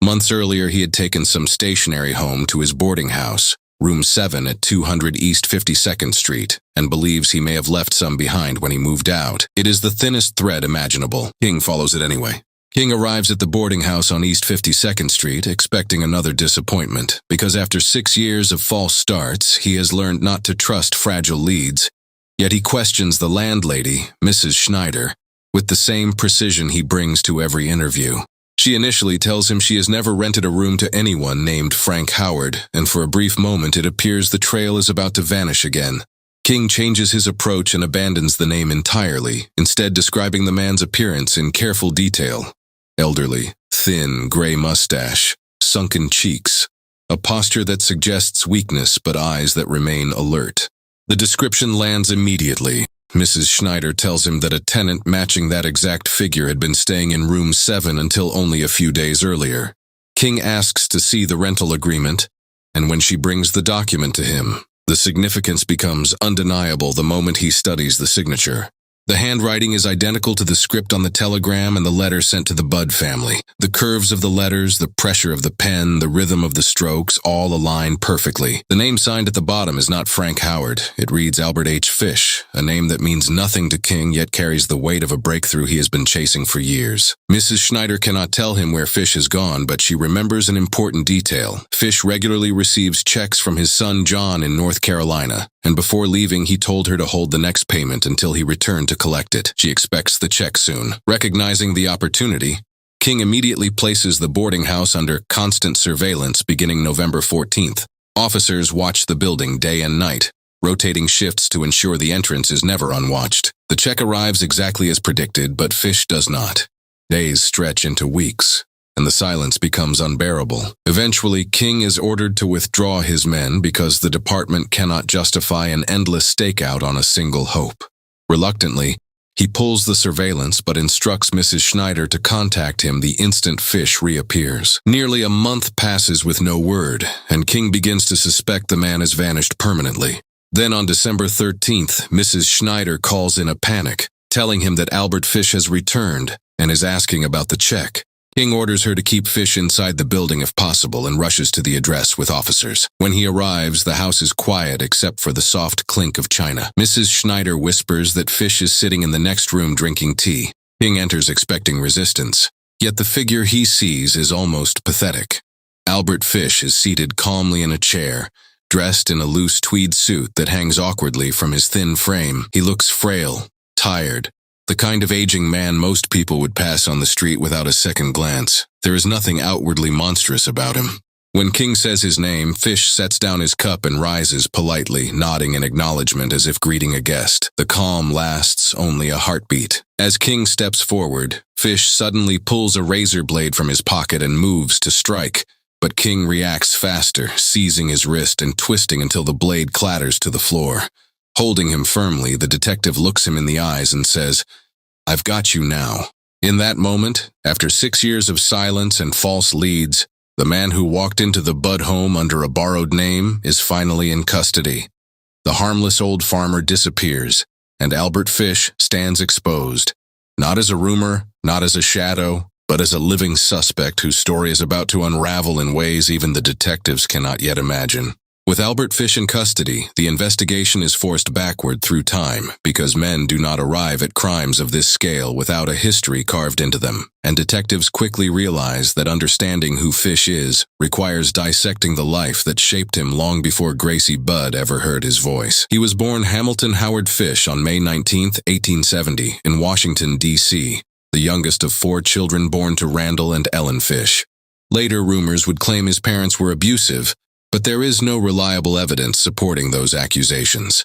Months earlier, he had taken some stationery home to his boarding house, room 7 at 200 East 52nd Street, and believes he may have left some behind when he moved out. It is the thinnest thread imaginable. King follows it anyway. King arrives at the boarding house on East 52nd Street, expecting another disappointment, because after 6 years of false starts, he has learned not to trust fragile leads. Yet he questions the landlady, Mrs. Schneider, with the same precision he brings to every interview. She initially tells him she has never rented a room to anyone named Frank Howard, and for a brief moment it appears the trail is about to vanish again. King changes his approach and abandons the name entirely, instead describing the man's appearance in careful detail. Elderly, thin, gray mustache, sunken cheeks, a posture that suggests weakness but eyes that remain alert. The description lands immediately. Mrs. Schneider tells him that a tenant matching that exact figure had been staying in room 7 until only a few days earlier. King asks to see the rental agreement, and when she brings the document to him, the significance becomes undeniable the moment he studies the signature. The handwriting is identical to the script on the telegram and the letter sent to the Budd family. The curves of the letters, the pressure of the pen, the rhythm of the strokes all align perfectly. The name signed at the bottom is not Frank Howard. It reads Albert H. Fish, a name that means nothing to King yet carries the weight of a breakthrough he has been chasing for years. Mrs. Schneider cannot tell him where Fish has gone, but she remembers an important detail. Fish regularly receives checks from his son John in North Carolina, and before leaving he told her to hold the next payment until he returned to collect it. She expects the check soon. Recognizing the opportunity, King immediately places the boarding house under constant surveillance beginning November 14th. Officers watch the building day and night, rotating shifts to ensure the entrance is never unwatched. The check arrives exactly as predicted, but Fish does not. Days stretch into weeks, and the silence becomes unbearable. Eventually, King is ordered to withdraw his men because the department cannot justify an endless stakeout on a single hope. Reluctantly, he pulls the surveillance but instructs Mrs. Schneider to contact him the instant Fish reappears. Nearly a month passes with no word, and King begins to suspect the man has vanished permanently. Then on December 13th, Mrs. Schneider calls in a panic, telling him that Albert Fish has returned and is asking about the check. King orders her to keep Fish inside the building if possible and rushes to the address with officers. When he arrives, the house is quiet except for the soft clink of china. Mrs. Schneider whispers that Fish is sitting in the next room drinking tea. King enters expecting resistance, yet the figure he sees is almost pathetic. Albert Fish is seated calmly in a chair, dressed in a loose tweed suit that hangs awkwardly from his thin frame. He looks frail, tired, the kind of aging man most people would pass on the street without a second glance. There is nothing outwardly monstrous about him. When King says his name, Fish sets down his cup and rises politely, nodding in acknowledgement as if greeting a guest. The calm lasts only a heartbeat. As King steps forward, Fish suddenly pulls a razor blade from his pocket and moves to strike. But King reacts faster, seizing his wrist and twisting until the blade clatters to the floor. Holding him firmly, the detective looks him in the eyes and says, "I've got you now." In that moment, after 6 years of silence and false leads, the man who walked into the Budd home under a borrowed name is finally in custody. The harmless old farmer disappears, and Albert Fish stands exposed, not as a rumor, not as a shadow, but as a living suspect whose story is about to unravel in ways even the detectives cannot yet imagine. With Albert Fish in custody, the investigation is forced backward through time because men do not arrive at crimes of this scale without a history carved into them, and detectives quickly realize that understanding who Fish is requires dissecting the life that shaped him long before Gracie Budd ever heard his voice. He was born Hamilton Howard Fish on May 19, 1870, in Washington, D.C., the youngest of 4 children born to Randall and Ellen Fish. Later rumors would claim his parents were abusive, but there is no reliable evidence supporting those accusations.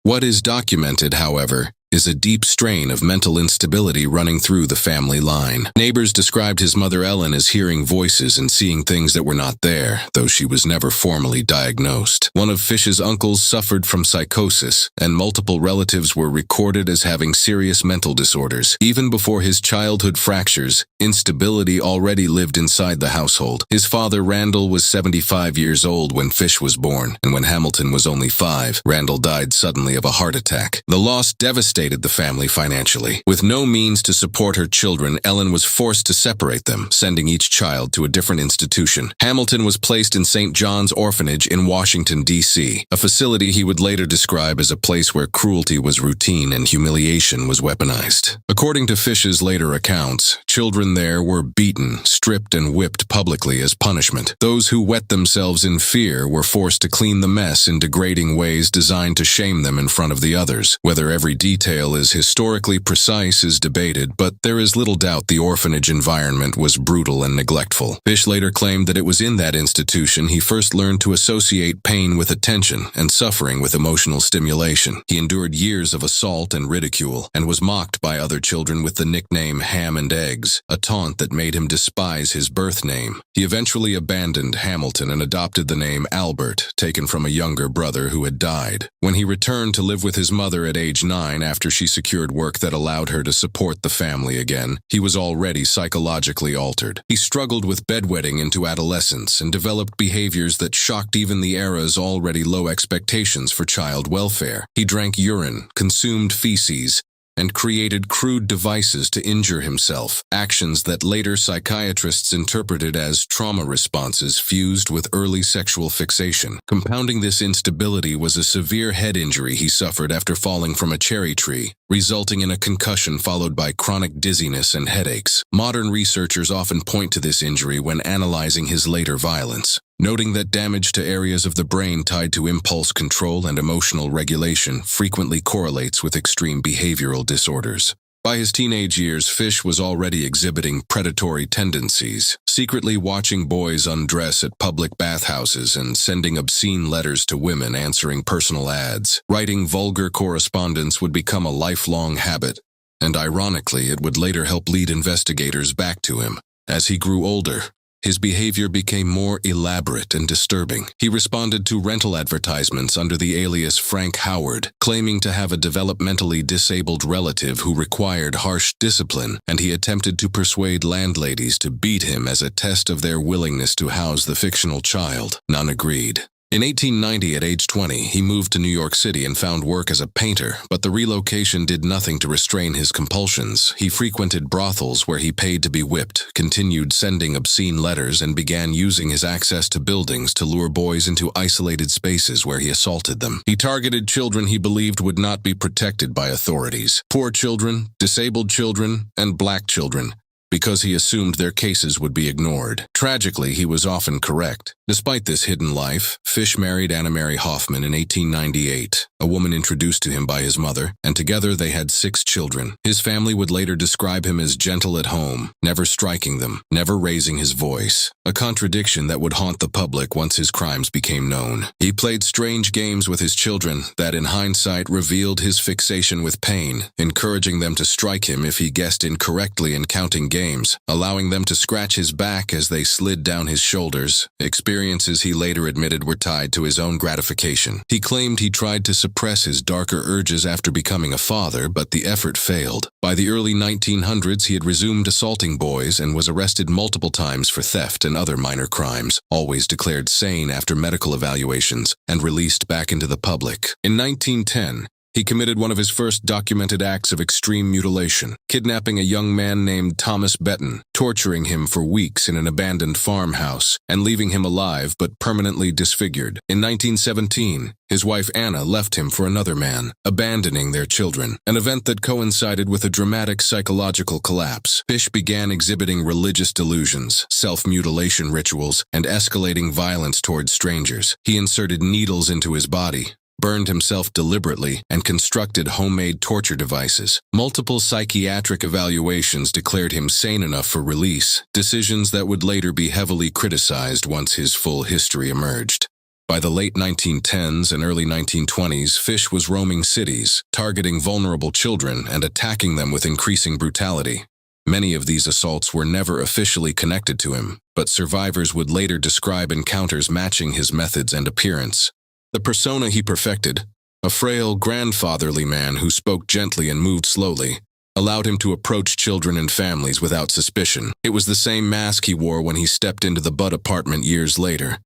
What is documented, however, is a deep strain of mental instability running through the family line. Neighbors described his mother Ellen as hearing voices and seeing things that were not there, though she was never formally diagnosed. One of Fish's uncles suffered from psychosis, and multiple relatives were recorded as having serious mental disorders. Even before his childhood fractures, instability already lived inside the household. His father, Randall, was 75 years old when Fish was born, and when Hamilton was only 5, Randall died suddenly of a heart attack. The loss devastated the family financially. With no means to support her children, Ellen was forced to separate them, sending each child to a different institution. Hamilton was placed in St. John's Orphanage in Washington, D.C., a facility he would later describe as a place where cruelty was routine and humiliation was weaponized. According to Fish's later accounts, children there were beaten, stripped, and whipped publicly as punishment. Those who wet themselves in fear were forced to clean the mess in degrading ways designed to shame them in front of the others. Whether every detail is historically precise is debated, but there is little doubt the orphanage environment was brutal and neglectful. Fish later claimed that it was in that institution he first learned to associate pain with attention and suffering with emotional stimulation. He endured years of assault and ridicule, and was mocked by other children with the nickname Ham and Eggs, a taunt that made him despise his birth name. He eventually abandoned Hamilton and adopted the name Albert, taken from a younger brother who had died. When he returned to live with his mother at age 9 after she secured work that allowed her to support the family again, he was already psychologically altered. He struggled with bedwetting into adolescence and developed behaviors that shocked even the era's already low expectations for child welfare. He drank urine, consumed feces, and created crude devices to injure himself, actions that later psychiatrists interpreted as trauma responses fused with early sexual fixation. Compounding this instability was a severe head injury he suffered after falling from a cherry tree, resulting in a concussion followed by chronic dizziness and headaches. Modern researchers often point to this injury when analyzing his later violence, noting that damage to areas of the brain tied to impulse control and emotional regulation frequently correlates with extreme behavioral disorders. By his teenage years, Fish was already exhibiting predatory tendencies, secretly watching boys undress at public bathhouses and sending obscene letters to women answering personal ads. Writing vulgar correspondence would become a lifelong habit, and ironically, it would later help lead investigators back to him. As he grew older, his behavior became more elaborate and disturbing. He responded to rental advertisements under the alias Frank Howard, claiming to have a developmentally disabled relative who required harsh discipline, and he attempted to persuade landladies to beat him as a test of their willingness to house the fictional child. None agreed. In 1890, at age 20, he moved to New York City and found work as a painter, but the relocation did nothing to restrain his compulsions. He frequented brothels where he paid to be whipped, continued sending obscene letters, and began using his access to buildings to lure boys into isolated spaces where he assaulted them. He targeted children he believed would not be protected by authorities: poor children, disabled children, and black children, because he assumed their cases would be ignored. Tragically, he was often correct. Despite this hidden life, Fish married Anna Mary Hoffman in 1898, a woman introduced to him by his mother, and together they had 6 children. His family would later describe him as gentle at home, never striking them, never raising his voice, a contradiction that would haunt the public once his crimes became known. He played strange games with his children that, in hindsight, revealed his fixation with pain, encouraging them to strike him if he guessed incorrectly in counting games, allowing them to scratch his back as they slid down his shoulders, experiences he later admitted were tied to his own gratification. He claimed he tried to suppress his darker urges after becoming a father, but the effort failed. By the early 1900s, he had resumed assaulting boys and was arrested multiple times for theft and other minor crimes, always declared sane after medical evaluations, and released back into the public. In 1910, he committed one of his first documented acts of extreme mutilation, kidnapping a young man named Thomas Benton, torturing him for weeks in an abandoned farmhouse, and leaving him alive but permanently disfigured. In 1917, his wife Anna left him for another man, abandoning their children, an event that coincided with a dramatic psychological collapse. Fish began exhibiting religious delusions, self-mutilation rituals, and escalating violence towards strangers. He inserted needles into his body, burned himself deliberately, and constructed homemade torture devices. Multiple psychiatric evaluations declared him sane enough for release, decisions that would later be heavily criticized once his full history emerged. By the late 1910s and early 1920s, Fish was roaming cities, targeting vulnerable children and attacking them with increasing brutality. Many of these assaults were never officially connected to him, but survivors would later describe encounters matching his methods and appearance. The persona he perfected, a frail, grandfatherly man who spoke gently and moved slowly, allowed him to approach children and families without suspicion. It was the same mask he wore when he stepped into the Budd apartment years later,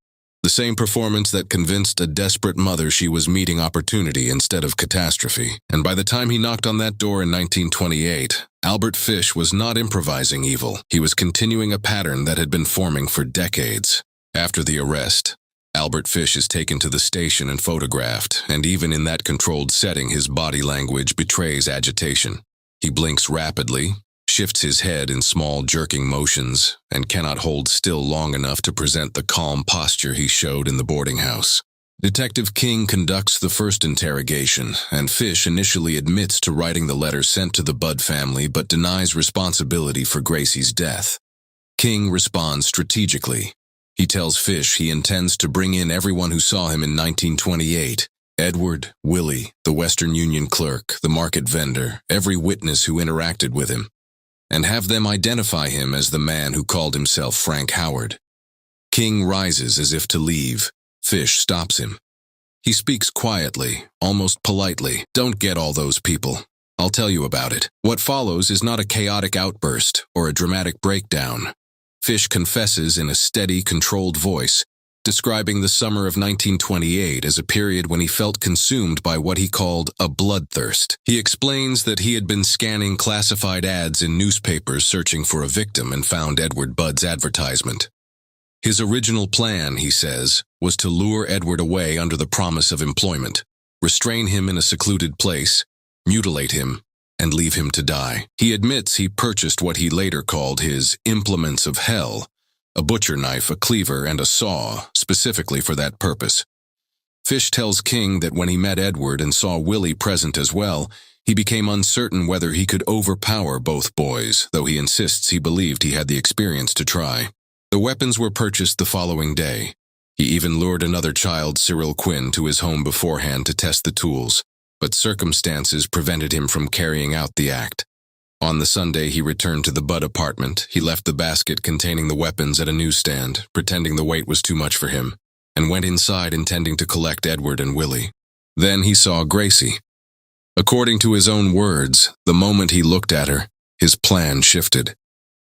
the same performance that convinced a desperate mother she was meeting opportunity instead of catastrophe. And by the time he knocked on that door in 1928, Albert Fish was not improvising evil. He was continuing a pattern that had been forming for decades. After the arrest, Albert Fish is taken to the station and photographed, and even in that controlled setting, his body language betrays agitation. He blinks rapidly, shifts his head in small jerking motions, and cannot hold still long enough to present the calm posture he showed in the boarding house. Detective King conducts the first interrogation, and Fish initially admits to writing the letter sent to the Budd family but denies responsibility for Gracie's death. King responds strategically. He tells Fish he intends to bring in everyone who saw him in 1928, Edward, Willie, the Western Union clerk, the market vendor, every witness who interacted with him, and have them identify him as the man who called himself Frank Howard. King rises as if to leave. Fish stops him. He speaks quietly, almost politely. "Don't get all those people. I'll tell you about it." What follows is not a chaotic outburst or a dramatic breakdown. Fish confesses in a steady, controlled voice, describing the summer of 1928 as a period when he felt consumed by what he called a bloodthirst. He explains that he had been scanning classified ads in newspapers searching for a victim and found Edward Budd's advertisement. His original plan, he says, was to lure Edward away under the promise of employment, restrain him in a secluded place, mutilate him, and leave him to die. He admits he purchased what he later called his implements of hell, a butcher knife, a cleaver, and a saw, specifically for that purpose. Fish tells King that when he met Edward and saw Willie present as well, he became uncertain whether he could overpower both boys, though he insists he believed he had the experience to try. The weapons were purchased the following day. He even lured another child, Cyril Quinn, to his home beforehand to test the tools, but circumstances prevented him from carrying out the act. On the Sunday he returned to the Budd apartment, he left the basket containing the weapons at a newsstand, pretending the weight was too much for him, and went inside intending to collect Edward and Willie. Then he saw Gracie. According to his own words, the moment he looked at her, his plan shifted.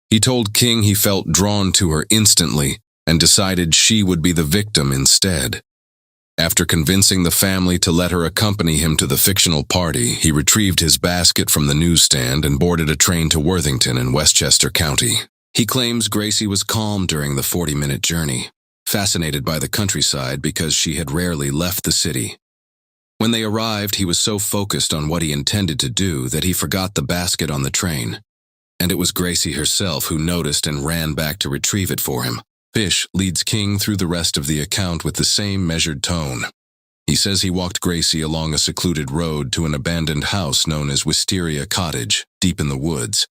He told King he felt drawn to her instantly and decided she would be the victim instead. After convincing the family to let her accompany him to the fictional party, he retrieved his basket from the newsstand and boarded a train to Worthington in Westchester County. He claims Gracie was calm during the 40-minute journey, fascinated by the countryside because she had rarely left the city. When they arrived, he was so focused on what he intended to do that he forgot the basket on the train, and it was Gracie herself who noticed and ran back to retrieve it for him. Fish leads King through the rest of the account with the same measured tone. He says he walked Gracie along a secluded road to an abandoned house known as Wisteria Cottage, deep in the woods.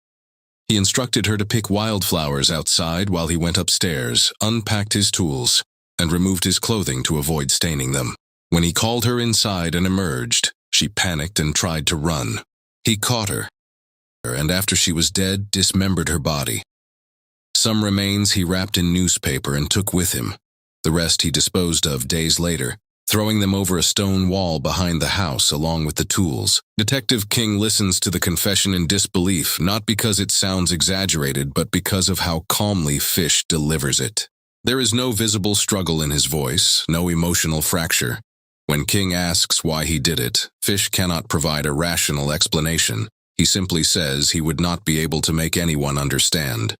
He instructed her to pick wildflowers outside while he went upstairs, unpacked his tools, and removed his clothing to avoid staining them. When he called her inside and emerged, she panicked and tried to run. He caught her, and after she was dead, dismembered her body. Some remains he wrapped in newspaper and took with him. The rest he disposed of days later, throwing them over a stone wall behind the house along with the tools. Detective King listens to the confession in disbelief, not because it sounds exaggerated, but because of how calmly Fish delivers it. There is no visible struggle in his voice, no emotional fracture. When King asks why he did it, Fish cannot provide a rational explanation. He simply says he would not be able to make anyone understand.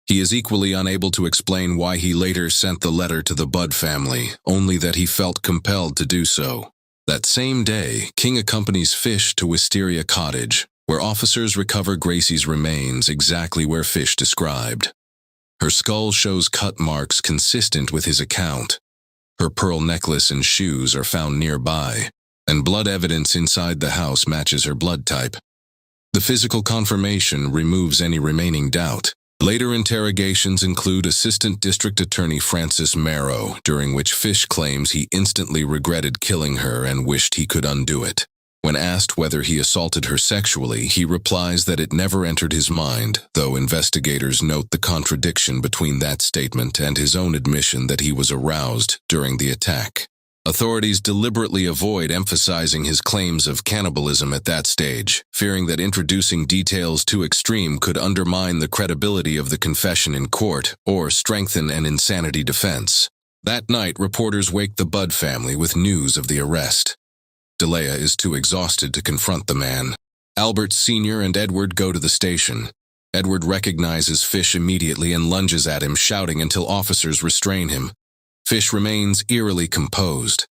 He is equally unable to explain why he later sent the letter to the Budd family, only that he felt compelled to do so. That same day, King accompanies Fish to Wisteria Cottage, where officers recover Gracie's remains exactly where Fish described. Her skull shows cut marks consistent with his account. Her pearl necklace and shoes are found nearby, and blood evidence inside the house matches her blood type. The physical confirmation removes any remaining doubt. Later interrogations include Assistant District Attorney Francis Marrow, during which Fish claims he instantly regretted killing her and wished he could undo it. When asked whether he assaulted her sexually, he replies that it never entered his mind, though investigators note the contradiction between that statement and his own admission that he was aroused during the attack. Authorities deliberately avoid emphasizing his claims of cannibalism at that stage, fearing that introducing details too extreme could undermine the credibility of the confession in court or strengthen an insanity defense. That night, reporters wake the Budd family with news of the arrest. Delia is too exhausted to confront the man. Albert Sr. and Edward go to the station. Edward recognizes Fish immediately and lunges at him, shouting until officers restrain him. Fish remains eerily composed.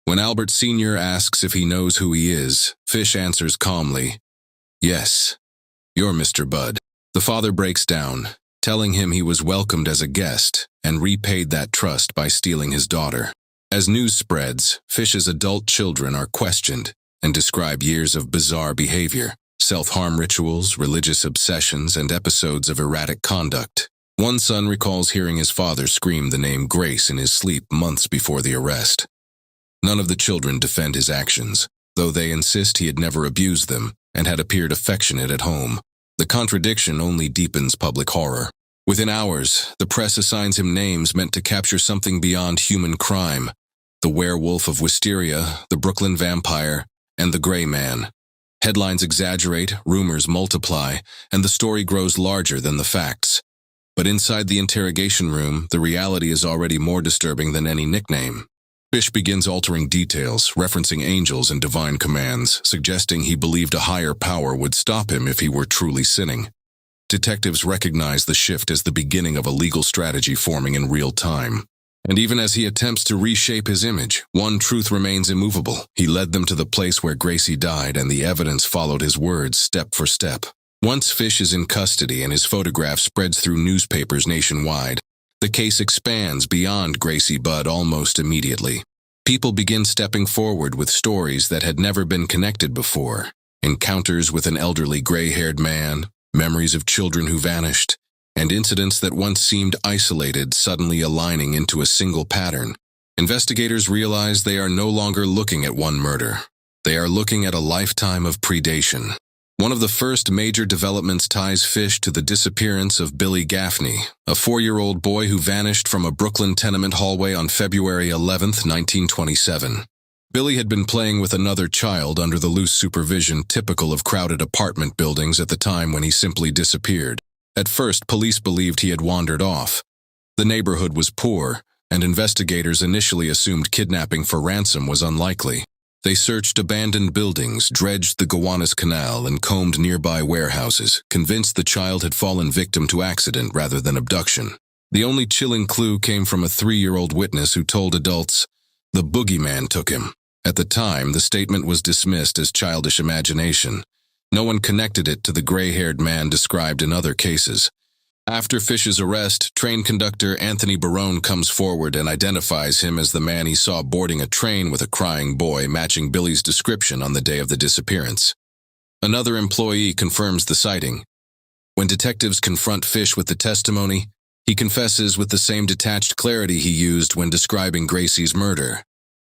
When Albert Sr. asks if he knows who he is, Fish answers calmly, "Yes, you're Mr. Budd." The father breaks down, telling him he was welcomed as a guest and repaid that trust by stealing his daughter. As news spreads, Fish's adult children are questioned and describe years of bizarre behavior, self-harm rituals, religious obsessions, and episodes of erratic conduct. One son recalls hearing his father scream the name Grace in his sleep months before the arrest. None of the children defend his actions, though they insist he had never abused them and had appeared affectionate at home. The contradiction only deepens public horror. Within hours, the press assigns him names meant to capture something beyond human crime: the werewolf of Wisteria, the Brooklyn vampire, and the Gray Man. Headlines exaggerate, rumors multiply, and the story grows larger than the facts. But inside the interrogation room, the reality is already more disturbing than any nickname. Fish begins altering details, referencing angels and divine commands, suggesting he believed a higher power would stop him if he were truly sinning. Detectives recognize the shift as the beginning of a legal strategy forming in real time. And even as he attempts to reshape his image, one truth remains immovable. He led them to the place where Gracie died, and the evidence followed his words step for step. Once Fish is in custody and his photograph spreads through newspapers nationwide, the case expands beyond Gracie Budd almost immediately. People begin stepping forward with stories that had never been connected before. Encounters with an elderly gray-haired man, memories of children who vanished, and incidents that once seemed isolated suddenly aligning into a single pattern. Investigators realize they are no longer looking at one murder. They are looking at a lifetime of predation. One of the first major developments ties Fish to the disappearance of Billy Gaffney, a 4-year-old boy who vanished from a Brooklyn tenement hallway on February 11, 1927. Billy had been playing with another child under the loose supervision typical of crowded apartment buildings at the time when he simply disappeared. At first, police believed he had wandered off. The neighborhood was poor, and investigators initially assumed kidnapping for ransom was unlikely. They searched abandoned buildings, dredged the Gowanus Canal, and combed nearby warehouses, convinced the child had fallen victim to accident rather than abduction. The only chilling clue came from a 3-year-old witness who told adults, "The boogeyman took him." At the time, the statement was dismissed as childish imagination. No one connected it to the gray-haired man described in other cases. After Fish's arrest, train conductor Anthony Barone comes forward and identifies him as the man he saw boarding a train with a crying boy, matching Billy's description on the day of the disappearance. Another employee confirms the sighting. When detectives confront Fish with the testimony, he confesses with the same detached clarity he used when describing Gracie's murder.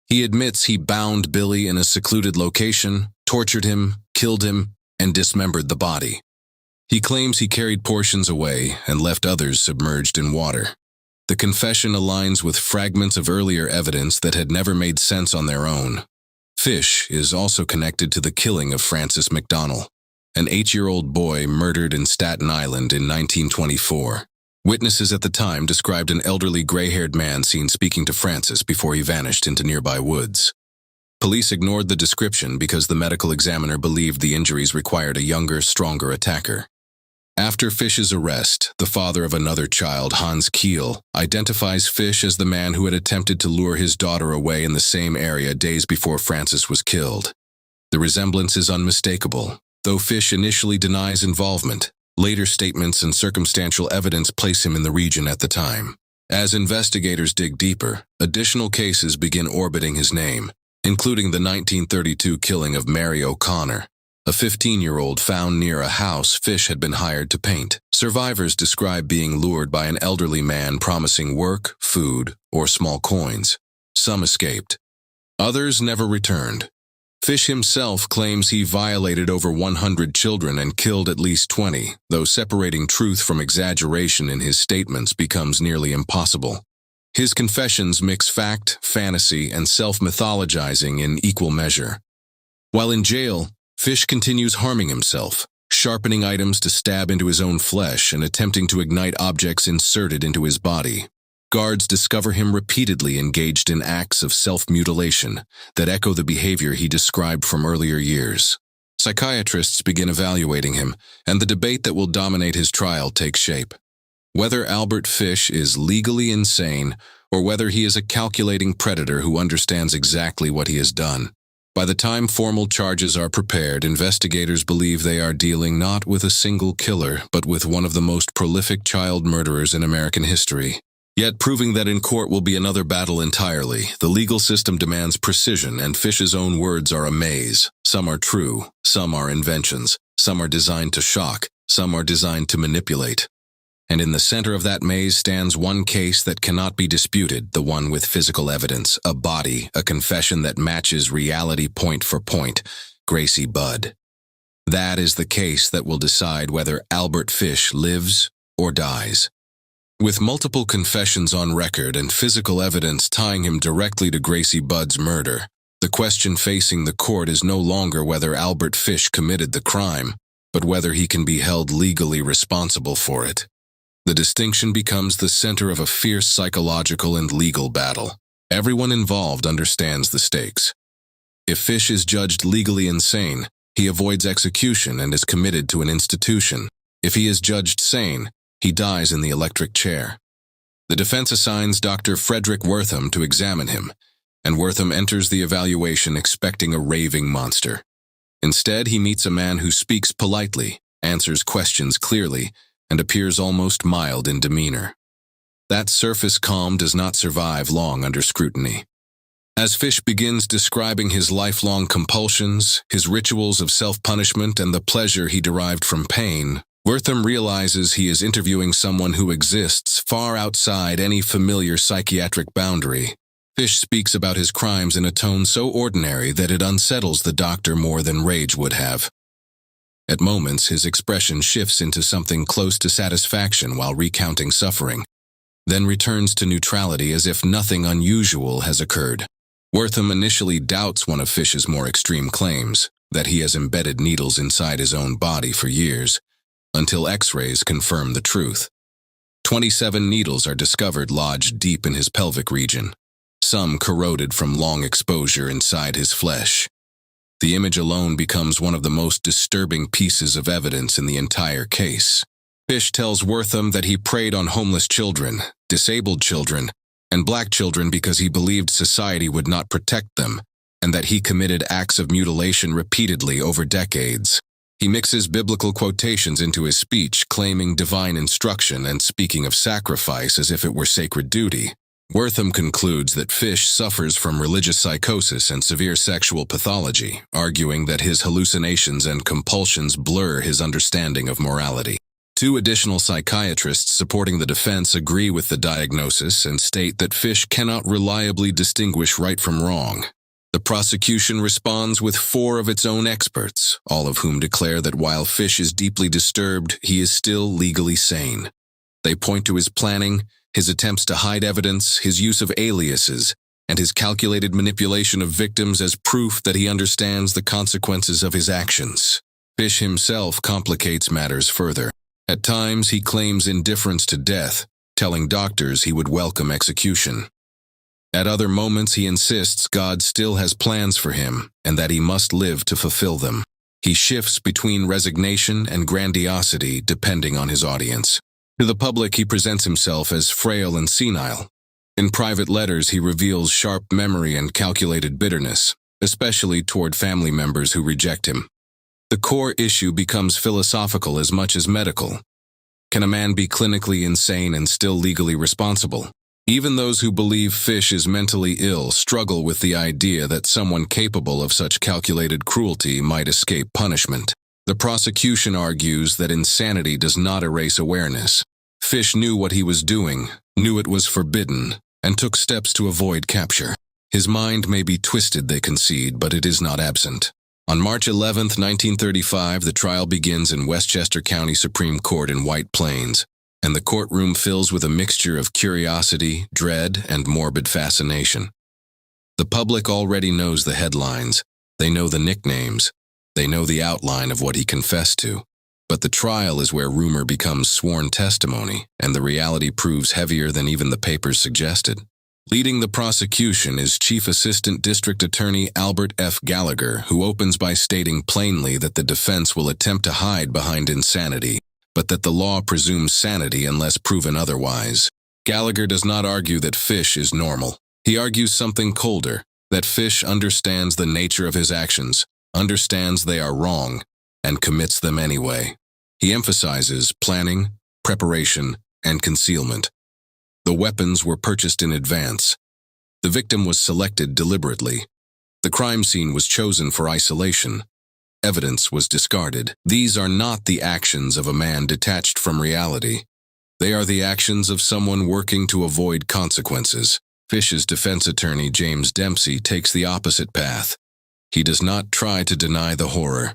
He admits he bound Billy in a secluded location, tortured him, killed him, and dismembered the body. He claims he carried portions away and left others submerged in water. The confession aligns with fragments of earlier evidence that had never made sense on their own. Fish is also connected to the killing of Francis McDonnell, an 8-year-old boy murdered in Staten Island in 1924. Witnesses at the time described an elderly gray-haired man seen speaking to Francis before he vanished into nearby woods. Police ignored the description because the medical examiner believed the injuries required a younger, stronger attacker. After Fish's arrest, the father of another child, Hans Keel, identifies Fish as the man who had attempted to lure his daughter away in the same area days before Francis was killed. The resemblance is unmistakable. Though Fish initially denies involvement, later statements and circumstantial evidence place him in the region at the time. As investigators dig deeper, additional cases begin orbiting his name, including the 1932 killing of Mary O'Connor, a 15-year-old found near a house Fish had been hired to paint. Survivors describe being lured by an elderly man promising work, food, or small coins. Some escaped. Others never returned. Fish himself claims he violated over 100 children and killed at least 20, though separating truth from exaggeration in his statements becomes nearly impossible. His confessions mix fact, fantasy, and self-mythologizing in equal measure. While in jail, Fish continues harming himself, sharpening items to stab into his own flesh and attempting to ignite objects inserted into his body. Guards discover him repeatedly engaged in acts of self-mutilation that echo the behavior he described from earlier years. Psychiatrists begin evaluating him, and the debate that will dominate his trial takes shape. Whether Albert Fish is legally insane or whether he is a calculating predator who understands exactly what he has done. By the time formal charges are prepared, investigators believe they are dealing not with a single killer, but with one of the most prolific child murderers in American history. Yet proving that in court will be another battle entirely. The legal system demands precision, and Fish's own words are a maze. Some are true, some are inventions, some are designed to shock, some are designed to manipulate. And in the center of that maze stands one case that cannot be disputed, the one with physical evidence, a body, a confession that matches reality point for point, Gracie Budd. That is the case that will decide whether Albert Fish lives or dies. With multiple confessions on record and physical evidence tying him directly to Gracie Budd's murder, the question facing the court is no longer whether Albert Fish committed the crime, but whether he can be held legally responsible for it. The distinction becomes the center of a fierce psychological and legal battle. Everyone involved understands the stakes. If Fish is judged legally insane, he avoids execution and is committed to an institution. If he is judged sane, he dies in the electric chair. The defense assigns Dr. Frederick Wortham to examine him, and Wortham enters the evaluation expecting a raving monster. Instead, he meets a man who speaks politely, answers questions clearly, and appears almost mild in demeanor. That surface calm does not survive long under scrutiny. As Fish begins describing his lifelong compulsions, his rituals of self-punishment, and the pleasure he derived from pain, Wortham realizes he is interviewing someone who exists far outside any familiar psychiatric boundary. Fish speaks about his crimes in a tone so ordinary that it unsettles the doctor more than rage would have. At moments, his expression shifts into something close to satisfaction while recounting suffering, then returns to neutrality as if nothing unusual has occurred. Wortham initially doubts one of Fish's more extreme claims, that he has embedded needles inside his own body for years, until X-rays confirm the truth. 27 needles are discovered lodged deep in his pelvic region, some corroded from long exposure inside his flesh. The image alone becomes one of the most disturbing pieces of evidence in the entire case. Fish tells Wortham that he preyed on homeless children, disabled children, and black children because he believed society would not protect them, and that he committed acts of mutilation repeatedly over decades. He mixes biblical quotations into his speech, claiming divine instruction and speaking of sacrifice as if it were sacred duty. Wortham concludes that Fish suffers from religious psychosis and severe sexual pathology, arguing that his hallucinations and compulsions blur his understanding of morality. 2 additional psychiatrists supporting the defense agree with the diagnosis and state that Fish cannot reliably distinguish right from wrong. The prosecution responds with 4 of its own experts, all of whom declare that while Fish is deeply disturbed, he is still legally sane. They point to his planning, his attempts to hide evidence, his use of aliases, and his calculated manipulation of victims as proof that he understands the consequences of his actions. Fish himself complicates matters further. At times, he claims indifference to death, telling doctors he would welcome execution. At other moments, he insists God still has plans for him and that he must live to fulfill them. He shifts between resignation and grandiosity depending on his audience. To the public, he presents himself as frail and senile. In private letters, he reveals sharp memory and calculated bitterness, especially toward family members who reject him. The core issue becomes philosophical as much as medical. Can a man be clinically insane and still legally responsible? Even those who believe Fish is mentally ill struggle with the idea that someone capable of such calculated cruelty might escape punishment. The prosecution argues that insanity does not erase awareness. Fish knew what he was doing, knew it was forbidden, and took steps to avoid capture. His mind may be twisted, they concede, but it is not absent. On March 11, 1935, the trial begins in Westchester County Supreme Court in White Plains, and the courtroom fills with a mixture of curiosity, dread, and morbid fascination. The public already knows the headlines, they know the nicknames, they know the outline of what he confessed to. But the trial is where rumor becomes sworn testimony, and the reality proves heavier than even the papers suggested. Leading the prosecution is Chief Assistant District Attorney Albert F. Gallagher, who opens by stating plainly that the defense will attempt to hide behind insanity, but that the law presumes sanity unless proven otherwise. Gallagher does not argue that Fish is normal. He argues something colder, that Fish understands the nature of his actions, understands they are wrong, and commits them anyway. He emphasizes planning, preparation, and concealment. The weapons were purchased in advance. The victim was selected deliberately. The crime scene was chosen for isolation. Evidence was discarded. These are not the actions of a man detached from reality. They are the actions of someone working to avoid consequences. Fish's defense attorney, James Dempsey, takes the opposite path. He does not try to deny the horror.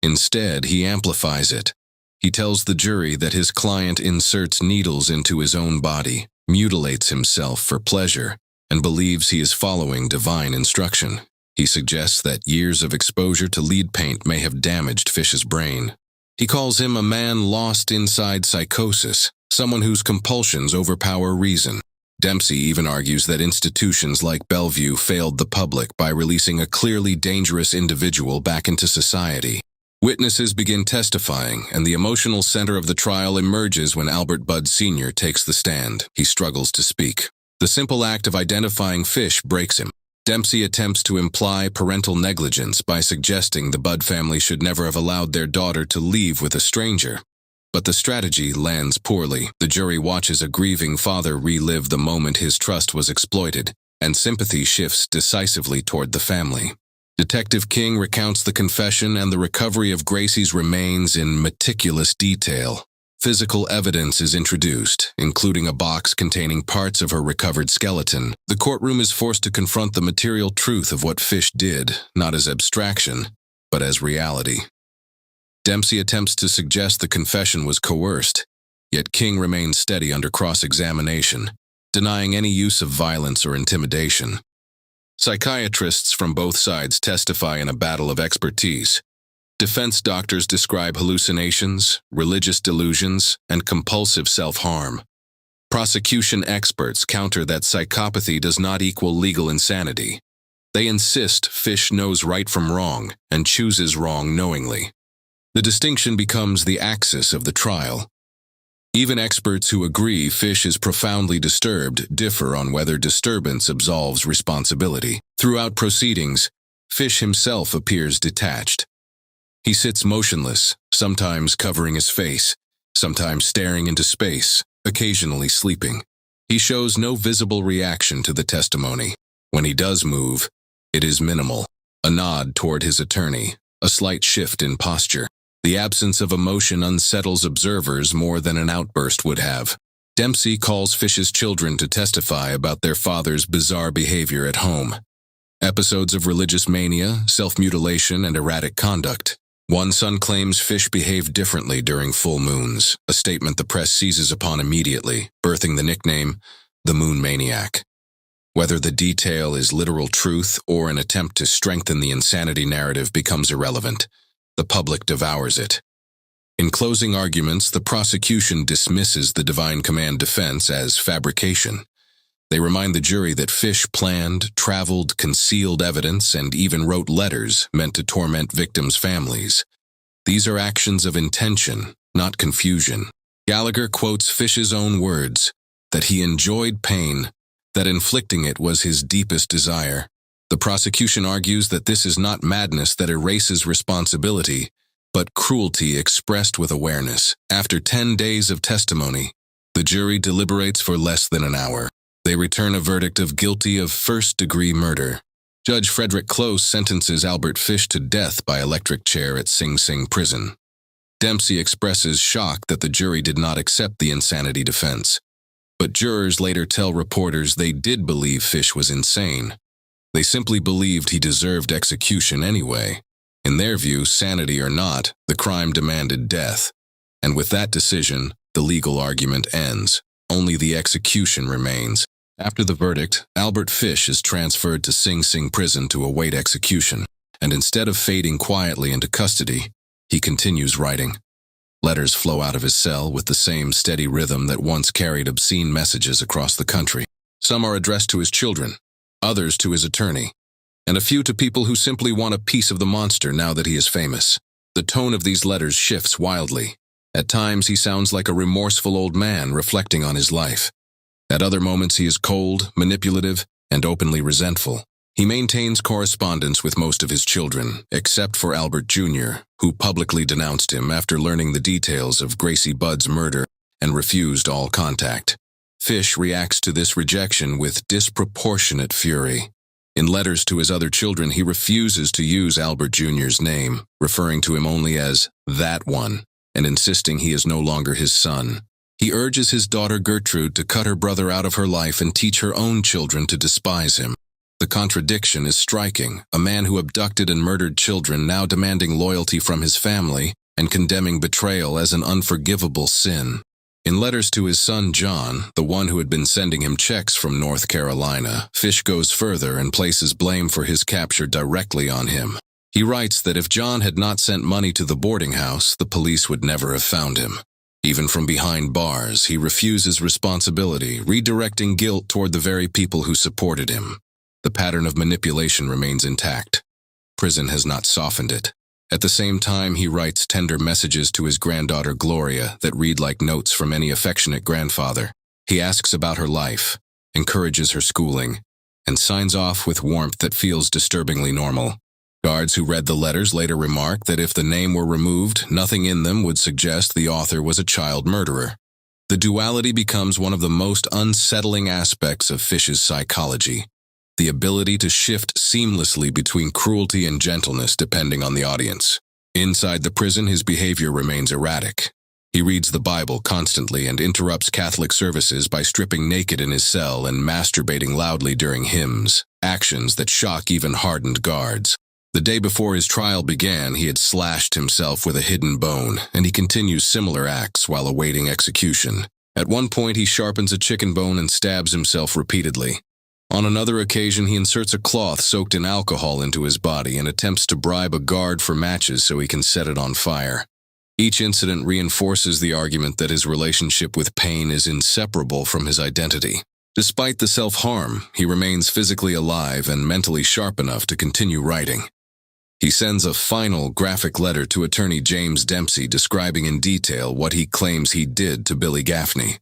Instead, he amplifies it. He tells the jury that his client inserts needles into his own body, mutilates himself for pleasure, and believes he is following divine instruction. He suggests that years of exposure to lead paint may have damaged Fish's brain. He calls him a man lost inside psychosis, someone whose compulsions overpower reason. Dempsey even argues that institutions like Bellevue failed the public by releasing a clearly dangerous individual back into society. Witnesses begin testifying, and the emotional center of the trial emerges when Albert Budd Sr. takes the stand. He struggles to speak. The simple act of identifying Fish breaks him. Dempsey attempts to imply parental negligence by suggesting the Budd family should never have allowed their daughter to leave with a stranger. But the strategy lands poorly. The jury watches a grieving father relive the moment his trust was exploited, and sympathy shifts decisively toward the family. Detective King recounts the confession and the recovery of Gracie's remains in meticulous detail. Physical evidence is introduced, including a box containing parts of her recovered skeleton. The courtroom is forced to confront the material truth of what Fish did, not as abstraction, but as reality. Dempsey attempts to suggest the confession was coerced, yet King remains steady under cross-examination, denying any use of violence or intimidation. Psychiatrists from both sides testify in a battle of expertise. Defense doctors describe hallucinations, religious delusions, and compulsive self-harm. Prosecution experts counter that psychopathy does not equal legal insanity. They insist Fish knows right from wrong and chooses wrong knowingly. The distinction becomes the axis of the trial. Even experts who agree Fish is profoundly disturbed differ on whether disturbance absolves responsibility. Throughout proceedings, Fish himself appears detached. He sits motionless, sometimes covering his face, sometimes staring into space, occasionally sleeping. He shows no visible reaction to the testimony. When he does move, it is minimal. A nod toward his attorney, a slight shift in posture. The absence of emotion unsettles observers more than an outburst would have. Dempsey calls Fish's children to testify about their father's bizarre behavior at home. Episodes of religious mania, self-mutilation, and erratic conduct. One son claims Fish behaved differently during full moons, a statement the press seizes upon immediately, birthing the nickname, the Moon Maniac. Whether the detail is literal truth or an attempt to strengthen the insanity narrative becomes irrelevant. The public devours it. In closing arguments, the prosecution dismisses the Divine Command defense as fabrication. They remind the jury that Fish planned, traveled, concealed evidence, and even wrote letters meant to torment victims' families. These are actions of intention, not confusion. Gallagher quotes Fish's own words, that he enjoyed pain, that inflicting it was his deepest desire. The prosecution argues that this is not madness that erases responsibility, but cruelty expressed with awareness. After 10 days of testimony, the jury deliberates for less than an hour. They return a verdict of guilty of first-degree murder. Judge Frederick Close sentences Albert Fish to death by electric chair at Sing Sing prison. Dempsey expresses shock that the jury did not accept the insanity defense. But jurors later tell reporters they did believe Fish was insane. They simply believed he deserved execution anyway. In their view, sanity or not, the crime demanded death. And with that decision, the legal argument ends. Only the execution remains. After the verdict, Albert Fish is transferred to Sing Sing prison to await execution, and instead of fading quietly into custody, he continues writing. Letters flow out of his cell with the same steady rhythm that once carried obscene messages across the country. Some are addressed to his children, others to his attorney, and a few to people who simply want a piece of the monster now that he is famous. The tone of these letters shifts wildly. At times he sounds like a remorseful old man reflecting on his life. At other moments he is cold, manipulative, and openly resentful. He maintains correspondence with most of his children, except for Albert Jr., who publicly denounced him after learning the details of Gracie Budd's murder and refused all contact. Fish reacts to this rejection with disproportionate fury. In letters to his other children, he refuses to use Albert Jr.'s name, referring to him only as that one, and insisting he is no longer his son. He urges his daughter Gertrude to cut her brother out of her life and teach her own children to despise him. The contradiction is striking, a man who abducted and murdered children now demanding loyalty from his family and condemning betrayal as an unforgivable sin. In letters to his son John, the one who had been sending him checks from North Carolina, Fish goes further and places blame for his capture directly on him. He writes that if John had not sent money to the boarding house, the police would never have found him. Even from behind bars, he refuses responsibility, redirecting guilt toward the very people who supported him. The pattern of manipulation remains intact. Prison has not softened it. At the same time, he writes tender messages to his granddaughter Gloria that read like notes from any affectionate grandfather. He asks about her life, encourages her schooling, and signs off with warmth that feels disturbingly normal. Guards who read the letters later remark that if the name were removed, nothing in them would suggest the author was a child murderer. The duality becomes one of the most unsettling aspects of Fish's psychology. The ability to shift seamlessly between cruelty and gentleness depending on the audience. Inside the prison, his behavior remains erratic. He reads the Bible constantly and interrupts Catholic services by stripping naked in his cell and masturbating loudly during hymns, actions that shock even hardened guards. The day before his trial began, he had slashed himself with a hidden bone, and he continues similar acts while awaiting execution. At one point, he sharpens a chicken bone and stabs himself repeatedly. On another occasion, he inserts a cloth soaked in alcohol into his body and attempts to bribe a guard for matches so he can set it on fire. Each incident reinforces the argument that his relationship with pain is inseparable from his identity. Despite the self-harm, he remains physically alive and mentally sharp enough to continue writing. He sends a final graphic letter to attorney James Dempsey describing in detail what he claims he did to Billy Gaffney.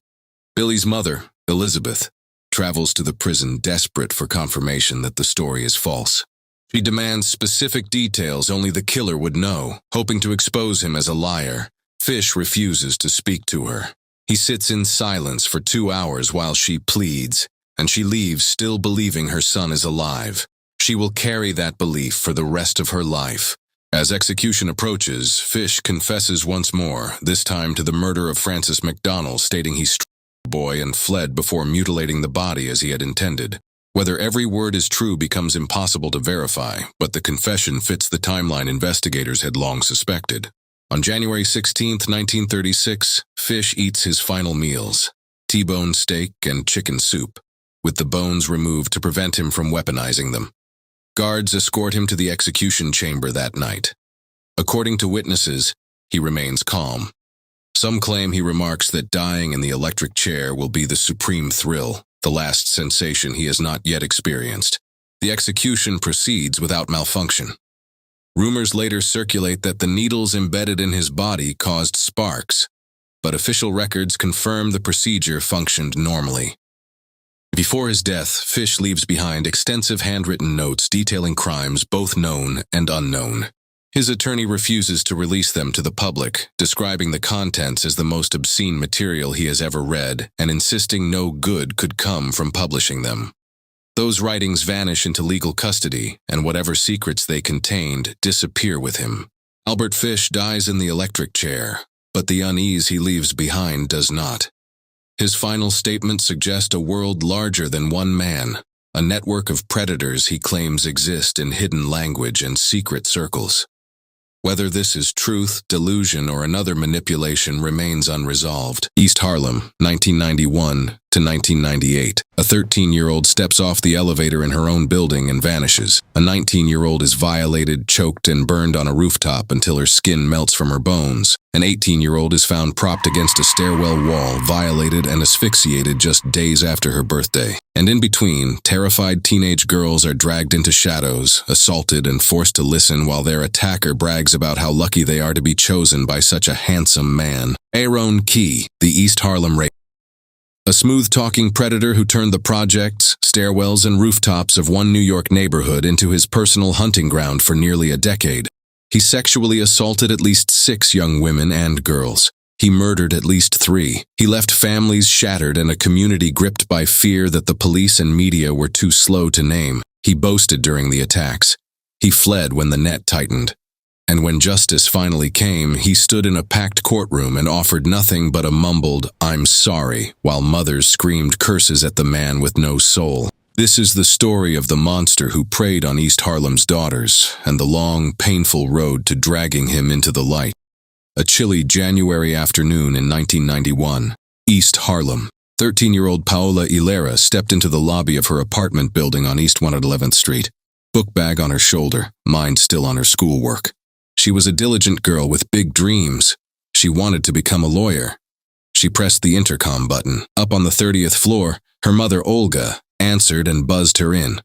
Billy's mother, Elizabeth, travels to the prison desperate for confirmation that the story is false. She demands specific details only the killer would know, hoping to expose him as a liar. Fish refuses to speak to her. He sits in silence for 2 hours while she pleads, and she leaves still believing her son is alive. She will carry that belief for the rest of her life. As execution approaches, Fish confesses once more, this time to the murder of Francis McDonnell, stating he struck the boy and fled before mutilating the body as he had intended. Whether every word is true becomes impossible to verify, but the confession fits the timeline investigators had long suspected. On January 16, 1936, Fish eats his final meals, T-bone steak and chicken soup, with the bones removed to prevent him from weaponizing them. Guards escort him to the execution chamber that night. According to witnesses, he remains calm. Some claim he remarks that dying in the electric chair will be the supreme thrill, the last sensation he has not yet experienced. The execution proceeds without malfunction. Rumors later circulate that the needles embedded in his body caused sparks, but official records confirm the procedure functioned normally. Before his death, Fish leaves behind extensive handwritten notes detailing crimes both known and unknown. His attorney refuses to release them to the public, describing the contents as the most obscene material he has ever read and insisting no good could come from publishing them. Those writings vanish into legal custody, and whatever secrets they contained disappear with him. Albert Fish dies in the electric chair, but the unease he leaves behind does not. His final statements suggest a world larger than one man, a network of predators he claims exist in hidden language and secret circles. Whether this is truth, delusion, or another manipulation remains unresolved. East Harlem, 1991 to 1998. A 13-year-old steps off the elevator in her own building and vanishes. A 19-year-old is violated, choked, and burned on a rooftop until her skin melts from her bones. An 18-year-old is found propped against a stairwell wall, violated and asphyxiated just days after her birthday. And in between, terrified teenage girls are dragged into shadows, assaulted, and forced to listen while their attacker brags about how lucky they are to be chosen by such a handsome man. Ahron Kee, the East Harlem rape. A smooth-talking predator who turned the projects, stairwells, and rooftops of one New York neighborhood into his personal hunting ground for nearly a decade. He sexually assaulted at least 6 young women and girls. He murdered at least 3. He left families shattered and a community gripped by fear that the police and media were too slow to name. He boasted during the attacks. He fled when the net tightened. And when justice finally came, he stood in a packed courtroom and offered nothing but a mumbled, "I'm sorry," while mothers screamed curses at the man with no soul. This is the story of the monster who preyed on East Harlem's daughters and the long, painful road to dragging him into the light. A chilly January afternoon in 1991. East Harlem. 13-year-old Paola Hilera stepped into the lobby of her apartment building on East 111th Street, book bag on her shoulder, mind still on her schoolwork. She was a diligent girl with big dreams. She wanted to become a lawyer. She pressed the intercom button. Up on the 30th floor, her mother Olga answered and buzzed her in.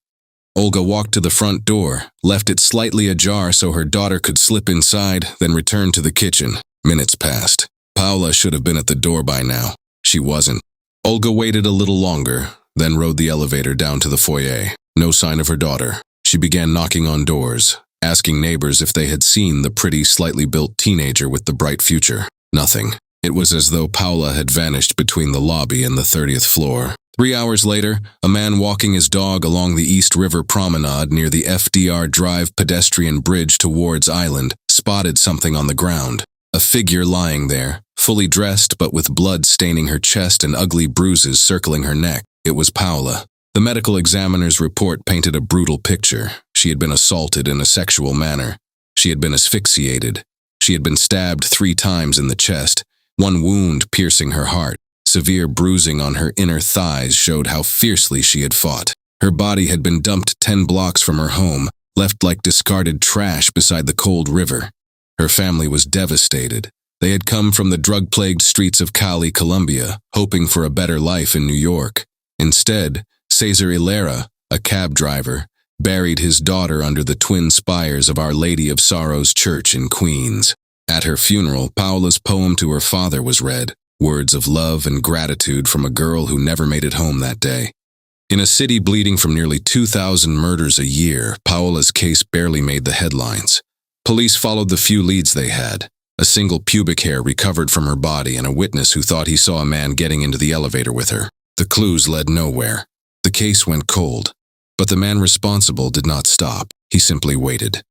Olga walked to the front door, left it slightly ajar so her daughter could slip inside, then returned to the kitchen. Minutes passed. Paola should have been at the door by now. She wasn't. Olga waited a little longer, then rode the elevator down to the foyer. No sign of her daughter. She began knocking on doors, asking neighbors if they had seen the pretty, slightly built teenager with the bright future. Nothing. It was as though Paola had vanished between the lobby and the 30th floor. 3 hours later, a man walking his dog along the East River Promenade near the FDR Drive pedestrian bridge towards Island spotted something on the ground. A figure lying there, fully dressed but with blood staining her chest and ugly bruises circling her neck. It was Paola. The medical examiner's report painted a brutal picture. She had been assaulted in a sexual manner. She had been asphyxiated. She had been stabbed 3 times in the chest, one wound piercing her heart. Severe bruising on her inner thighs showed how fiercely she had fought. Her body had been dumped 10 blocks from her home, left like discarded trash beside the cold river. Her family was devastated. They had come from the drug-plagued streets of Cali, Colombia, hoping for a better life in New York. Instead, Cesar Hilera, a cab driver, buried his daughter under the twin spires of Our Lady of Sorrows Church in Queens. At her funeral, Paula's poem to her father was read, words of love and gratitude from a girl who never made it home that day. In a city bleeding from nearly 2,000 murders a year, Paula's case barely made the headlines. Police followed the few leads they had. A single pubic hair recovered from her body and a witness who thought he saw a man getting into the elevator with her. The clues led nowhere. The case went cold. But the man responsible did not stop. He simply waited.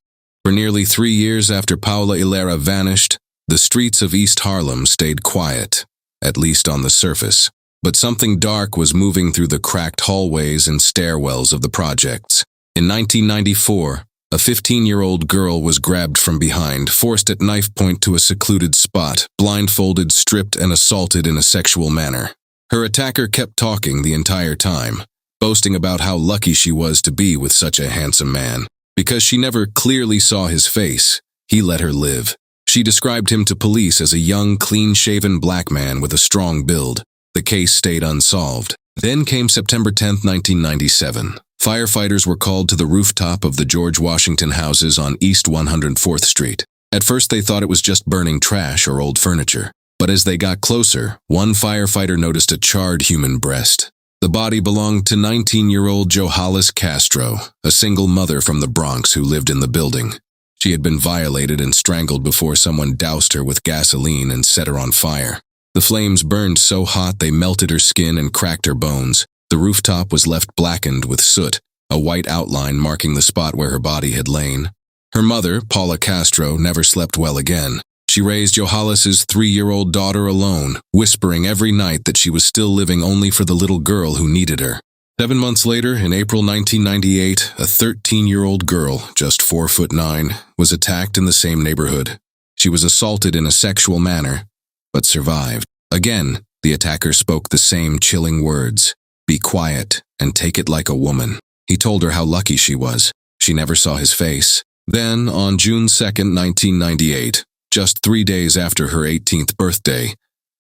For nearly 3 years after Paula Hilera vanished, the streets of East Harlem stayed quiet, at least on the surface. But something dark was moving through the cracked hallways and stairwells of the projects. In 1994, a 15-year-old girl was grabbed from behind, forced at knife point to a secluded spot, blindfolded, stripped, and assaulted in a sexual manner. Her attacker kept talking the entire time, boasting about how lucky she was to be with such a handsome man. Because she never clearly saw his face, he let her live. She described him to police as a young, clean-shaven black man with a strong build. The case stayed unsolved. Then came September 10, 1997. Firefighters were called to the rooftop of the George Washington houses on East 104th Street. At first they thought it was just burning trash or old furniture. But as they got closer, one firefighter noticed a charred human breast. The body belonged to 19-year-old Johalis Castro, a single mother from the Bronx who lived in the building. She had been violated and strangled before someone doused her with gasoline and set her on fire. The flames burned so hot they melted her skin and cracked her bones. The rooftop was left blackened with soot, a white outline marking the spot where her body had lain. Her mother, Paula Castro, never slept well again. She raised Johalis's 3-year-old daughter alone, whispering every night that she was still living only for the little girl who needed her. 7 months later, in April 1998, a 13-year-old girl, just 4'9", was attacked in the same neighborhood. She was assaulted in a sexual manner, but survived. Again, the attacker spoke the same chilling words. Be quiet and take it like a woman. He told her how lucky she was. She never saw his face. Then, on June 2, 1998, just 3 days after her 18th birthday,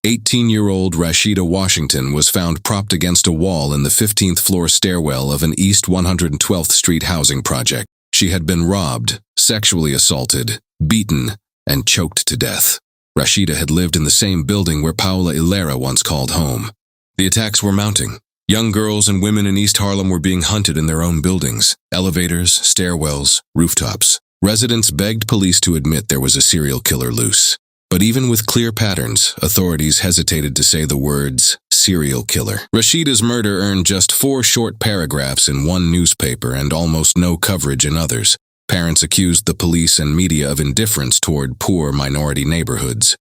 18-year-old Rashida Washington was found propped against a wall in the 15th floor stairwell of an East 112th Street housing project. She had been robbed, sexually assaulted, beaten, and choked to death. Rashida had lived in the same building where Paula Hilera once called home. The attacks were mounting. Young girls and women in East Harlem were being hunted in their own buildings, elevators, stairwells, rooftops. Residents begged police to admit there was a serial killer loose. But even with clear patterns, authorities hesitated to say the words, serial killer. Rashida's murder earned just 4 short paragraphs in one newspaper and almost no coverage in others. Parents accused the police and media of indifference toward poor minority neighborhoods.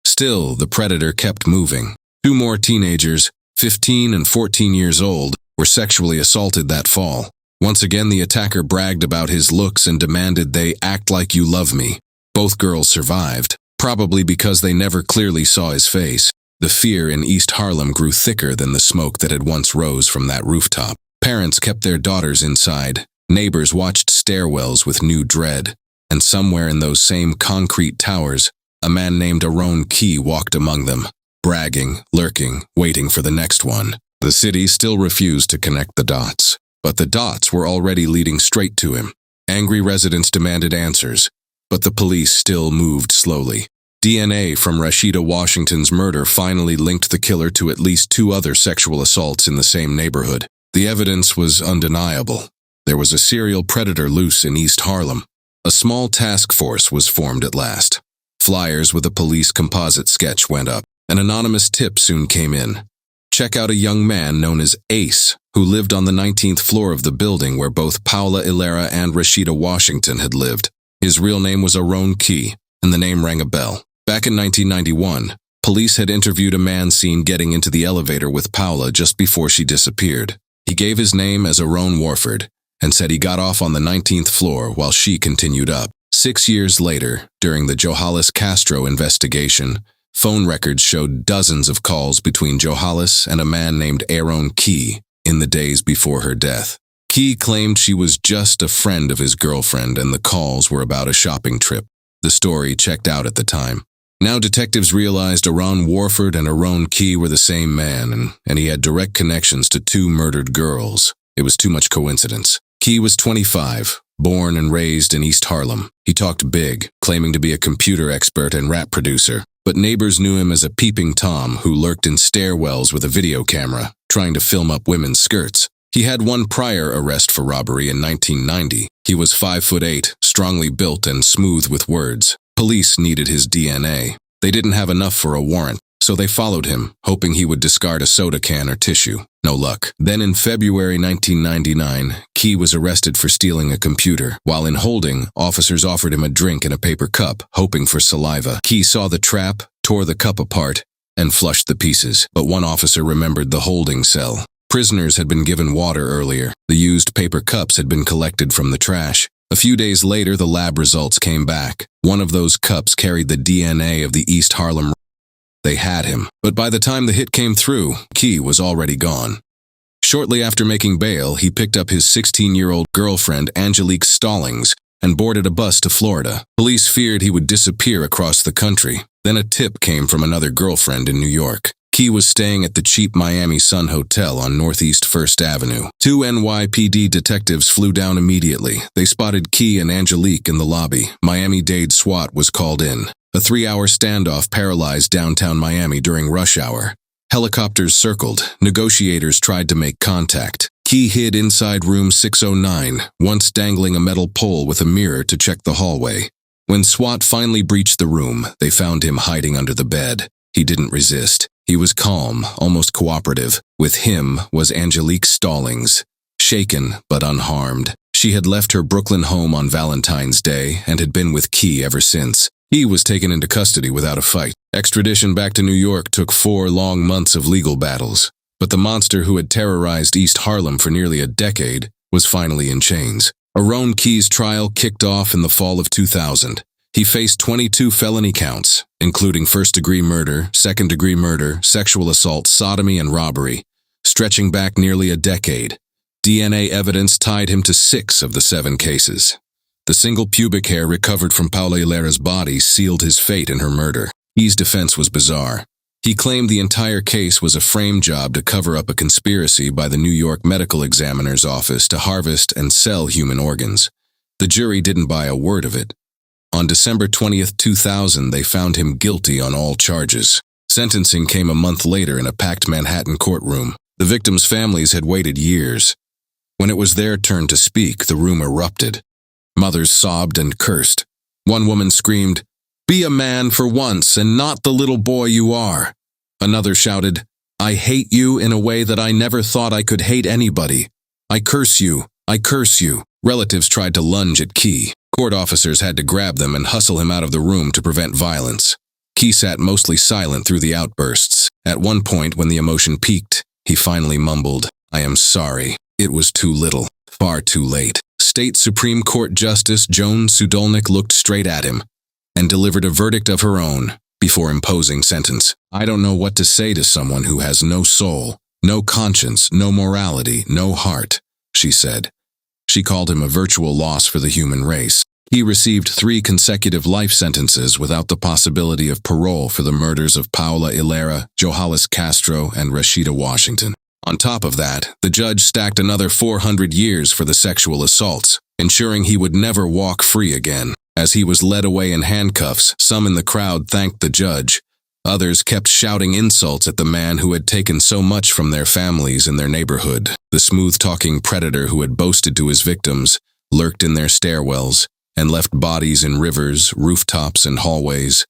Still, the predator kept moving. 2 more teenagers, 15 and 14 years old, were sexually assaulted that fall. Once again, the attacker bragged about his looks and demanded they act like you love me. Both girls survived, probably because they never clearly saw his face. The fear in East Harlem grew thicker than the smoke that had once rose from that rooftop. Parents kept their daughters inside. Neighbors watched stairwells with new dread. And somewhere in those same concrete towers, a man named Ahron Kee walked among them, bragging, lurking, waiting for the next one. The city still refused to connect the dots. But the dots were already leading straight to him. Angry residents demanded answers, but the police still moved slowly. DNA from Rashida Washington's murder finally linked the killer to at least 2 other sexual assaults in the same neighborhood. The evidence was undeniable. There was a serial predator loose in East Harlem. A small task force was formed at last. Flyers with a police composite sketch went up. An anonymous tip soon came in. Check out a young man known as Ace, who lived on the 19th floor of the building where both Paula Hilera and Rashida Washington had lived. His real name was Ahron Kee, and the name rang a bell. Back in 1991, police had interviewed a man seen getting into the elevator with Paula just before she disappeared. He gave his name as Ahron Warford and said he got off on the 19th floor while she continued up. 6 years later, during the Johalis Castro investigation, phone records showed dozens of calls between Johalis and a man named Arthur Kee in the days before her death. Kee claimed she was just a friend of his girlfriend and the calls were about a shopping trip. The story checked out at the time. Now detectives realized Ahron Warford and Arthur Kee were the same man, and he had direct connections to 2 murdered girls. It was too much coincidence. Kee was 25, born and raised in East Harlem. He talked big, claiming to be a computer expert and rap producer, but neighbors knew him as a peeping Tom who lurked in stairwells with a video camera, trying to film up women's skirts. He had one prior arrest for robbery in 1990. He was 5'8", strongly built and smooth with words. Police needed his DNA. They didn't have enough for a warrant, so they followed him, hoping he would discard a soda can or tissue. No luck. Then in February 1999, Kee was arrested for stealing a computer. While in holding, officers offered him a drink in a paper cup, hoping for saliva. Kee saw the trap, tore the cup apart, and flushed the pieces. But one officer remembered the holding cell. Prisoners had been given water earlier. The used paper cups had been collected from the trash. A few days later, the lab results came back. One of those cups carried the DNA of the East Harlem. They had him, but by the time the hit came through, Kee was already gone. Shortly after making bail, he picked up his 16-year-old girlfriend, Angelique Stallings, and boarded a bus to Florida. Police feared he would disappear across the country. Then a tip came from another girlfriend in New York. Kee was staying at the cheap Miami Sun Hotel on Northeast 1st Avenue. 2 NYPD detectives flew down immediately. They spotted Kee and Angelique in the lobby. Miami-Dade SWAT was called in. A 3-hour standoff paralyzed downtown Miami during rush hour. Helicopters circled. Negotiators tried to make contact. Kee hid inside room 609, once dangling a metal pole with a mirror to check the hallway. When SWAT finally breached the room, they found him hiding under the bed. He didn't resist. He was calm, almost cooperative. With him was Angelique Stallings, shaken but unharmed. She had left her Brooklyn home on Valentine's Day and had been with Kee ever since. He was taken into custody without a fight. Extradition back to New York took 4 long months of legal battles. But the monster who had terrorized East Harlem for nearly a decade was finally in chains. Ahron Kee's trial kicked off in the fall of 2000. He faced 22 felony counts, including first-degree murder, second-degree murder, sexual assault, sodomy, and robbery, stretching back nearly a decade. DNA evidence tied him to 6 of the 7 cases. The single pubic hair recovered from Paula Hilera's body sealed his fate in her murder. Kee's defense was bizarre. He claimed the entire case was a frame job to cover up a conspiracy by the New York Medical Examiner's Office to harvest and sell human organs. The jury didn't buy a word of it. On December 20th, 2000, they found him guilty on all charges. Sentencing came a month later in a packed Manhattan courtroom. The victims' families had waited years. When it was their turn to speak, the room erupted. Mothers sobbed and cursed. One woman screamed, "Be a man for once and not the little boy you are." Another shouted, "I hate you in a way that I never thought I could hate anybody. I curse you. I curse you." Relatives tried to lunge at Kee. Court officers had to grab them and hustle him out of the room to prevent violence. Kee sat mostly silent through the outbursts. At one point, when the emotion peaked, he finally mumbled, "I am sorry. It was too little. Far too late." State Supreme Court Justice Joan Sudolnik looked straight at him and delivered a verdict of her own before imposing sentence. "I don't know what to say to someone who has no soul, no conscience, no morality, no heart," she said. She called him a virtual loss for the human race. He received 3 consecutive life sentences without the possibility of parole for the murders of Paula Hilera, Johalis Castro, and Rashida Washington. On top of that, the judge stacked another 400 years for the sexual assaults, ensuring he would never walk free again. As he was led away in handcuffs, some in the crowd thanked the judge. Others kept shouting insults at the man who had taken so much from their families and their neighborhood. The smooth-talking predator who had boasted to his victims, lurked in their stairwells, and left bodies in rivers, rooftops, and hallways,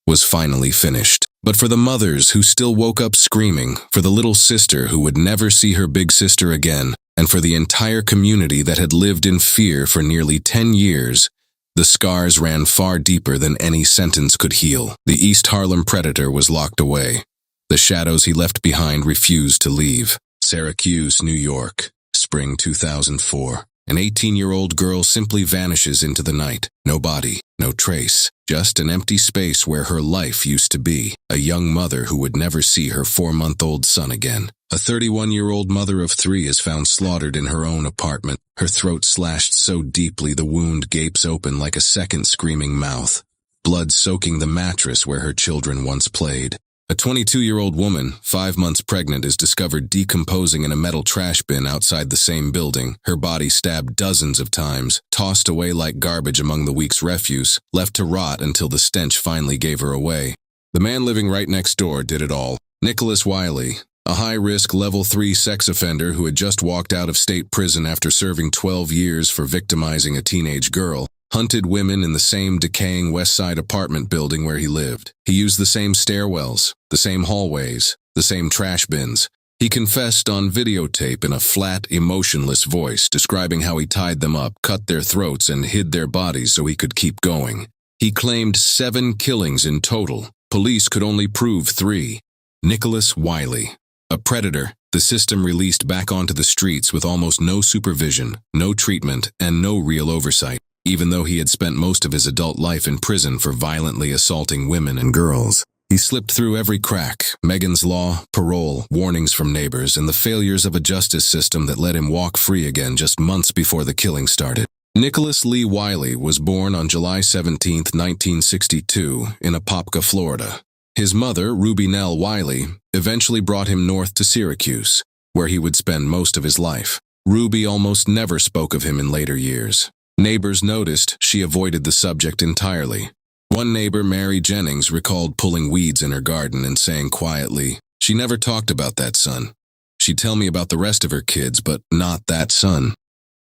was finally finished. But for the mothers who still woke up screaming, for the little sister who would never see her big sister again, and for the entire community that had lived in fear for nearly 10 years, the scars ran far deeper than any sentence could heal. The East Harlem predator was locked away. The shadows he left behind refused to leave. Syracuse, New York, spring 2004. An 18-year-old girl simply vanishes into the night. No body, no trace, just an empty space where her life used to be. A young mother who would never see her 4-month-old son again. A 31-year-old mother of 3 is found slaughtered in her own apartment, her throat slashed so deeply the wound gapes open like a second screaming mouth, blood soaking the mattress where her children once played. A 22-year-old woman, 5 months pregnant, is discovered decomposing in a metal trash bin outside the same building, her body stabbed dozens of times, tossed away like garbage among the week's refuse, left to rot until the stench finally gave her away. The man living right next door did it all. Lee Wiley, a high-risk Level 3 sex offender who had just walked out of state prison after serving 12 years for victimizing a teenage girl, hunted women in the same decaying West Side apartment building where he lived. He used the same stairwells, the same hallways, the same trash bins. He confessed on videotape in a flat, emotionless voice, describing how he tied them up, cut their throats, and hid their bodies so he could keep going. He claimed 7 killings in total. Police could only prove 3. Lee Wiley, a predator, the system released back onto the streets with almost no supervision, no treatment, and no real oversight, even though he had spent most of his adult life in prison for violently assaulting women and girls. He slipped through every crack: Megan's Law, parole, warnings from neighbors, and the failures of a justice system that let him walk free again just months before the killing started. Lee Wiley was born on July 17, 1962, in Apopka, Florida. His mother, Ruby Nell Wiley, eventually brought him north to Syracuse, where he would spend most of his life. Ruby almost never spoke of him in later years. Neighbors noticed she avoided the subject entirely. One neighbor, Mary Jennings, recalled pulling weeds in her garden and saying quietly, "She never talked about that son. She'd tell me about the rest of her kids, but not that son."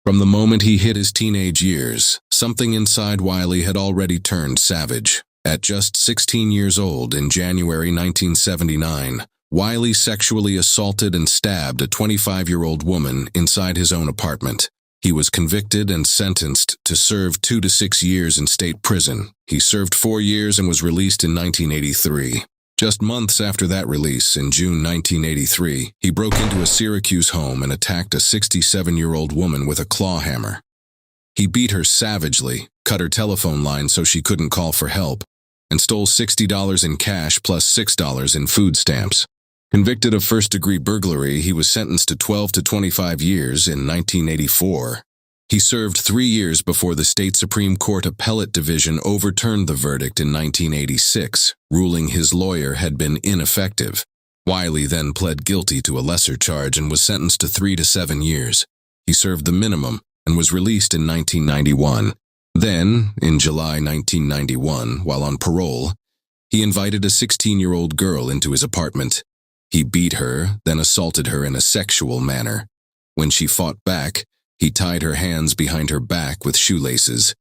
From the moment he hit his teenage years, something inside Wiley had already turned savage. At just 16 years old, in January 1979, Wiley sexually assaulted and stabbed a 25-year-old woman inside his own apartment. He was convicted and sentenced to serve 2 to 6 years in state prison. He served 4 years and was released in 1983. Just months after that release, in June 1983, he broke into a Syracuse home and attacked a 67-year-old woman with a claw hammer. He beat her savagely, cut her telephone line so she couldn't call for help, and stole $60 in cash plus $6 in food stamps. Convicted of first-degree burglary, he was sentenced to 12 to 25 years in 1984. He served 3 years before the state Supreme Court Appellate Division overturned the verdict in 1986, ruling his lawyer had been ineffective. Wiley then pled guilty to a lesser charge and was sentenced to 3 to 7 years. He served the minimum and was released in 1991. Then, in July 1991, while on parole, he invited a 16-year-old girl into his apartment. He beat her, then assaulted her in a sexual manner. When she fought back, he tied her hands behind her back with shoelaces.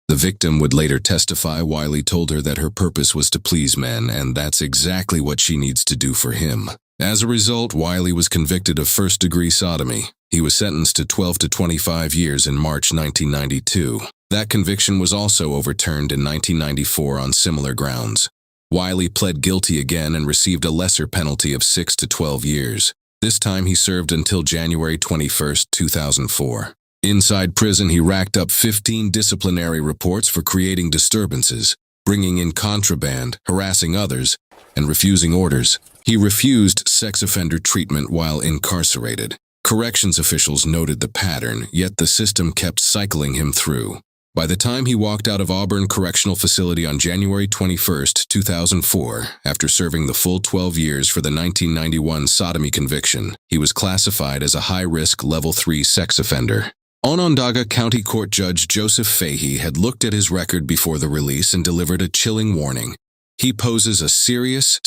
The victim would later testify Wiley told her that her purpose was to please men, and that's exactly what she needs to do for him. As a result, Wiley was convicted of first-degree sodomy. He was sentenced to 12 to 25 years in March 1992. That conviction was also overturned in 1994 on similar grounds. Wiley pled guilty again and received a lesser penalty of 6 to 12 years. This time he served until January 21, 2004. Inside prison, he racked up 15 disciplinary reports for creating disturbances, bringing in contraband, harassing others, and refusing orders. He refused sex offender treatment while incarcerated. Corrections officials noted the pattern, yet the system kept cycling him through. By the time he walked out of Auburn Correctional Facility on January 21, 2004, after serving the full 12 years for the 1991 sodomy conviction, he was classified as a high-risk Level 3 sex offender. Onondaga County Court Judge Joseph Fahey had looked at his record before the release and delivered a chilling warning. He poses a serious,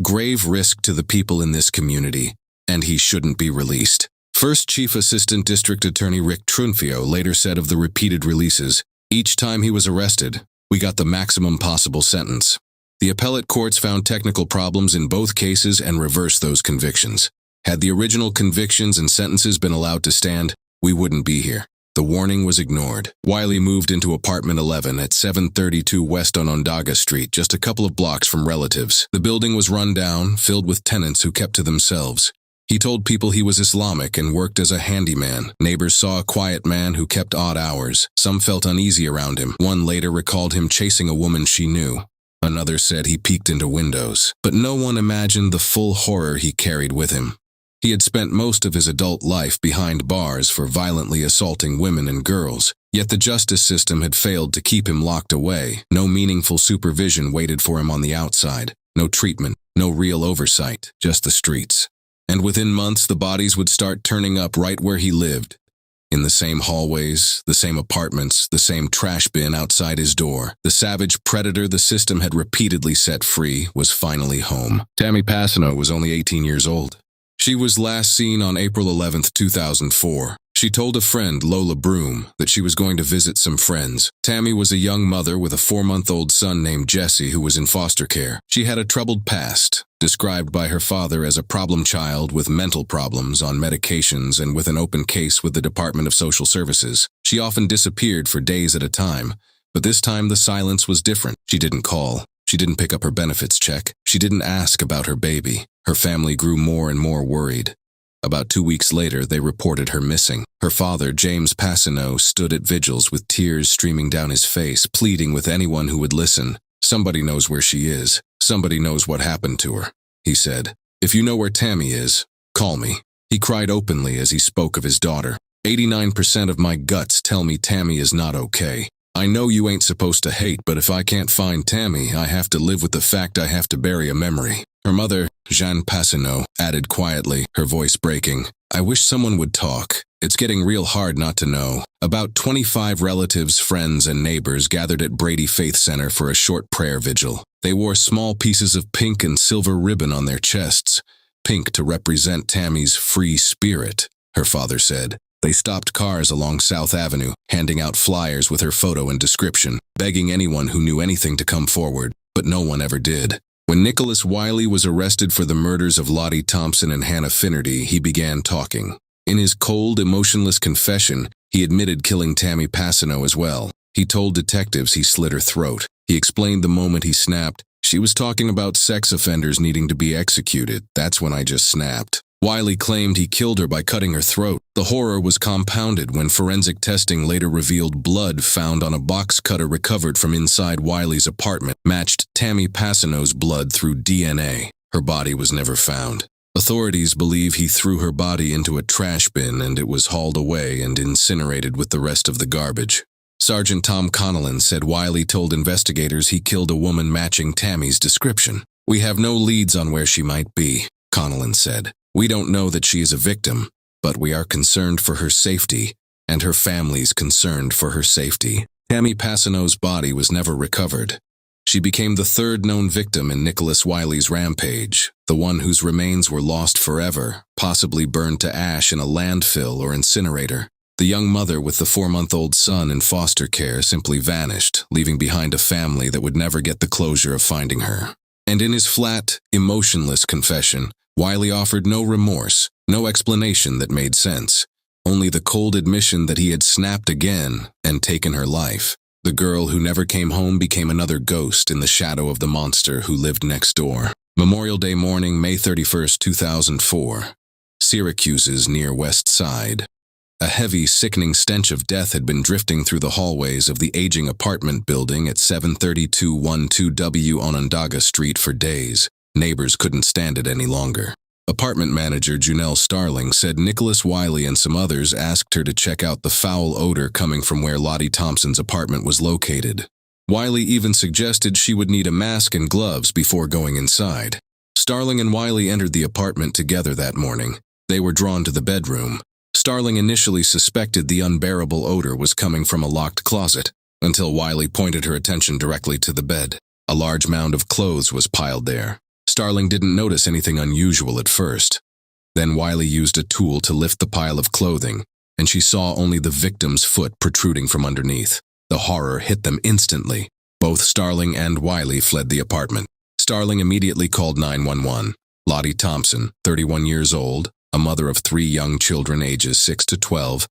grave risk to the people in this community, and he shouldn't be released. First Chief Assistant District Attorney Rick Trunfio later said of the repeated releases, "Each time he was arrested, we got the maximum possible sentence. The appellate courts found technical problems in both cases and reversed those convictions. Had the original convictions and sentences been allowed to stand, we wouldn't be here." The warning was ignored. Wiley moved into apartment 11 at 732 West Onondaga Street, just a couple of blocks from relatives. The building was run down, filled with tenants who kept to themselves. He told people he was Islamic and worked as a handyman. Neighbors saw a quiet man who kept odd hours. Some felt uneasy around him. One later recalled him chasing a woman she knew. Another said he peeked into windows. But no one imagined the full horror he carried with him. He had spent most of his adult life behind bars for violently assaulting women and girls, yet the justice system had failed to keep him locked away. No meaningful supervision waited for him on the outside. No treatment, no real oversight, just the streets. And within months, the bodies would start turning up right where he lived. In the same hallways, the same apartments, the same trash bin outside his door. The savage predator the system had repeatedly set free was finally home. Tammy Passano was only 18 years old. She was last seen on April 11, 2004. She told a friend, Lola Broom, that she was going to visit some friends. Tammy was a young mother with a 4-month-old son named Jesse who was in foster care. She had a troubled past, described by her father as a problem child with mental problems, on medications, and with an open case with the Department of Social Services. She often disappeared for days at a time, but this time the silence was different. She didn't call. She didn't pick up her benefits check. She didn't ask about her baby. Her family grew more and more worried. About 2 weeks later, they reported her missing. Her father, James Passano, stood at vigils with tears streaming down his face, pleading with anyone who would listen. "Somebody knows where she is. Somebody knows what happened to her," he said. "If you know where Tammy is, call me." He cried openly as he spoke of his daughter. 89% of my guts tell me Tammy is not okay. I know you ain't supposed to hate, but if I can't find Tammy, I have to live with the fact I have to bury a memory." Her mother, Jeanne Passano, added quietly, her voice breaking, "I wish someone would talk. It's getting real hard not to know." About 25 relatives, friends, and neighbors gathered at Brady Faith Center for a short prayer vigil. They wore small pieces of pink and silver ribbon on their chests, pink to represent Tammy's free spirit, her father said. They stopped cars along South Avenue, handing out flyers with her photo and description, begging anyone who knew anything to come forward, but no one ever did. When Nicholas Wiley was arrested for the murders of Lottie Thompson and Hannah Finnerty, he began talking. In his cold, emotionless confession, he admitted killing Tammy Passano as well. He told detectives he slit her throat. He explained the moment he snapped. "She was talking about sex offenders needing to be executed. That's when I just snapped." Wiley claimed he killed her by cutting her throat. The horror was compounded when forensic testing later revealed blood found on a box cutter recovered from inside Wiley's apartment matched Tammy Passano's blood through DNA. Her body was never found. Authorities believe he threw her body into a trash bin and it was hauled away and incinerated with the rest of the garbage. Sergeant Tom Connellan said Wiley told investigators he killed a woman matching Tammy's description. "We have no leads on where she might be," Connellan said. "We don't know that she is a victim, but we are concerned for her safety, and her family's concerned for her safety." Tammy Passano's body was never recovered. She became the third known victim in Nicholas Wiley's rampage, the one whose remains were lost forever, possibly burned to ash in a landfill or incinerator. The young mother with the 4-month-old son in foster care simply vanished, leaving behind a family that would never get the closure of finding her. And in his flat, emotionless confession, Wiley offered no remorse, no explanation that made sense, only the cold admission that he had snapped again and taken her life. The girl who never came home became another ghost in the shadow of the monster who lived next door. Memorial Day morning, May 31, 2004. Syracuse's near West Side. A heavy, sickening stench of death had been drifting through the hallways of the aging apartment building at 73212W Onondaga Street for days. Neighbors couldn't stand it any longer. Apartment manager Junelle Starling said Nicholas Wiley and some others asked her to check out the foul odor coming from where Lottie Thompson's apartment was located. Wiley even suggested she would need a mask and gloves before going inside. Starling and Wiley entered the apartment together that morning. They were drawn to the bedroom. Starling initially suspected the unbearable odor was coming from a locked closet, until Wiley pointed her attention directly to the bed. A large mound of clothes was piled there. Starling didn't notice anything unusual at first. Then Wiley used a tool to lift the pile of clothing, and she saw only the victim's foot protruding from underneath. The horror hit them instantly. Both Starling and Wiley fled the apartment. Starling immediately called 911. Lottie Thompson, 31 years old, a mother of 3 young children ages 6 to 12,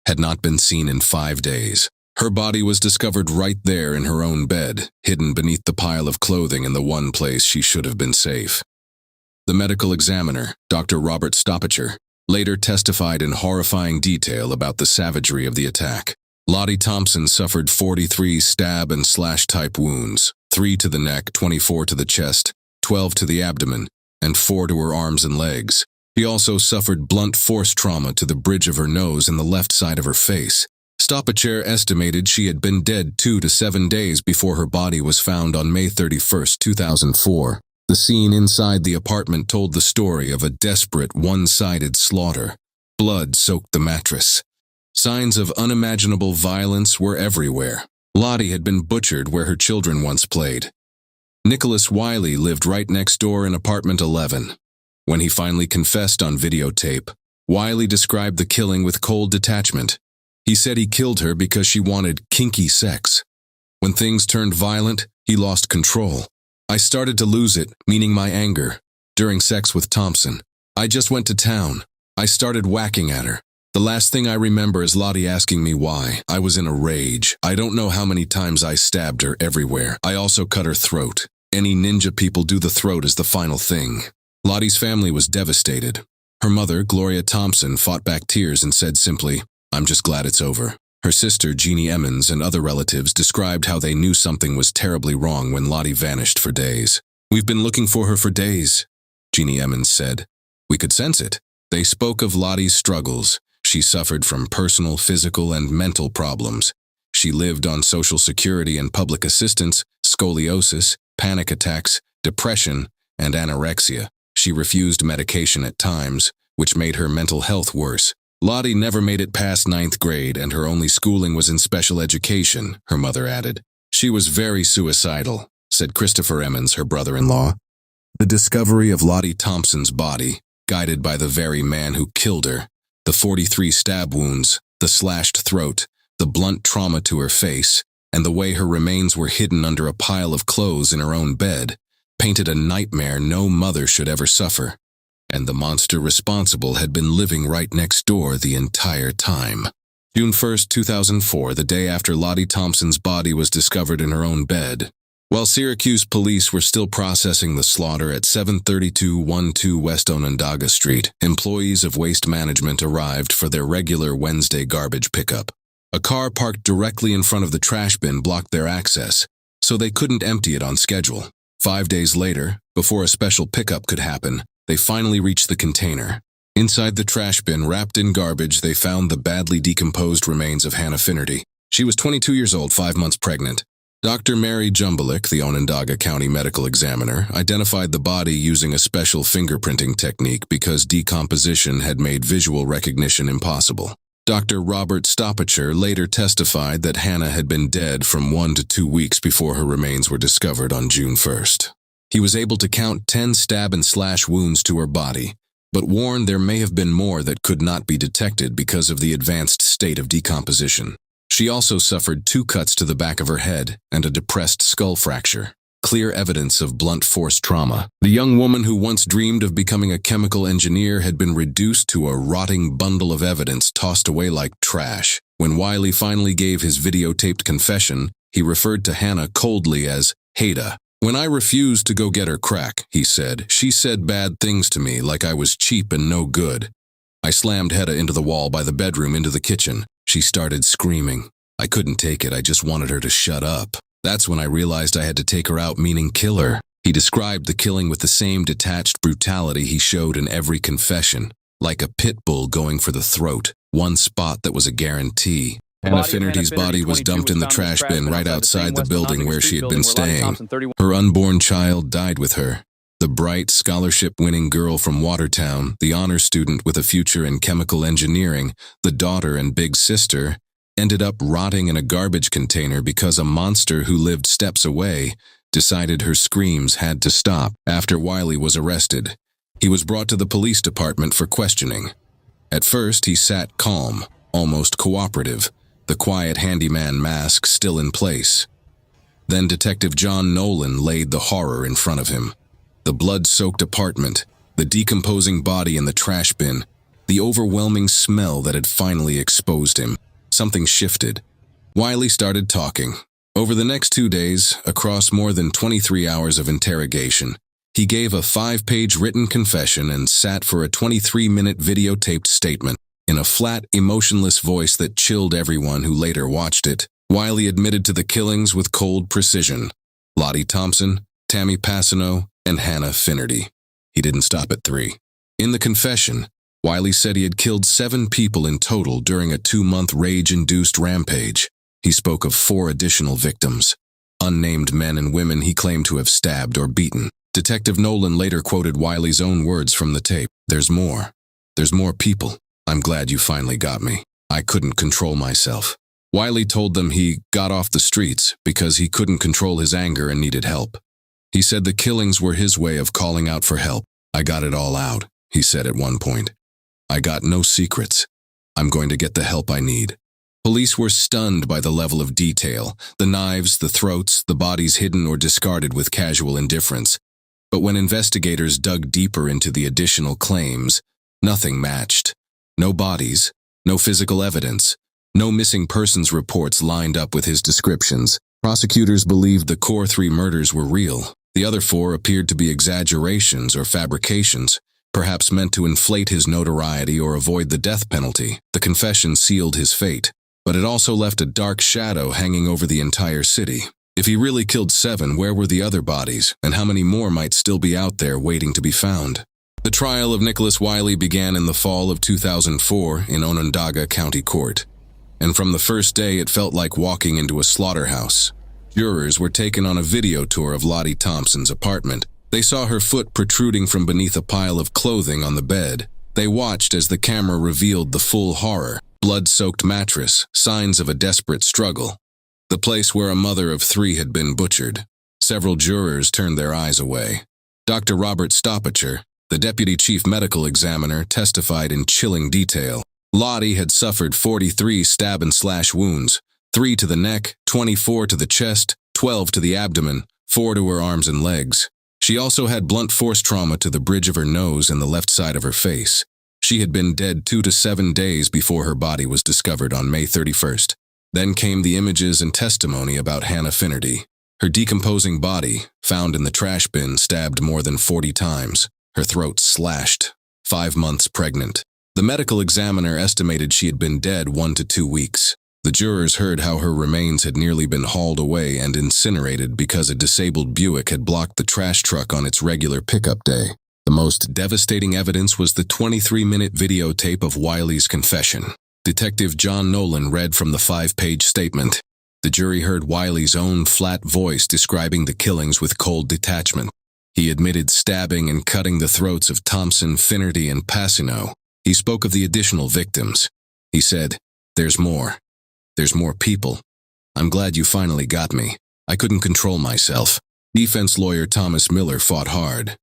had not been seen in 5 days. Her body was discovered right there in her own bed, hidden beneath the pile of clothing in the one place she should have been safe. The medical examiner, Dr. Robert Stoppacher, later testified in horrifying detail about the savagery of the attack. Lottie Thompson suffered 43 stab and slash-type wounds, 3 to the neck, 24 to the chest, 12 to the abdomen, and 4 to her arms and legs. She also suffered blunt force trauma to the bridge of her nose and the left side of her face. Stoppacher estimated she had been dead 2 to 7 days before her body was found on May 31, 2004. The scene inside the apartment told the story of a desperate, one-sided slaughter. Blood soaked the mattress. Signs of unimaginable violence were everywhere. Lottie had been butchered where her children once played. Nicholas Wiley lived right next door in apartment 11. When he finally confessed on videotape, Wiley described the killing with cold detachment. He said he killed her because she wanted kinky sex. When things turned violent, he lost control. I started to lose it, meaning my anger. During sex with Thompson, I just went to town. I started whacking at her. The last thing I remember is Lottie asking me why. I was in a rage. I don't know how many times I stabbed her everywhere. I also cut her throat. Any ninja people do the throat as the final thing. Lottie's family was devastated. Her mother, Gloria Thompson, fought back tears and said simply, "I'm just glad it's over." Her sister, Jeannie Emmons, and other relatives described how they knew something was terribly wrong when Lottie vanished for days. "We've been looking for her for days," Jeannie Emmons said. "We could sense it." They spoke of Lottie's struggles. She suffered from personal, physical, and mental problems. She lived on Social Security and public assistance, scoliosis, panic attacks, depression, and anorexia. She refused medication at times, which made her mental health worse. Lottie never made it past 9th grade, and her only schooling was in special education, her mother added. "She was very suicidal," said Christopher Emmons, her brother-in-law. The discovery of Lottie Thompson's body, guided by the very man who killed her, the 43 stab wounds, the slashed throat, the blunt trauma to her face, and the way her remains were hidden under a pile of clothes in her own bed, painted a nightmare no mother should ever suffer. And the monster responsible had been living right next door the entire time. June 1, 2004, the day after Lottie Thompson's body was discovered in her own bed. While Syracuse police were still processing the slaughter at 73212 West Onondaga Street, employees of Waste Management arrived for their regular Wednesday garbage pickup. A car parked directly in front of the trash bin blocked their access, so they couldn't empty it on schedule. 5 days later, before a special pickup could happen, they finally reached the container. Inside the trash bin, wrapped in garbage, they found the badly decomposed remains of Hannah Finnerty. She was 22 years old, 5 months pregnant. Dr. Mary Jumbulik, the Onondaga County medical examiner, identified the body using a special fingerprinting technique because decomposition had made visual recognition impossible. Dr. Robert Stoppacher later testified that Hannah had been dead from 1 to 2 weeks before her remains were discovered on June 1st. He was able to count 10 stab and slash wounds to her body, but warned there may have been more that could not be detected because of the advanced state of decomposition. She also suffered 2 cuts to the back of her head and a depressed skull fracture, clear evidence of blunt force trauma. The young woman who once dreamed of becoming a chemical engineer had been reduced to a rotting bundle of evidence tossed away like trash. When Wiley finally gave his videotaped confession, he referred to Hannah coldly as Hada. "When I refused to go get her crack," he said, "she said bad things to me like I was cheap and no good. I slammed Hada into the wall by the bedroom into the kitchen. She started screaming. I couldn't take it, I just wanted her to shut up. That's when I realized I had to take her out, meaning kill her." He described the killing with the same detached brutality he showed in every confession, like a pit bull going for the throat, one spot that was a guarantee. Hannah Finnerty's body was dumped in the trash bin right outside the building where she had been staying. Her unborn child died with her. The bright, scholarship-winning girl from Watertown, the honor student with a future in chemical engineering, the daughter and big sister, ended up rotting in a garbage container because a monster who lived steps away decided her screams had to stop. After Wiley was arrested, he was brought to the police department for questioning. At first, he sat calm, almost cooperative, the quiet handyman mask still in place. Then Detective John Nolan laid the horror in front of him. The blood-soaked apartment, the decomposing body in the trash bin, the overwhelming smell that had finally exposed him. Something shifted. Wiley started talking. Over the next 2 days, across more than 23 hours of interrogation, He gave a 5-page written confession and sat for a 23-minute videotaped statement. In a flat, emotionless voice that chilled everyone who later watched it, Wiley admitted to the killings with cold precision. Lottie Thompson, Tammy Passano, and Hannah Finnerty. He didn't stop at 3. In the confession, Wiley said he had killed 7 people in total during a 2-month rage-induced rampage. He spoke of 4 additional victims, unnamed men and women he claimed to have stabbed or beaten. Detective Nolan later quoted Wiley's own words from the tape. There's more. There's more people. I'm glad you finally got me. I couldn't control myself. Wiley told them he got off the streets because he couldn't control his anger and needed help. He said the killings were his way of calling out for help. I got it all out, he said at one point. I got no secrets. I'm going to get the help I need. Police were stunned by the level of detail, the knives, the throats, the bodies hidden or discarded with casual indifference. But when investigators dug deeper into the additional claims, nothing matched. No bodies, no physical evidence, no missing persons reports lined up with his descriptions. Prosecutors believed the core 3 murders were real. The other 4 appeared to be exaggerations or fabrications, perhaps meant to inflate his notoriety or avoid the death penalty. The confession sealed his fate, but it also left a dark shadow hanging over the entire city. If he really killed 7, where were the other bodies, and how many more might still be out there waiting to be found? The trial of Nicholas Wiley began in the fall of 2004 in Onondaga County Court, and from the first day it felt like walking into a slaughterhouse. Jurors were taken on a video tour of Lottie Thompson's apartment. They saw her foot protruding from beneath a pile of clothing on the bed. They watched as the camera revealed the full horror, blood-soaked mattress, signs of a desperate struggle. The place where a mother of 3 had been butchered. Several jurors turned their eyes away. Dr. Robert Stoppacher, the deputy chief medical examiner, testified in chilling detail. Lottie had suffered 43 stab-and-slash wounds, 3 to the neck, 24 to the chest, 12 to the abdomen, 4 to her arms and legs. She also had blunt force trauma to the bridge of her nose and the left side of her face. She had been dead 2 to 7 days before her body was discovered on May 31st. Then came the images and testimony about Hannah Finnerty. Her decomposing body, found in the trash bin, stabbed more than 40 times. Her throat slashed. 5 months pregnant. The medical examiner estimated she had been dead 1 to 2 weeks. The jurors heard how her remains had nearly been hauled away and incinerated because a disabled Buick had blocked the trash truck on its regular pickup day. The most devastating evidence was the 23-minute videotape of Wiley's confession. Detective John Nolan read from the 5-page statement. The jury heard Wiley's own flat voice describing the killings with cold detachment. He admitted stabbing and cutting the throats of Thompson, Finnerty, and Passano. He spoke of the additional victims. He said, "There's more. There's more people. I'm glad you finally got me. I couldn't control myself." Defense lawyer Thomas Miller fought hard.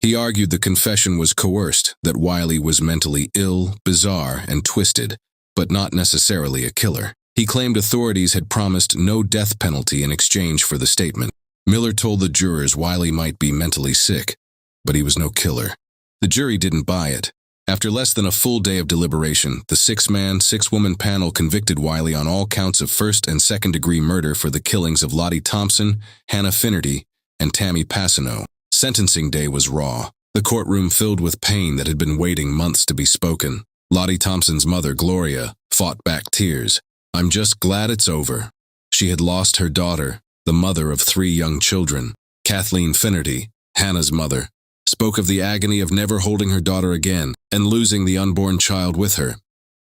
He argued the confession was coerced, that Wiley was mentally ill, bizarre, and twisted, but not necessarily a killer. He claimed authorities had promised no death penalty in exchange for the statement. Miller told the jurors Wiley might be mentally sick, but he was no killer. The jury didn't buy it. After less than a full day of deliberation, the 6-man, 6-woman panel convicted Wiley on all counts of first- and second-degree murder for the killings of Lottie Thompson, Hannah Finnerty, and Tammy Passano. Sentencing day was raw. The courtroom filled with pain that had been waiting months to be spoken. Lottie Thompson's mother, Gloria, fought back tears. "I'm just glad it's over." She had lost her daughter, the mother of 3 young children. Kathleen Finnerty, Hannah's mother, spoke of the agony of never holding her daughter again and losing the unborn child with her.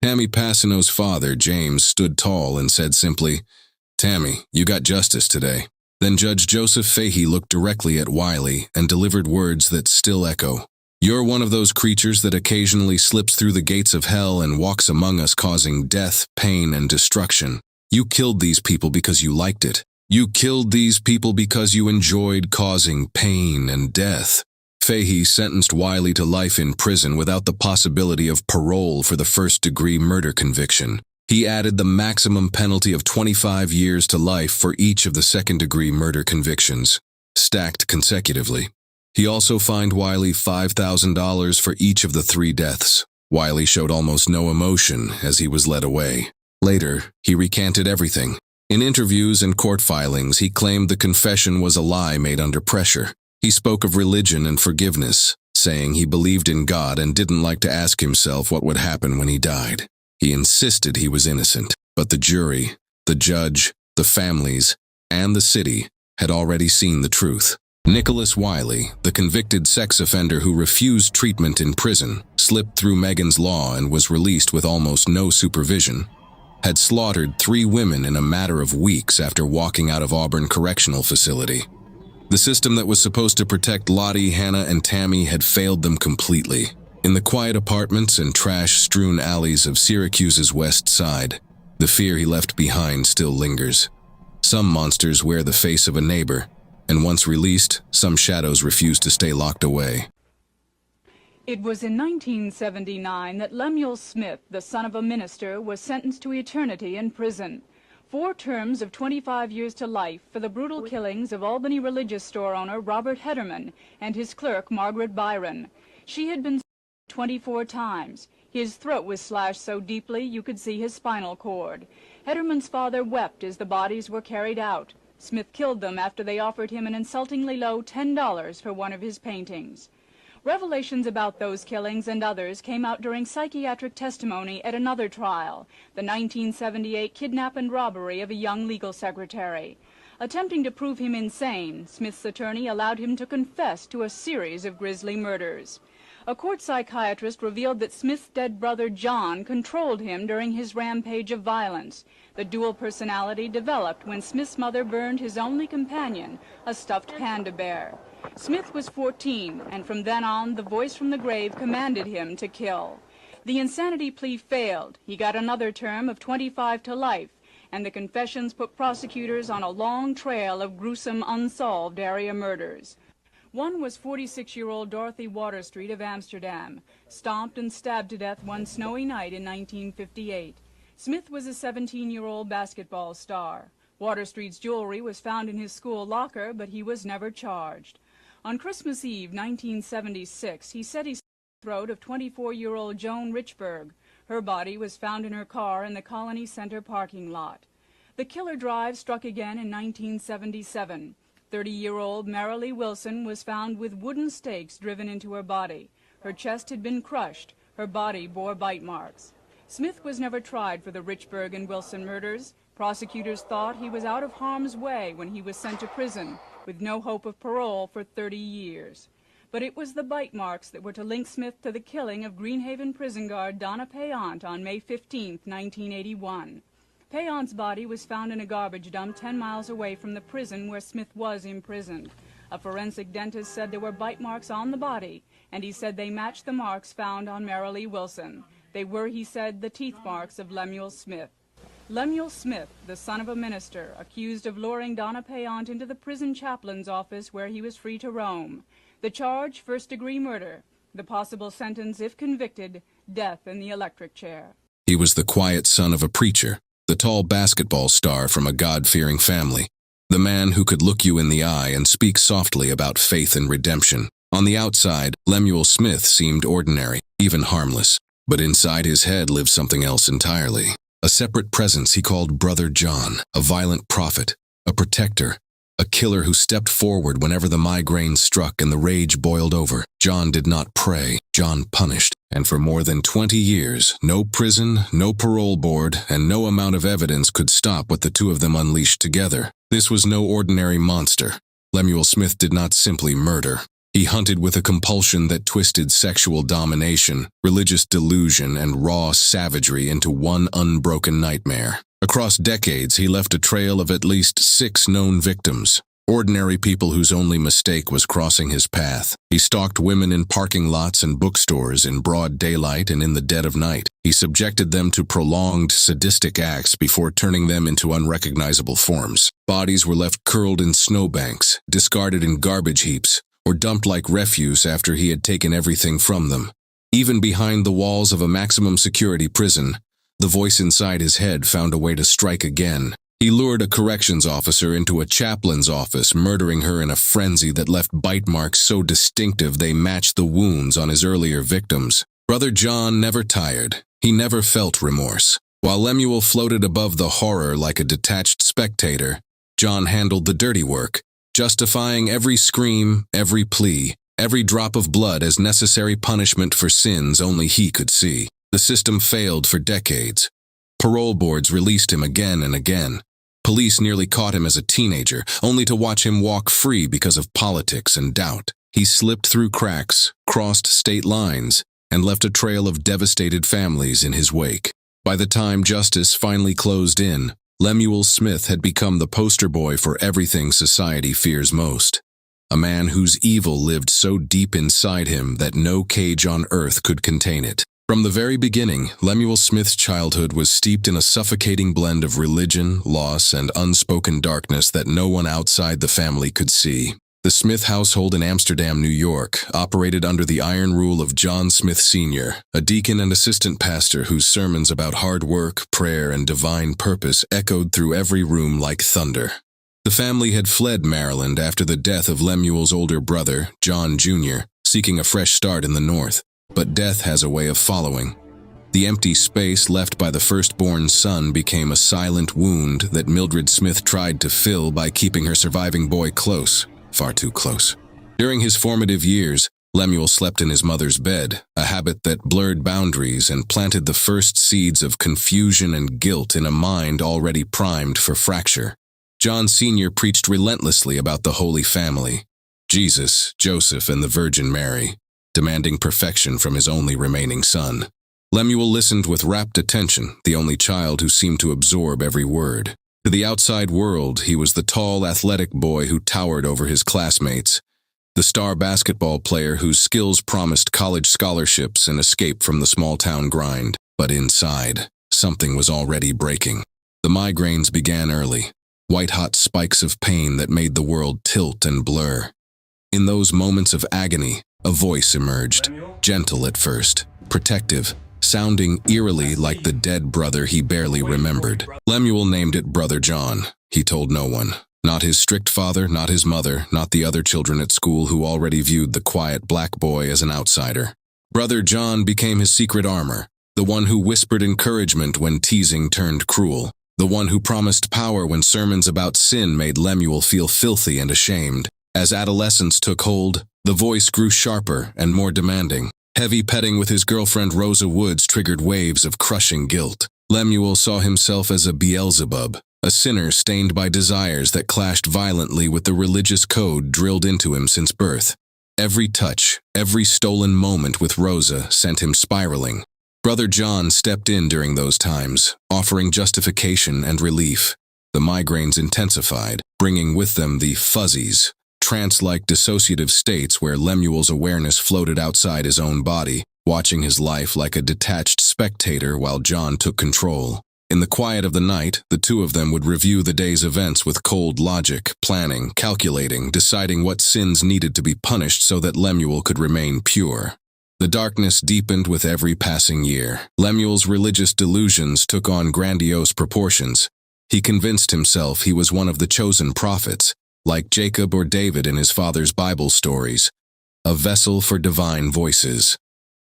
Tammy Passano's father, James, stood tall and said simply, "Tammy, you got justice today." Then Judge Joseph Fahey looked directly at Wiley and delivered words that still echo. "You're one of those creatures that occasionally slips through the gates of hell and walks among us causing death, pain, and destruction. You killed these people because you liked it. You killed these people because you enjoyed causing pain and death." Fahey sentenced Wiley to life in prison without the possibility of parole for the first-degree murder conviction. He added the maximum penalty of 25 years to life for each of the second-degree murder convictions, stacked consecutively. He also fined Wiley $5,000 for each of the 3 deaths. Wiley showed almost no emotion as he was led away. Later, he recanted everything. In interviews and court filings, he claimed the confession was a lie made under pressure. He spoke of religion and forgiveness, saying he believed in God and didn't like to ask himself what would happen when he died. He insisted he was innocent, but the jury, the judge, the families, and the city had already seen the truth. Nicholas Wiley, the convicted sex offender who refused treatment in prison, slipped through Megan's law and was released with almost no supervision, had slaughtered 3 women in a matter of weeks after walking out of Auburn Correctional Facility. The system that was supposed to protect Lottie, Hannah, and Tammy had failed them completely. In the quiet apartments and trash-strewn alleys of Syracuse's west side, the fear he left behind still lingers. Some monsters wear the face of a neighbor, and once released, some shadows refuse to stay locked away. It was in 1979 that Lemuel Smith, the son of a minister, was sentenced to eternity in prison. 4 terms of 25 years to life for the brutal killings of Albany religious store owner Robert Hederman and his clerk Margaret Byron. She had been 24 times. His throat was slashed so deeply you could see his spinal cord. Hederman's father wept as the bodies were carried out. Smith killed them after they offered him an insultingly low $10 for one of his paintings. Revelations about those killings and others came out during psychiatric testimony at another trial, the 1978 kidnap and robbery of a young legal secretary. Attempting to prove him insane, Smith's attorney allowed him to confess to a series of grisly murders. A court psychiatrist revealed that Smith's dead brother John controlled him during his rampage of violence. The dual personality developed when Smith's mother burned his only companion, a stuffed panda bear. Smith was 14, and from then on, the voice from the grave commanded him to kill. The insanity plea failed. He got another term of 25 to life, and the confessions put prosecutors on a long trail of gruesome, unsolved area murders. One was 46-year-old Dorothy Waterstreet of Amsterdam, stomped and stabbed to death one snowy night in 1958. Smith was a 17-year-old basketball star. Waterstreet's jewelry was found in his school locker, but he was never charged. On Christmas Eve, 1976, he said he slit the throat of 24-year-old Joan Richburg. Her body was found in her car in the Colony Center parking lot. The killer drive struck again in 1977. 30-year-old Marilee Wilson was found with wooden stakes driven into her body. Her chest had been crushed. Her body bore bite marks. Smith was never tried for the Richburg and Wilson murders. Prosecutors thought he was out of harm's way when he was sent to prison, with no hope of parole for 30 years. But it was the bite marks that were to link Smith to the killing of Greenhaven prison guard Donna Payant on May 15, 1981. Payant's body was found in a garbage dump 10 miles away from the prison where Smith was imprisoned. A forensic dentist said there were bite marks on the body, and he said they matched the marks found on Marilee Wilson. They were, he said, the teeth marks of Lemuel Smith. Lemuel Smith, the son of a minister, accused of luring Donna Payant into the prison chaplain's office where he was free to roam. The charge, first-degree murder. The possible sentence, if convicted, death in the electric chair. He was the quiet son of a preacher, the tall basketball star from a God-fearing family, the man who could look you in the eye and speak softly about faith and redemption. On the outside, Lemuel Smith seemed ordinary, even harmless, but inside his head lived something else entirely. A separate presence he called Brother John, a violent prophet, a protector, a killer who stepped forward whenever the migraine struck and the rage boiled over. John did not pray, John punished. And for more than 20 years, no prison, no parole board, and no amount of evidence could stop what the two of them unleashed together. This was no ordinary monster. Lemuel Smith did not simply murder. He hunted with a compulsion that twisted sexual domination, religious delusion, and raw savagery into one unbroken nightmare. Across decades, he left a trail of at least 6 known victims, ordinary people whose only mistake was crossing his path. He stalked women in parking lots and bookstores in broad daylight and in the dead of night. He subjected them to prolonged, sadistic acts before turning them into unrecognizable forms. Bodies were left curled in snowbanks, discarded in garbage heaps, or dumped like refuse after he had taken everything from them. Even behind the walls of a maximum security prison, the voice inside his head found a way to strike again. He lured a corrections officer into a chaplain's office, murdering her in a frenzy that left bite marks so distinctive they matched the wounds on his earlier victims. Brother John never tired. He never felt remorse. While Lemuel floated above the horror like a detached spectator, John handled the dirty work, justifying every scream, every plea, every drop of blood as necessary punishment for sins only he could see. The system failed for decades. Parole boards released him again and again. Police nearly caught him as a teenager, only to watch him walk free because of politics and doubt. He slipped through cracks, crossed state lines, and left a trail of devastated families in his wake. By the time justice finally closed in, Lemuel Smith had become the poster boy for everything society fears most. A man whose evil lived so deep inside him that no cage on earth could contain it. From the very beginning, Lemuel Smith's childhood was steeped in a suffocating blend of religion, loss, and unspoken darkness that no one outside the family could see. The Smith household in Amsterdam, New York, operated under the iron rule of John Smith Sr., a deacon and assistant pastor whose sermons about hard work, prayer, and divine purpose echoed through every room like thunder. The family had fled Maryland after the death of Lemuel's older brother, John Jr., seeking a fresh start in the North. But death has a way of following. The empty space left by the firstborn son became a silent wound that Mildred Smith tried to fill by keeping her surviving boy close, far too close. During his formative years, Lemuel slept in his mother's bed, a habit that blurred boundaries and planted the first seeds of confusion and guilt in a mind already primed for fracture. John Sr. preached relentlessly about the Holy Family, Jesus, Joseph, and the Virgin Mary, demanding perfection from his only remaining son. Lemuel listened with rapt attention, the only child who seemed to absorb every word. To the outside world, he was the tall, athletic boy who towered over his classmates, the star basketball player whose skills promised college scholarships and escape from the small-town grind. But inside, something was already breaking. The migraines began early, white-hot spikes of pain that made the world tilt and blur. In those moments of agony, a voice emerged, gentle at first, protective, sounding eerily like the dead brother he barely remembered. Lemuel named it Brother John. He told no one. Not his strict father, not his mother, not the other children at school who already viewed the quiet black boy as an outsider. Brother John became his secret armor, the one who whispered encouragement when teasing turned cruel, the one who promised power when sermons about sin made Lemuel feel filthy and ashamed. As adolescence took hold, the voice grew sharper and more demanding. Heavy petting with his girlfriend Rosa Woods triggered waves of crushing guilt. Lemuel saw himself as a Beelzebub, a sinner stained by desires that clashed violently with the religious code drilled into him since birth. Every touch, every stolen moment with Rosa sent him spiraling. Brother John stepped in during those times, offering justification and relief. The migraines intensified, bringing with them the fuzzies, trance-like dissociative states where Lemuel's awareness floated outside his own body, watching his life like a detached spectator while John took control. In the quiet of the night, the two of them would review the day's events with cold logic, planning, calculating, deciding what sins needed to be punished so that Lemuel could remain pure. The darkness deepened with every passing year. Lemuel's religious delusions took on grandiose proportions. He convinced himself he was one of the chosen prophets, like Jacob or David in his father's Bible stories, a vessel for divine voices.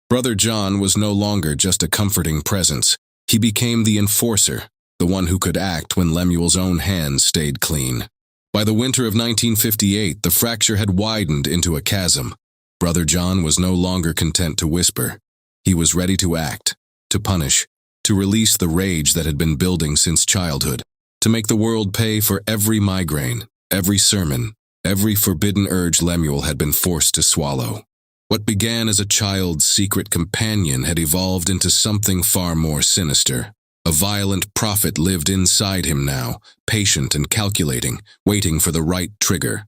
Brother John was no longer just a comforting presence. He became the enforcer, the one who could act when Lemuel's own hands stayed clean. By the winter of 1958, the fracture had widened into a chasm. Brother John was no longer content to whisper. He was ready to act, to punish, to release the rage that had been building since childhood, to make the world pay for every migraine, every sermon, every forbidden urge Lemuel had been forced to swallow. What began as a child's secret companion had evolved into something far more sinister. A violent prophet lived inside him now, patient and calculating, waiting for the right trigger.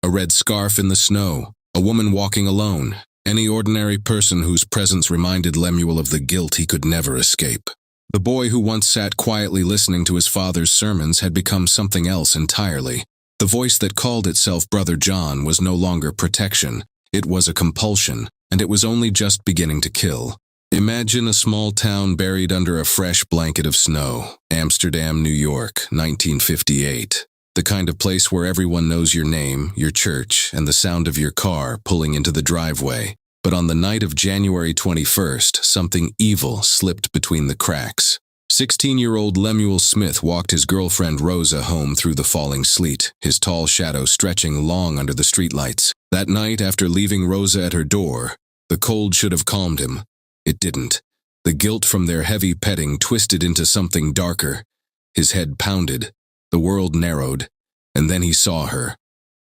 A red scarf in the snow, a woman walking alone, any ordinary person whose presence reminded Lemuel of the guilt he could never escape. The boy who once sat quietly listening to his father's sermons had become something else entirely. The voice that called itself Brother John was no longer protection. It was a compulsion, and it was only just beginning to kill. Imagine a small town buried under a fresh blanket of snow. Amsterdam, New York, 1958. The kind of place where everyone knows your name, your church, and the sound of your car pulling into the driveway. But on the night of January 21st, something evil slipped between the cracks. 16-year-old Lemuel Smith walked his girlfriend Rosa home through the falling sleet, his tall shadow stretching long under the streetlights. That night, after leaving Rosa at her door, the cold should have calmed him. It didn't. The guilt from their heavy petting twisted into something darker. His head pounded, the world narrowed, and then he saw her.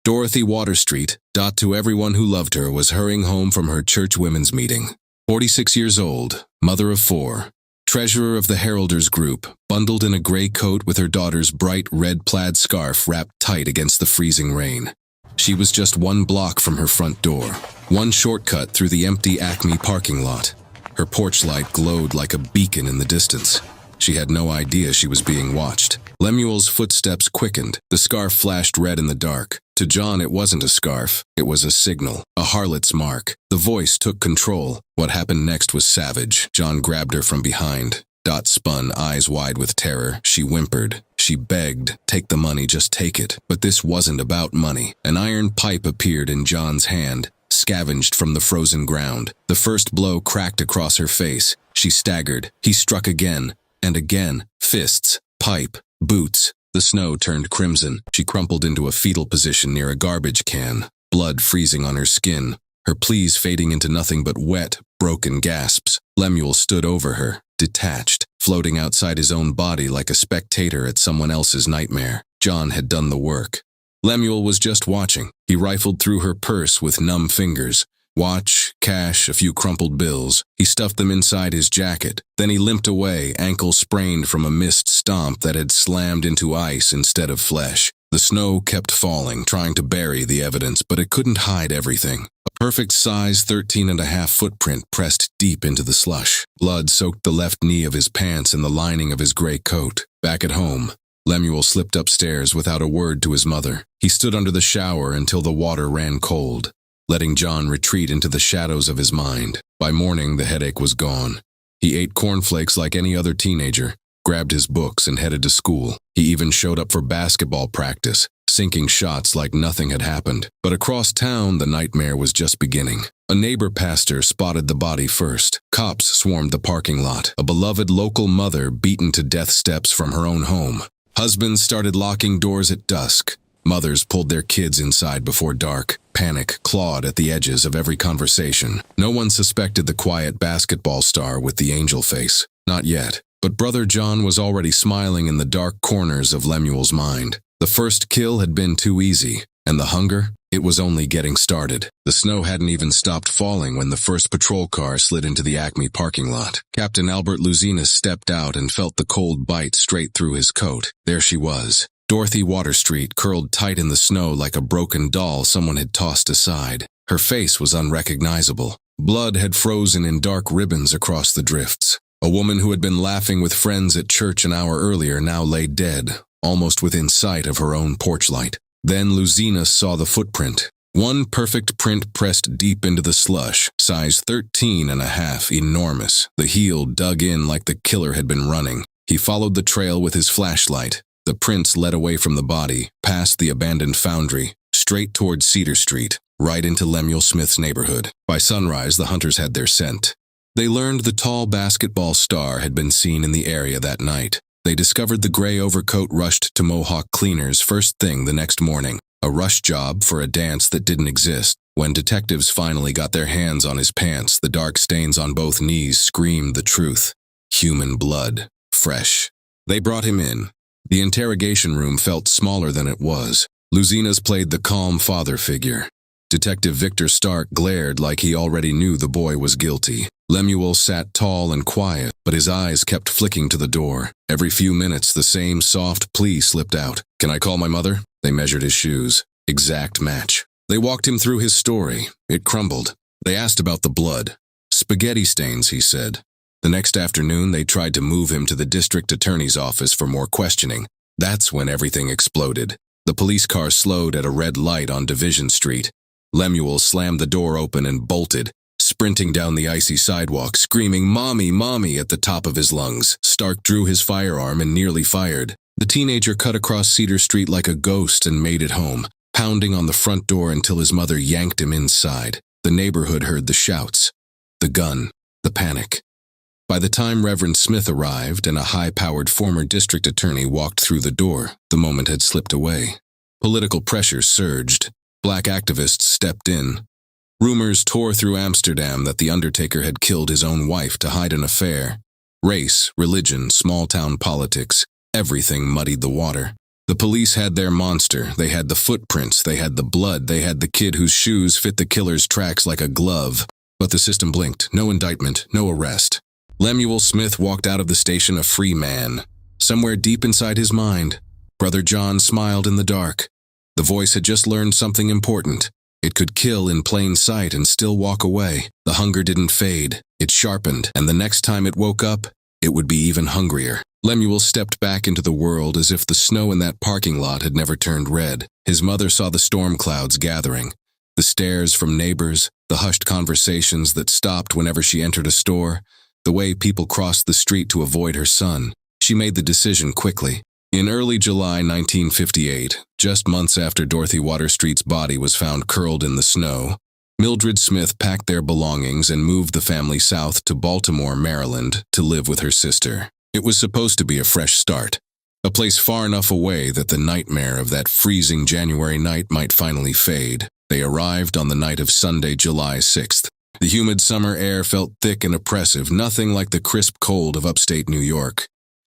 Dorothy Waterstreet, to everyone who loved her, was hurrying home from her church women's meeting. 46 years old, mother of 4, treasurer of the Heralders Group, bundled in a gray coat with her daughter's bright red plaid scarf wrapped tight against the freezing rain. She was just 1 block from her front door, 1 shortcut through the empty Acme parking lot. Her porch light glowed like a beacon in the distance. She had no idea she was being watched. Lemuel's footsteps quickened. The scarf flashed red in the dark. To John, it wasn't a scarf. It was a signal, a harlot's mark. The voice took control. What happened next was savage. John grabbed her from behind. Dot spun, eyes wide with terror. She whimpered. She begged, "Take the money, just take it." But this wasn't about money. An iron pipe appeared in John's hand, scavenged from the frozen ground. The first blow cracked across her face. She staggered. He struck again, and again. Fists, pipe, boots. The snow turned crimson. She crumpled into a fetal position near a garbage can, blood freezing on her skin, her pleas fading into nothing but wet, broken gasps. Lemuel stood over her, detached, floating outside his own body like a spectator at someone else's nightmare. John had done the work. Lemuel was just watching. He rifled through her purse with numb fingers. Watch, cash, a few crumpled bills. He stuffed them inside his jacket. Then he limped away, ankle sprained from a missed stomp that had slammed into ice instead of flesh. The snow kept falling, trying to bury the evidence, but it couldn't hide everything. A perfect size 13.5 footprint pressed deep into the slush. Blood soaked the left knee of his pants and the lining of his gray coat. Back at home, Lemuel slipped upstairs without a word to his mother. He stood under the shower until the water ran cold, letting John retreat into the shadows of his mind. By morning, the headache was gone. He ate cornflakes like any other teenager, grabbed his books and headed to school. He even showed up for basketball practice, sinking shots like nothing had happened. But across town, the nightmare was just beginning. A neighbor pastor spotted the body first. Cops swarmed the parking lot. A beloved local mother beaten to death steps from her own home. Husbands started locking doors at dusk. Mothers pulled their kids inside before dark. Panic clawed at the edges of every conversation. No one suspected the quiet basketball star with the angel face. Not yet. But Brother John was already smiling in the dark corners of Lemuel's mind. The first kill had been too easy. And the hunger? It was only getting started. The snow hadn't even stopped falling when the first patrol car slid into the Acme parking lot. Captain Albert Luzinas stepped out and felt the cold bite straight through his coat. There she was. Dorothy Waterstreet, curled tight in the snow like a broken doll someone had tossed aside. Her face was unrecognizable. Blood had frozen in dark ribbons across the drifts. A woman who had been laughing with friends at church an hour earlier now lay dead, almost within sight of her own porch light. Then Luzinas saw the footprint. One perfect print pressed deep into the slush, size 13.5, enormous. The heel dug in like the killer had been running. He followed the trail with his flashlight. The prints led away from the body, past the abandoned foundry, straight toward Cedar Street, right into Lemuel Smith's neighborhood. By sunrise, the hunters had their scent. They learned the tall basketball star had been seen in the area that night. They discovered the gray overcoat rushed to Mohawk Cleaners first thing the next morning, a rush job for a dance that didn't exist. When detectives finally got their hands on his pants, the dark stains on both knees screamed the truth. Human blood. Fresh. They brought him in. The interrogation room felt smaller than it was. Luzinas played the calm father figure. Detective Victor Stark glared like he already knew the boy was guilty. Lemuel sat tall and quiet, but his eyes kept flicking to the door. Every few minutes, the same soft plea slipped out. "Can I call my mother?" They measured his shoes. Exact match. They walked him through his story. It crumbled. They asked about the blood. "Spaghetti stains," he said. The next afternoon, they tried to move him to the district attorney's office for more questioning. That's when everything exploded. The police car slowed at a red light on Division Street. Lemuel slammed the door open and bolted, sprinting down the icy sidewalk, screaming, "Mommy, Mommy," at the top of his lungs. Stark drew his firearm and nearly fired. The teenager cut across Cedar Street like a ghost and made it home, pounding on the front door until his mother yanked him inside. The neighborhood heard the shouts, the gun, the panic. By the time Reverend Smith arrived and a high-powered former district attorney walked through the door, the moment had slipped away. Political pressure surged. Black activists stepped in. Rumors tore through Amsterdam that the undertaker had killed his own wife to hide an affair. Race, religion, small-town politics, everything muddied the water. The police had their monster, they had the footprints, they had the blood, they had the kid whose shoes fit the killer's tracks like a glove. But the system blinked. No indictment, no arrest. Lemuel Smith walked out of the station a free man. Somewhere deep inside his mind, Brother John smiled in the dark. The voice had just learned something important. It could kill in plain sight and still walk away. The hunger didn't fade. It sharpened, and the next time it woke up, it would be even hungrier. Lemuel stepped back into the world as if the snow in that parking lot had never turned red. His mother saw the storm clouds gathering, the stares from neighbors, the hushed conversations that stopped whenever she entered a store, the way people crossed the street to avoid her son. She made the decision quickly. In early July 1958, just months after Dorothy Waterstreet's body was found curled in the snow, Mildred Smith packed their belongings and moved the family south to Baltimore, Maryland, to live with her sister. It was supposed to be a fresh start, a place far enough away that the nightmare of that freezing January night might finally fade. They arrived on the night of Sunday, July 6th. The humid summer air felt thick and oppressive, nothing like the crisp cold of upstate New York.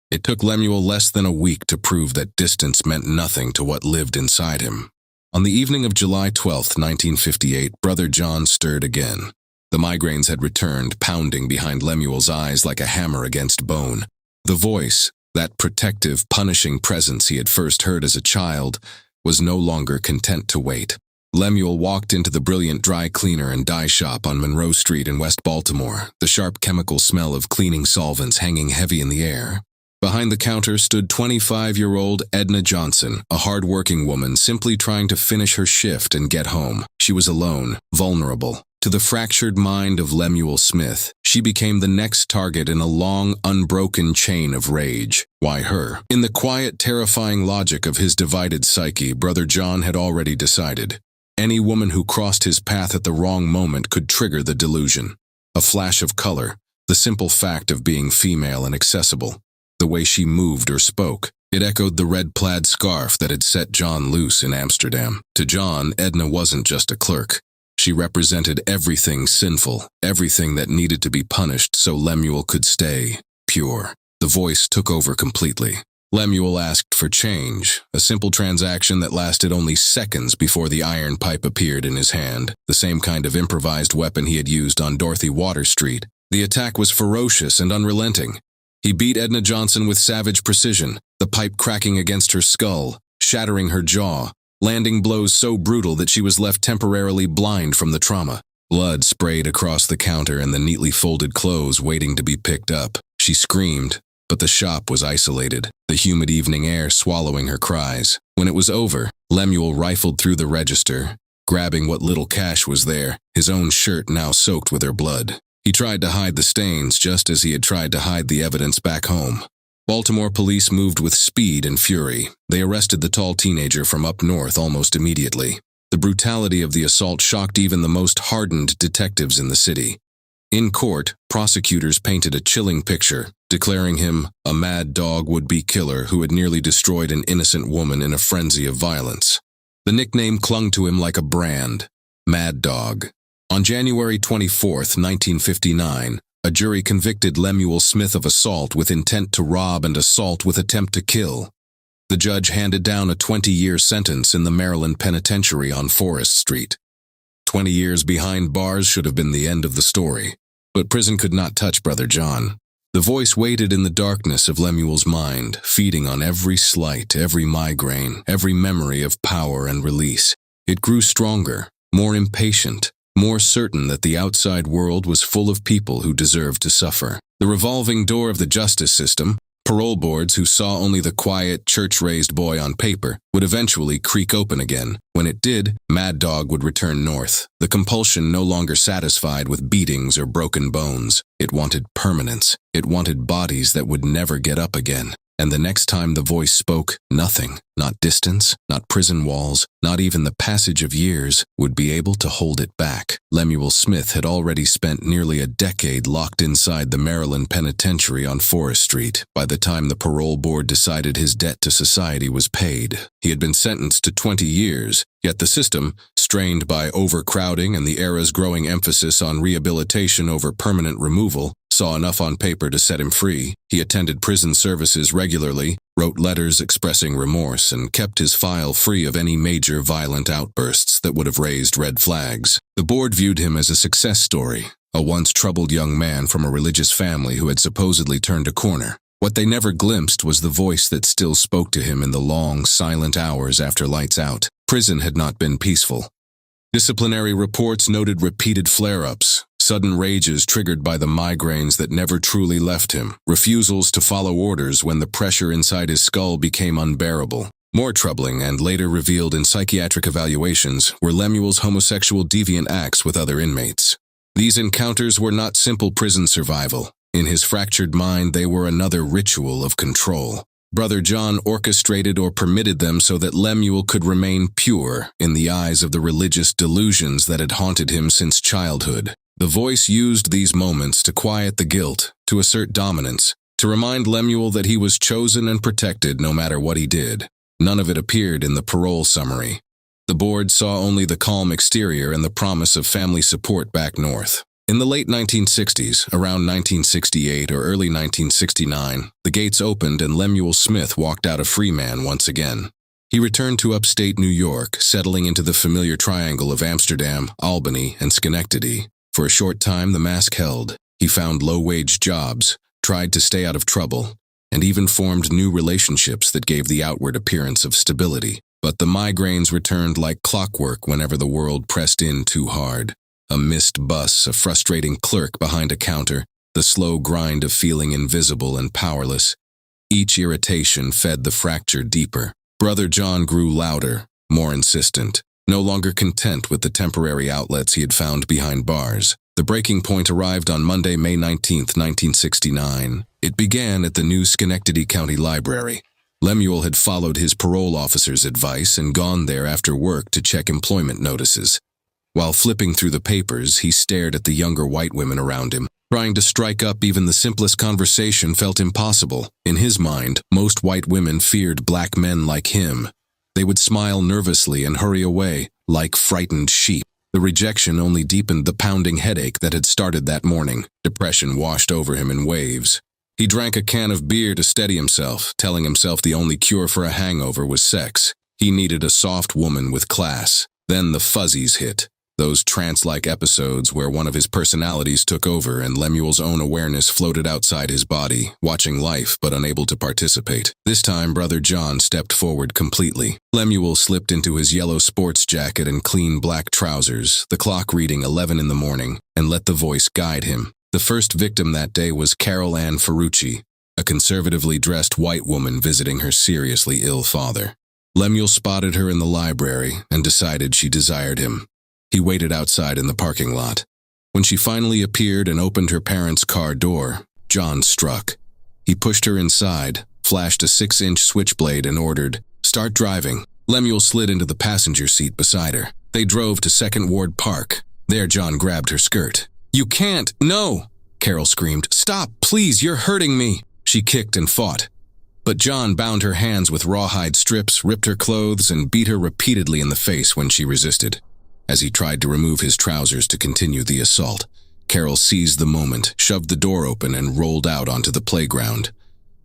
It took Lemuel less than a week to prove that distance meant nothing to what lived inside him. On the evening of July 12, 1958, Brother John stirred again. The migraines had returned, pounding behind Lemuel's eyes like a hammer against bone. The voice, that protective, punishing presence he had first heard as a child, was no longer content to wait. Lemuel walked into the brilliant dry cleaner and dye shop on Monroe Street in West Baltimore, the sharp chemical smell of cleaning solvents hanging heavy in the air. Behind the counter stood 25-year-old Edna Johnson, a hard-working woman simply trying to finish her shift and get home. She was alone, vulnerable. To the fractured mind of Lemuel Smith, she became the next target in a long, unbroken chain of rage. Why her? In the quiet, terrifying logic of his divided psyche, Brother John had already decided. Any woman who crossed his path at the wrong moment could trigger the delusion. A flash of color, the simple fact of being female and accessible. The way she moved or spoke. It echoed the red plaid scarf that had set John loose in Amsterdam. To John, Edna wasn't just a clerk. She represented everything sinful, everything that needed to be punished so Lemuel could stay pure. The voice took over completely. Lemuel asked for change, a simple transaction that lasted only seconds before the iron pipe appeared in his hand, the same kind of improvised weapon he had used on Dorothy Waterstreet. The attack was ferocious and unrelenting. He beat Edna Johnson with savage precision, the pipe cracking against her skull, shattering her jaw, landing blows so brutal that she was left temporarily blind from the trauma. Blood sprayed across the counter and the neatly folded clothes waiting to be picked up. She screamed, but the shop was isolated, the humid evening air swallowing her cries. When it was over, Lemuel rifled through the register, grabbing what little cash was there, his own shirt now soaked with her blood. He tried to hide the stains just as he had tried to hide the evidence back home. Baltimore police moved with speed and fury. They arrested the tall teenager from up north almost immediately. The brutality of the assault shocked even the most hardened detectives in the city. In court, prosecutors painted a chilling picture, declaring him a mad dog would-be killer who had nearly destroyed an innocent woman in a frenzy of violence. The nickname clung to him like a brand, Mad Dog. On January 24, 1959, a jury convicted Lemuel Smith of assault with intent to rob and assault with attempt to kill. The judge handed down a 20-year sentence in the Maryland Penitentiary on Forest Street. 20 years behind bars should have been the end of the story, but prison could not touch Brother John. The voice waited in the darkness of Lemuel's mind, feeding on every slight, every migraine, every memory of power and release. It grew stronger, more impatient, more certain that the outside world was full of people who deserved to suffer. The revolving door of the justice system, parole boards who saw only the quiet, church-raised boy on paper, would eventually creak open again. When it did, Mad Dog would return north, the compulsion no longer satisfied with beatings or broken bones. It wanted permanence. It wanted bodies that would never get up again. And the next time the voice spoke, nothing, not distance, not prison walls, not even the passage of years, would be able to hold it back. Lemuel Smith had already spent nearly a decade locked inside the Maryland Penitentiary on Forest Street by the time the parole board decided his debt to society was paid. He had been sentenced to 20 years, yet the system, strained by overcrowding and the era's growing emphasis on rehabilitation over permanent removal, saw enough on paper to set him free. He attended prison services regularly, wrote letters expressing remorse, and kept his file free of any major violent outbursts that would have raised red flags. The board viewed him as a success story, a once troubled young man from a religious family who had supposedly turned a corner. What they never glimpsed was the voice that still spoke to him in the long, silent hours after lights out. Prison had not been peaceful. Disciplinary reports noted repeated flare-ups, sudden rages triggered by the migraines that never truly left him, refusals to follow orders when the pressure inside his skull became unbearable. More troubling, and later revealed in psychiatric evaluations, were Lemuel's homosexual deviant acts with other inmates. These encounters were not simple prison survival. In his fractured mind, they were another ritual of control. Brother John orchestrated or permitted them so that Lemuel could remain pure in the eyes of the religious delusions that had haunted him since childhood. The voice used these moments to quiet the guilt, to assert dominance, to remind Lemuel that he was chosen and protected no matter what he did. None of it appeared in the parole summary. The board saw only the calm exterior and the promise of family support back north. In the late 1960s, around 1968 or early 1969, the gates opened and Lemuel Smith walked out a free man once again. He returned to upstate New York, settling into the familiar triangle of Amsterdam, Albany, and Schenectady. For a short time, the mask held. He found low-wage jobs, tried to stay out of trouble, and even formed new relationships that gave the outward appearance of stability. But the migraines returned like clockwork whenever the world pressed in too hard. A missed bus, a frustrating clerk behind a counter, the slow grind of feeling invisible and powerless. Each irritation fed the fracture deeper. Brother John grew louder, more insistent, no longer content with the temporary outlets he had found behind bars. The breaking point arrived on Monday, May 19, 1969. It began at the new Schenectady County Library. Lemuel had followed his parole officer's advice and gone there after work to check employment notices. While flipping through the papers, he stared at the younger white women around him. Trying to strike up even the simplest conversation felt impossible. In his mind, most white women feared black men like him. They would smile nervously and hurry away, like frightened sheep. The rejection only deepened the pounding headache that had started that morning. Depression washed over him in waves. He drank a can of beer to steady himself, telling himself the only cure for a hangover was sex. He needed a soft woman with class. Then the fuzzies hit. Those trance-like episodes where one of his personalities took over and Lemuel's own awareness floated outside his body, watching life but unable to participate. This time, Brother John stepped forward completely. Lemuel slipped into his yellow sports jacket and clean black trousers, the clock reading 11 in the morning, and let the voice guide him. The first victim that day was Carol Ann Ferrucci, a conservatively dressed white woman visiting her seriously ill father. Lemuel spotted her in the library and decided she desired him. He waited outside in the parking lot. When she finally appeared and opened her parents' car door, John struck. He pushed her inside, flashed a 6-inch switchblade and ordered, "Start driving." Lemuel slid into the passenger seat beside her. They drove to 2nd Ward Park. There John grabbed her skirt. "You can't! No!" Carol screamed. "Stop! Please, you're hurting me!" She kicked and fought. But John bound her hands with rawhide strips, ripped her clothes, and beat her repeatedly in the face when she resisted. As he tried to remove his trousers to continue the assault, Carol seized the moment, shoved the door open, and rolled out onto the playground.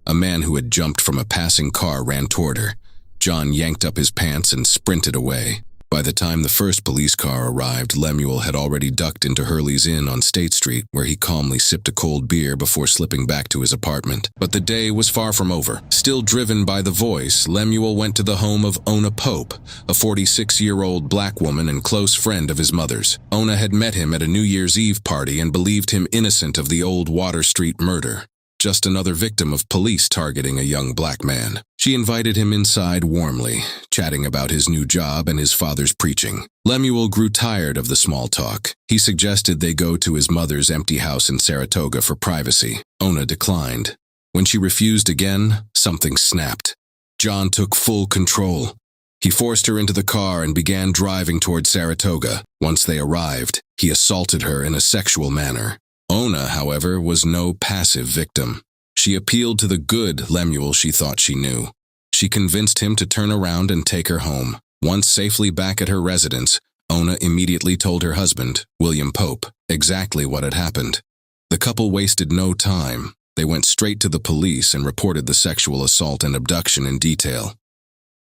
A man who had jumped from a passing car ran toward her. John yanked up his pants and sprinted away. By the time the first police car arrived, Lemuel had already ducked into Hurley's Inn on State Street, where he calmly sipped a cold beer before slipping back to his apartment. But the day was far from over. Still driven by the voice, Lemuel went to the home of Ona Pope, a 46-year-old black woman and close friend of his mother's. Ona had met him at a New Year's Eve party and believed him innocent of the old Water Street murder. Just another victim of police targeting a young black man. She invited him inside warmly, chatting about his new job and his father's preaching. Lemuel grew tired of the small talk. He suggested they go to his mother's empty house in Saratoga for privacy. Ona declined. When she refused again, something snapped. John took full control. He forced her into the car and began driving toward Saratoga. Once they arrived, he assaulted her in a sexual manner. Ona, however, was no passive victim. She appealed to the good Lemuel she thought she knew. She convinced him to turn around and take her home. Once safely back at her residence, Ona immediately told her husband, William Pope, exactly what had happened. The couple wasted no time. They went straight to the police and reported the sexual assault and abduction in detail.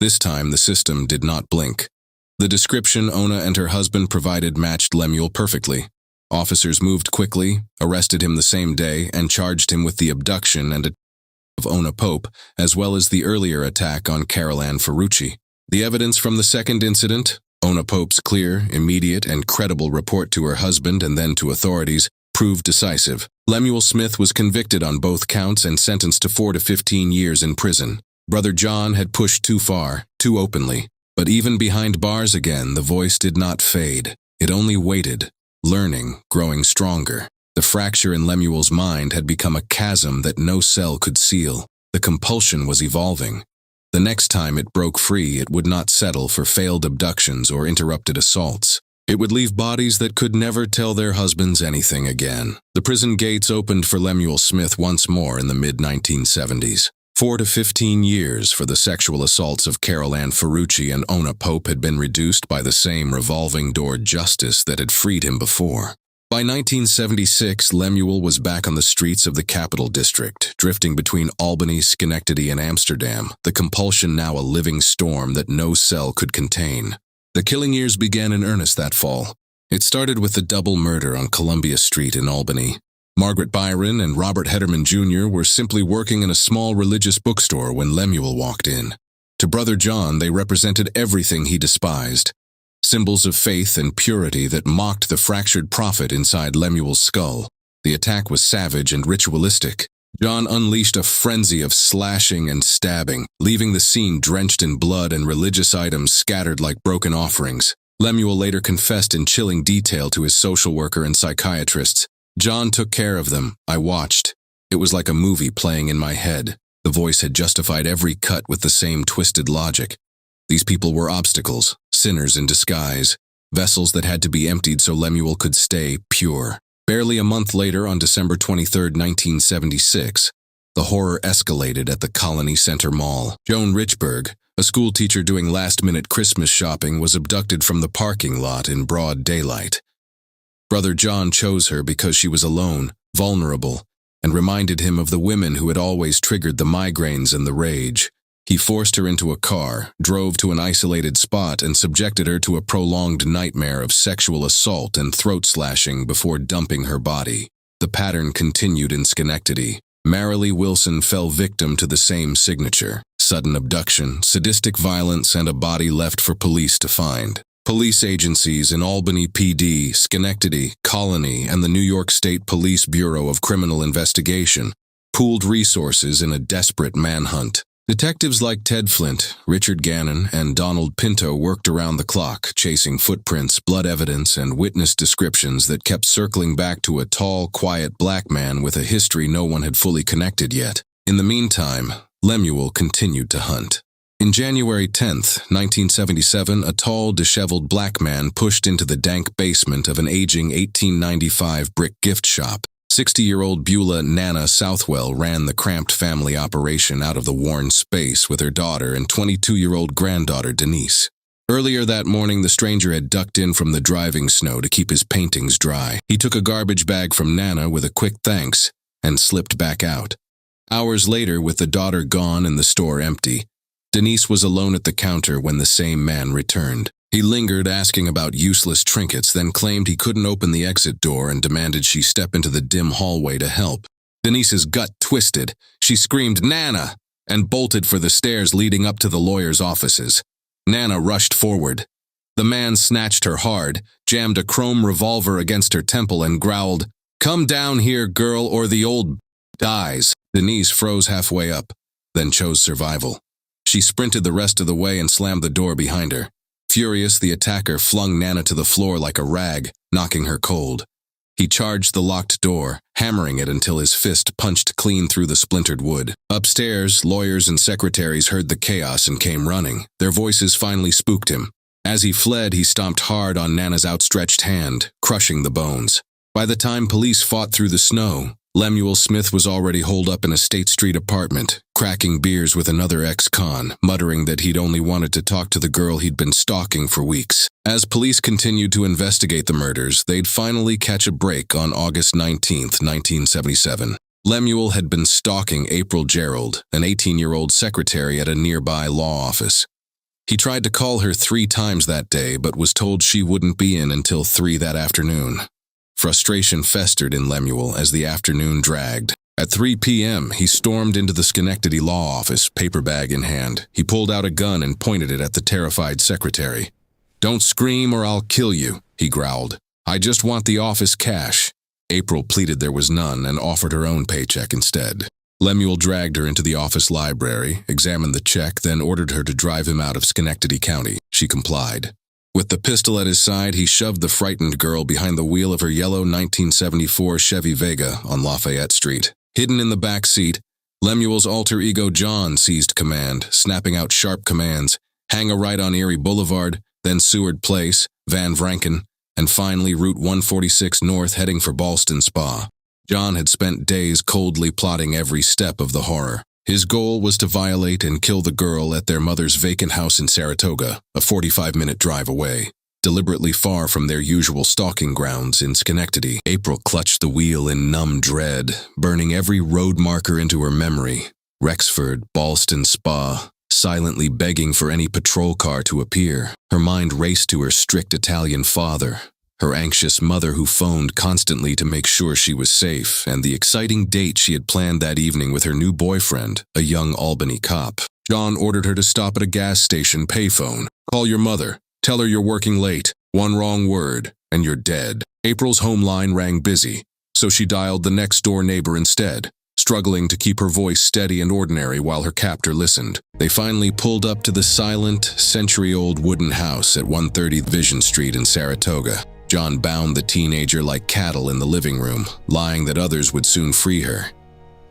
This time, the system did not blink. The description Ona and her husband provided matched Lemuel perfectly. Officers moved quickly, arrested him the same day, and charged him with the abduction and of Ona Pope, as well as the earlier attack on Carol Ann Ferrucci. The evidence from the second incident, Ona Pope's clear, immediate, and credible report to her husband and then to authorities, proved decisive. Lemuel Smith was convicted on both counts and sentenced to 4 to 15 years in prison. Brother John had pushed too far, too openly. But even behind bars again, the voice did not fade. It only waited, learning, growing stronger. The fracture in Lemuel's mind had become a chasm that no cell could seal. The compulsion was evolving. The next time it broke free, it would not settle for failed abductions or interrupted assaults. It would leave bodies that could never tell their husbands anything again. The prison gates opened for Lemuel Smith once more in the mid-1970s. 4 to 15 years for the sexual assaults of Carol Ann Ferrucci and Ona Pope had been reduced by the same revolving door justice that had freed him before. By 1976, Lemuel was back on the streets of the Capital District, drifting between Albany, Schenectady, and Amsterdam, the compulsion now a living storm that no cell could contain. The killing years began in earnest that fall. It started with the double murder on Columbia Street in Albany. Margaret Byron and Robert Hederman Jr. were simply working in a small religious bookstore when Lemuel walked in. To Brother John, they represented everything he despised. Symbols of faith and purity that mocked the fractured prophet inside Lemuel's skull. The attack was savage and ritualistic. John unleashed a frenzy of slashing and stabbing, leaving the scene drenched in blood and religious items scattered like broken offerings. Lemuel later confessed in chilling detail to his social worker and psychiatrists. John took care of them. I watched. It was like a movie playing in my head. The voice had justified every cut with the same twisted logic. These people were obstacles, sinners in disguise, vessels that had to be emptied so Lemuel could stay pure. Barely a month later, on December 23, 1976, the horror escalated at the Colony Center Mall. Joan Richburg, a schoolteacher doing last-minute Christmas shopping, was abducted from the parking lot in broad daylight. Brother John chose her because she was alone, vulnerable, and reminded him of the women who had always triggered the migraines and the rage. He forced her into a car, drove to an isolated spot, and subjected her to a prolonged nightmare of sexual assault and throat-slashing before dumping her body. The pattern continued in Schenectady. Marilee Wilson fell victim to the same signature: sudden abduction, sadistic violence, and a body left for police to find. Police agencies in Albany PD, Schenectady, Colony, and the New York State Police Bureau of Criminal Investigation pooled resources in a desperate manhunt. Detectives like Ted Flint, Richard Gannon, and Donald Pinto worked around the clock, chasing footprints, blood evidence, and witness descriptions that kept circling back to a tall, quiet black man with a history no one had fully connected yet. In the meantime, Lemuel continued to hunt. In January 10, 1977, a tall, disheveled black man pushed into the dank basement of an aging 1895 brick gift shop. 60-year-old Beulah Nana Southwell ran the cramped family operation out of the worn space with her daughter and 22-year-old granddaughter Denise. Earlier that morning, the stranger had ducked in from the driving snow to keep his paintings dry. He took a garbage bag from Nana with a quick thanks and slipped back out. Hours later, with the daughter gone and the store empty, Denise was alone at the counter when the same man returned. He lingered, asking about useless trinkets, then claimed he couldn't open the exit door and demanded she step into the dim hallway to help. Denise's gut twisted. She screamed, "Nana!" and bolted for the stairs leading up to the lawyer's offices. Nana rushed forward. The man snatched her hard, jammed a chrome revolver against her temple, and growled, "Come down here, girl, or the old dies." Denise froze halfway up, then chose survival. She sprinted the rest of the way and slammed the door behind her. Furious, the attacker flung Nana to the floor like a rag, knocking her cold. He charged the locked door, hammering it until his fist punched clean through the splintered wood. Upstairs, lawyers and secretaries heard the chaos and came running. Their voices finally spooked him. As he fled, he stomped hard on Nana's outstretched hand, crushing the bones. By the time police fought through the snow, Lemuel Smith was already holed up in a State Street apartment, cracking beers with another ex-con, muttering that he'd only wanted to talk to the girl he'd been stalking for weeks. As police continued to investigate the murders, they'd finally catch a break on August 19, 1977. Lemuel had been stalking April Gerald, an 18-year-old secretary at a nearby law office. He tried to call her 3 times that day, but was told she wouldn't be in until 3 that afternoon. Frustration festered in Lemuel as the afternoon dragged. At 3 p.m., he stormed into the Schenectady law office, paper bag in hand. He pulled out a gun and pointed it at the terrified secretary. "Don't scream or I'll kill you," he growled. "I just want the office cash." April pleaded there was none and offered her own paycheck instead. Lemuel dragged her into the office library, examined the check, then ordered her to drive him out of Schenectady County. She complied. With the pistol at his side, he shoved the frightened girl behind the wheel of her yellow 1974 Chevy Vega on Lafayette Street. Hidden in the back seat, Lemuel's alter ego John seized command, snapping out sharp commands: hang a right on Erie Boulevard, then Seward Place, Van Vranken, and finally Route 146 North heading for Ballston Spa. John had spent days coldly plotting every step of the horror. His goal was to violate and kill the girl at their mother's vacant house in Saratoga, a 45-minute drive away, deliberately far from their usual stalking grounds in Schenectady. April clutched the wheel in numb dread, burning every road marker into her memory. Rexford, Ballston Spa, silently begging for any patrol car to appear. Her mind raced to her strict Italian father, her anxious mother who phoned constantly to make sure she was safe, and the exciting date she had planned that evening with her new boyfriend, a young Albany cop. John ordered her to stop at a gas station payphone. "Call your mother. Tell her you're working late. One wrong word, and you're dead." April's home line rang busy, so she dialed the next-door neighbor instead, struggling to keep her voice steady and ordinary while her captor listened. They finally pulled up to the silent, century-old wooden house at 130 Vision Street in Saratoga. John bound the teenager like cattle in the living room, lying that others would soon free her.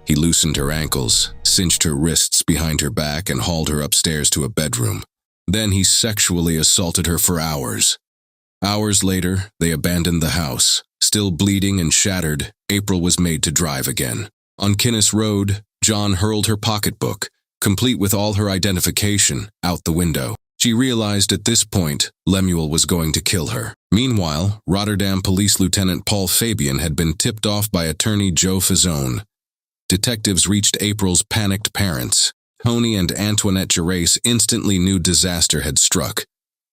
He loosened her ankles, cinched her wrists behind her back, and hauled her upstairs to a bedroom. Then he sexually assaulted her for hours. Hours later, they abandoned the house. Still bleeding and shattered, April was made to drive again. On Kinnis Road, John hurled her pocketbook, complete with all her identification, out the window. She realized at this point Lemuel was going to kill her. Meanwhile, Rotterdam Police Lieutenant Paul Fabian had been tipped off by attorney Joe Fazone. Detectives reached April's panicked parents. Tony and Antoinette Gerace instantly knew disaster had struck.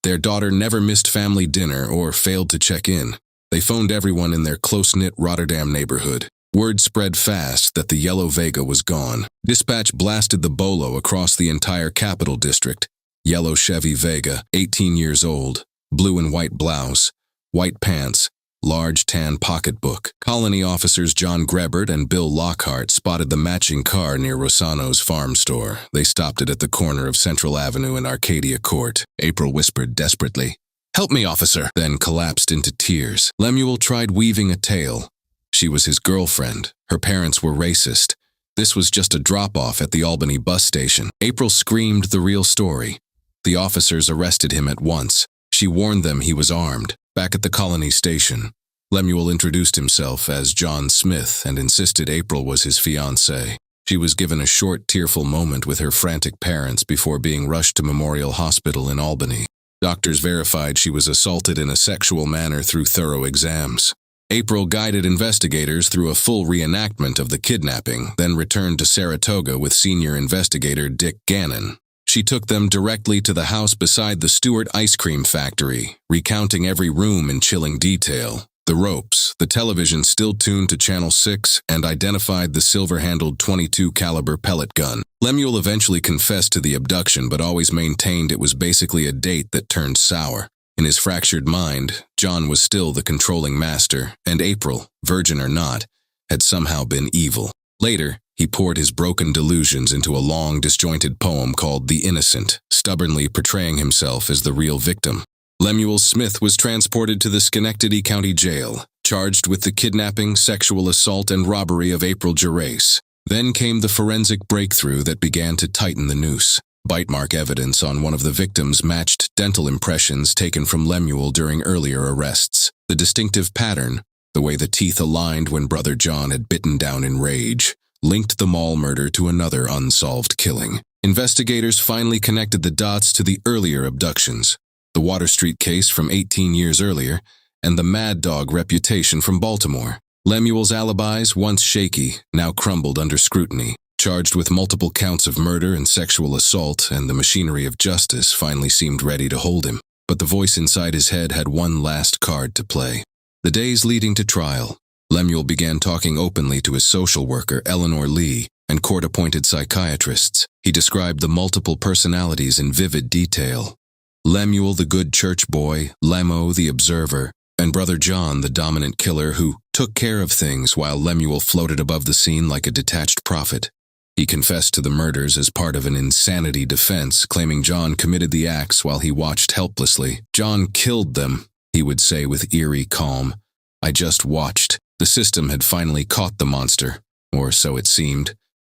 Their daughter never missed family dinner or failed to check in. They phoned everyone in their close-knit Rotterdam neighborhood. Word spread fast that the yellow Vega was gone. Dispatch blasted the bolo across the entire Capital District. Yellow Chevy Vega, 18 years old, blue and white blouse, white pants, large tan pocketbook. Colony officers John Grebert and Bill Lockhart spotted the matching car near Rossano's farm store. They stopped it at the corner of Central Avenue and Arcadia Court. April whispered desperately, "Help me, officer," then collapsed into tears. Lemuel tried weaving a tale. She was his girlfriend. Her parents were racist. This was just a drop-off at the Albany bus station. April screamed the real story. The officers arrested him at once. She warned them he was armed. Back at the Colony station, Lemuel introduced himself as John Smith and insisted April was his fiancée. She was given a short, tearful moment with her frantic parents before being rushed to Memorial Hospital in Albany. Doctors verified she was assaulted in a sexual manner through thorough exams. April guided investigators through a full reenactment of the kidnapping, then returned to Saratoga with senior investigator Dick Gannon. She took them directly to the house beside the Stewart ice cream factory, recounting every room in chilling detail. The ropes, the television still tuned to Channel 6, and identified the silver-handled .22 caliber pellet gun. Lemuel eventually confessed to the abduction, but always maintained it was basically a date that turned sour. In his fractured mind, John was still the controlling master, and April, virgin or not, had somehow been evil. Later, he poured his broken delusions into a long, disjointed poem called The Innocent, stubbornly portraying himself as the real victim. Lemuel Smith was transported to the Schenectady County Jail, charged with the kidnapping, sexual assault, and robbery of April Gerace. Then came the forensic breakthrough that began to tighten the noose. Bite mark evidence on one of the victims matched dental impressions taken from Lemuel during earlier arrests. The distinctive pattern, the way the teeth aligned when Brother John had bitten down in rage, linked the mall murder to another unsolved killing. Investigators finally connected the dots to the earlier abductions, the Water Street case from 18 years earlier, and the Mad Dog reputation from Baltimore. Lemuel's alibis, once shaky, now crumbled under scrutiny. Charged with multiple counts of murder and sexual assault, and the machinery of justice finally seemed ready to hold him. But the voice inside his head had one last card to play. The days leading to trial, Lemuel began talking openly to his social worker, Eleanor Lee, and court-appointed psychiatrists. He described the multiple personalities in vivid detail. Lemuel, the good church boy, Lemo, the observer, and Brother John, the dominant killer who took care of things while Lemuel floated above the scene like a detached prophet. He confessed to the murders as part of an insanity defense, claiming John committed the acts while he watched helplessly. "John killed them," he would say with eerie calm. "I just watched." The system had finally caught the monster, or so it seemed.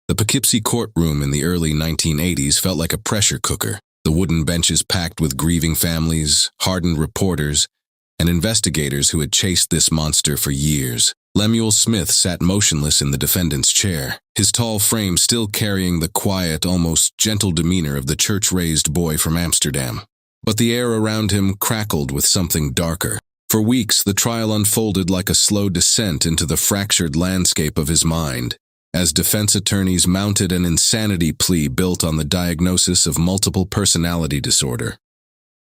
The Poughkeepsie courtroom in the early 1980s felt like a pressure cooker. The wooden benches packed with grieving families, hardened reporters, and investigators who had chased this monster for years. Lemuel Smith sat motionless in the defendant's chair, his tall frame still carrying the quiet, almost gentle demeanor of the church-raised boy from Amsterdam. But the air around him crackled with something darker. For weeks, the trial unfolded like a slow descent into the fractured landscape of his mind, as defense attorneys mounted an insanity plea built on the diagnosis of multiple personality disorder.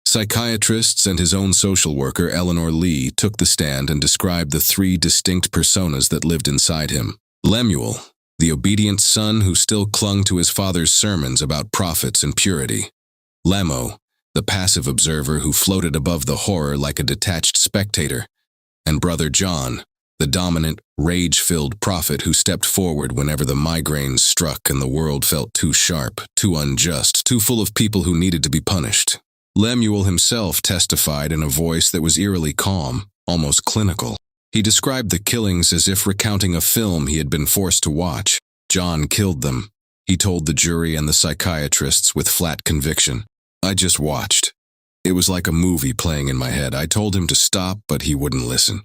Psychiatrists and his own social worker, Eleanor Lee, took the stand and described the three distinct personas that lived inside him. Lemuel, the obedient son who still clung to his father's sermons about prophets and purity. Lemo, the passive observer who floated above the horror like a detached spectator. And Brother John, the dominant, rage-filled prophet who stepped forward whenever the migraines struck and the world felt too sharp, too unjust, too full of people who needed to be punished. Lemuel himself testified in a voice that was eerily calm, almost clinical. He described the killings as if recounting a film he had been forced to watch. John killed them, he told the jury and the psychiatrists with flat conviction. "I just watched. It was like a movie playing in my head. I told him to stop, but he wouldn't listen."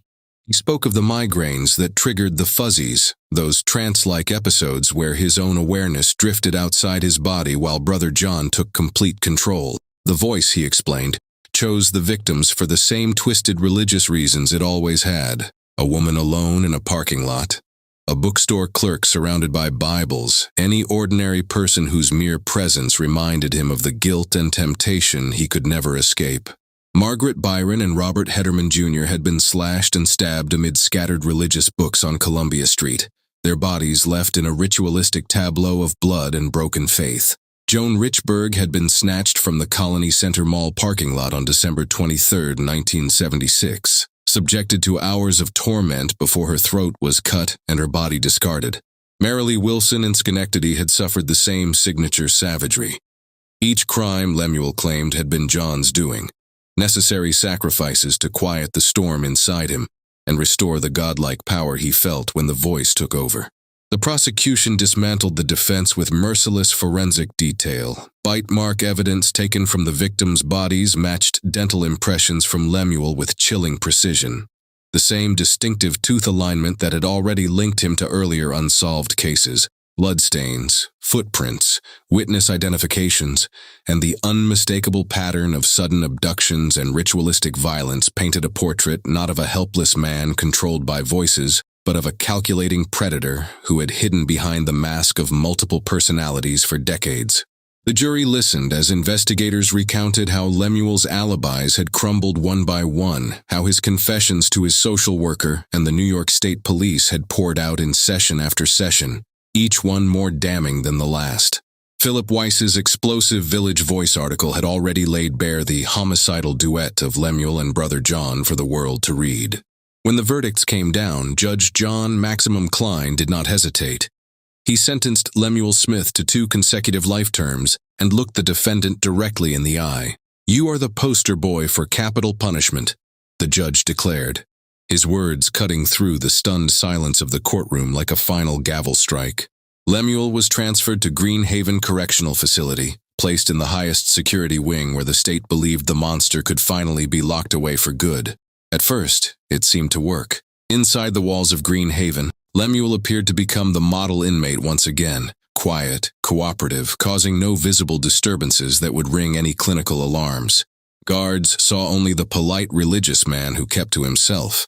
He spoke of the migraines that triggered the fuzzies, those trance-like episodes where his own awareness drifted outside his body while Brother John took complete control. The voice, he explained, chose the victims for the same twisted religious reasons it always had. A woman alone in a parking lot, a bookstore clerk surrounded by Bibles, any ordinary person whose mere presence reminded him of the guilt and temptation he could never escape. Margaret Byron and Robert Hederman Jr. had been slashed and stabbed amid scattered religious books on Columbia Street, their bodies left in a ritualistic tableau of blood and broken faith. Joan Richburg had been snatched from the Colony Center Mall parking lot on December 23, 1976, subjected to hours of torment before her throat was cut and her body discarded. Marilee Wilson in Schenectady had suffered the same signature savagery. Each crime, Lemuel claimed, had been John's doing, necessary sacrifices to quiet the storm inside him and restore the godlike power he felt when the voice took over. The prosecution dismantled the defense with merciless forensic detail. Bite mark evidence taken from the victims' bodies matched dental impressions from Lemuel with chilling precision. The same distinctive tooth alignment that had already linked him to earlier unsolved cases. Bloodstains, footprints, witness identifications, and the unmistakable pattern of sudden abductions and ritualistic violence painted a portrait not of a helpless man controlled by voices, but of a calculating predator who had hidden behind the mask of multiple personalities for decades. The jury listened as investigators recounted how Lemuel's alibis had crumbled one by one, how his confessions to his social worker and the New York State Police had poured out in session after session, each one more damning than the last. Philip Weiss's explosive Village Voice article had already laid bare the homicidal duet of Lemuel and Brother John for the world to read. When the verdicts came down, Judge John Maximum Kline did not hesitate. He sentenced Lemuel Smith to 2 consecutive life terms and looked the defendant directly in the eye. "You are the poster boy for capital punishment," the judge declared. his words cutting through the stunned silence of the courtroom like a final gavel strike. Lemuel was transferred to Green Haven Correctional Facility, placed in the highest security wing where the state believed the monster could finally be locked away for good. At first, it seemed to work. Inside the walls of Green Haven, Lemuel appeared to become the model inmate once again, quiet, cooperative, causing no visible disturbances that would ring any clinical alarms. Guards saw only the polite religious man who kept to himself.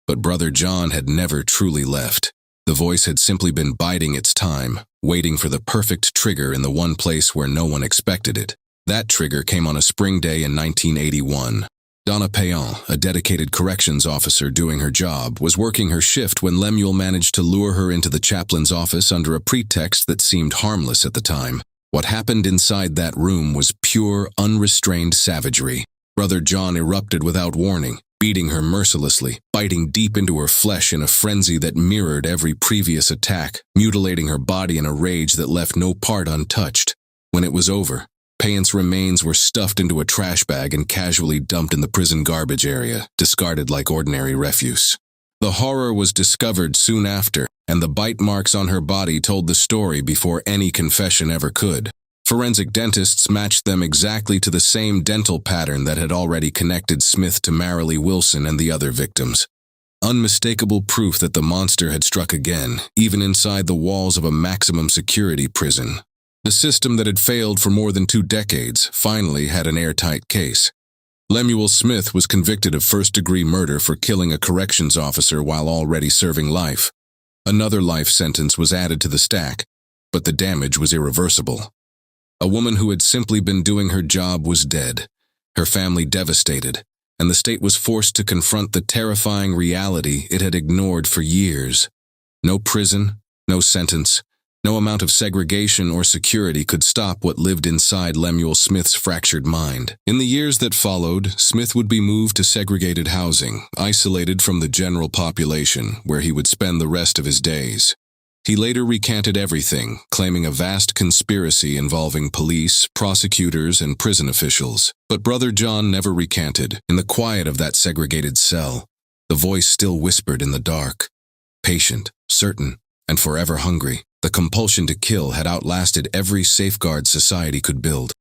But Brother John had never truly left. The voice had simply been biding its time, waiting for the perfect trigger in the one place where no one expected it. That trigger came on a spring day in 1981. Donna Payan, a dedicated corrections officer doing her job, was working her shift when Lemuel managed to lure her into the chaplain's office under a pretext that seemed harmless at the time. What happened inside that room was pure, unrestrained savagery. Brother John erupted without warning, beating her mercilessly, biting deep into her flesh in a frenzy that mirrored every previous attack, mutilating her body in a rage that left no part untouched. When it was over, Payan's remains were stuffed into a trash bag and casually dumped in the prison garbage area, discarded like ordinary refuse. The horror was discovered soon after, and the bite marks on her body told the story before any confession ever could. Forensic dentists matched them exactly to the same dental pattern that had already connected Smith to Marilee Wilson and the other victims. Unmistakable proof that the monster had struck again, even inside the walls of a maximum security prison. The system that had failed for more than 2 decades finally had an airtight case. Lemuel Smith was convicted of first-degree murder for killing a corrections officer while already serving life. Another life sentence was added to the stack, but the damage was irreversible. A woman who had simply been doing her job was dead, her family devastated, and the state was forced to confront the terrifying reality it had ignored for years. No prison, no sentence, no amount of segregation or security could stop what lived inside Lemuel Smith's fractured mind. In the years that followed, Smith would be moved to segregated housing, isolated from the general population, where he would spend the rest of his days. He later recanted everything, claiming a vast conspiracy involving police, prosecutors, and prison officials. But Brother John never recanted. In the quiet of that segregated cell, the voice still whispered in the dark, patient, certain, and forever hungry. The compulsion to kill had outlasted every safeguard society could build.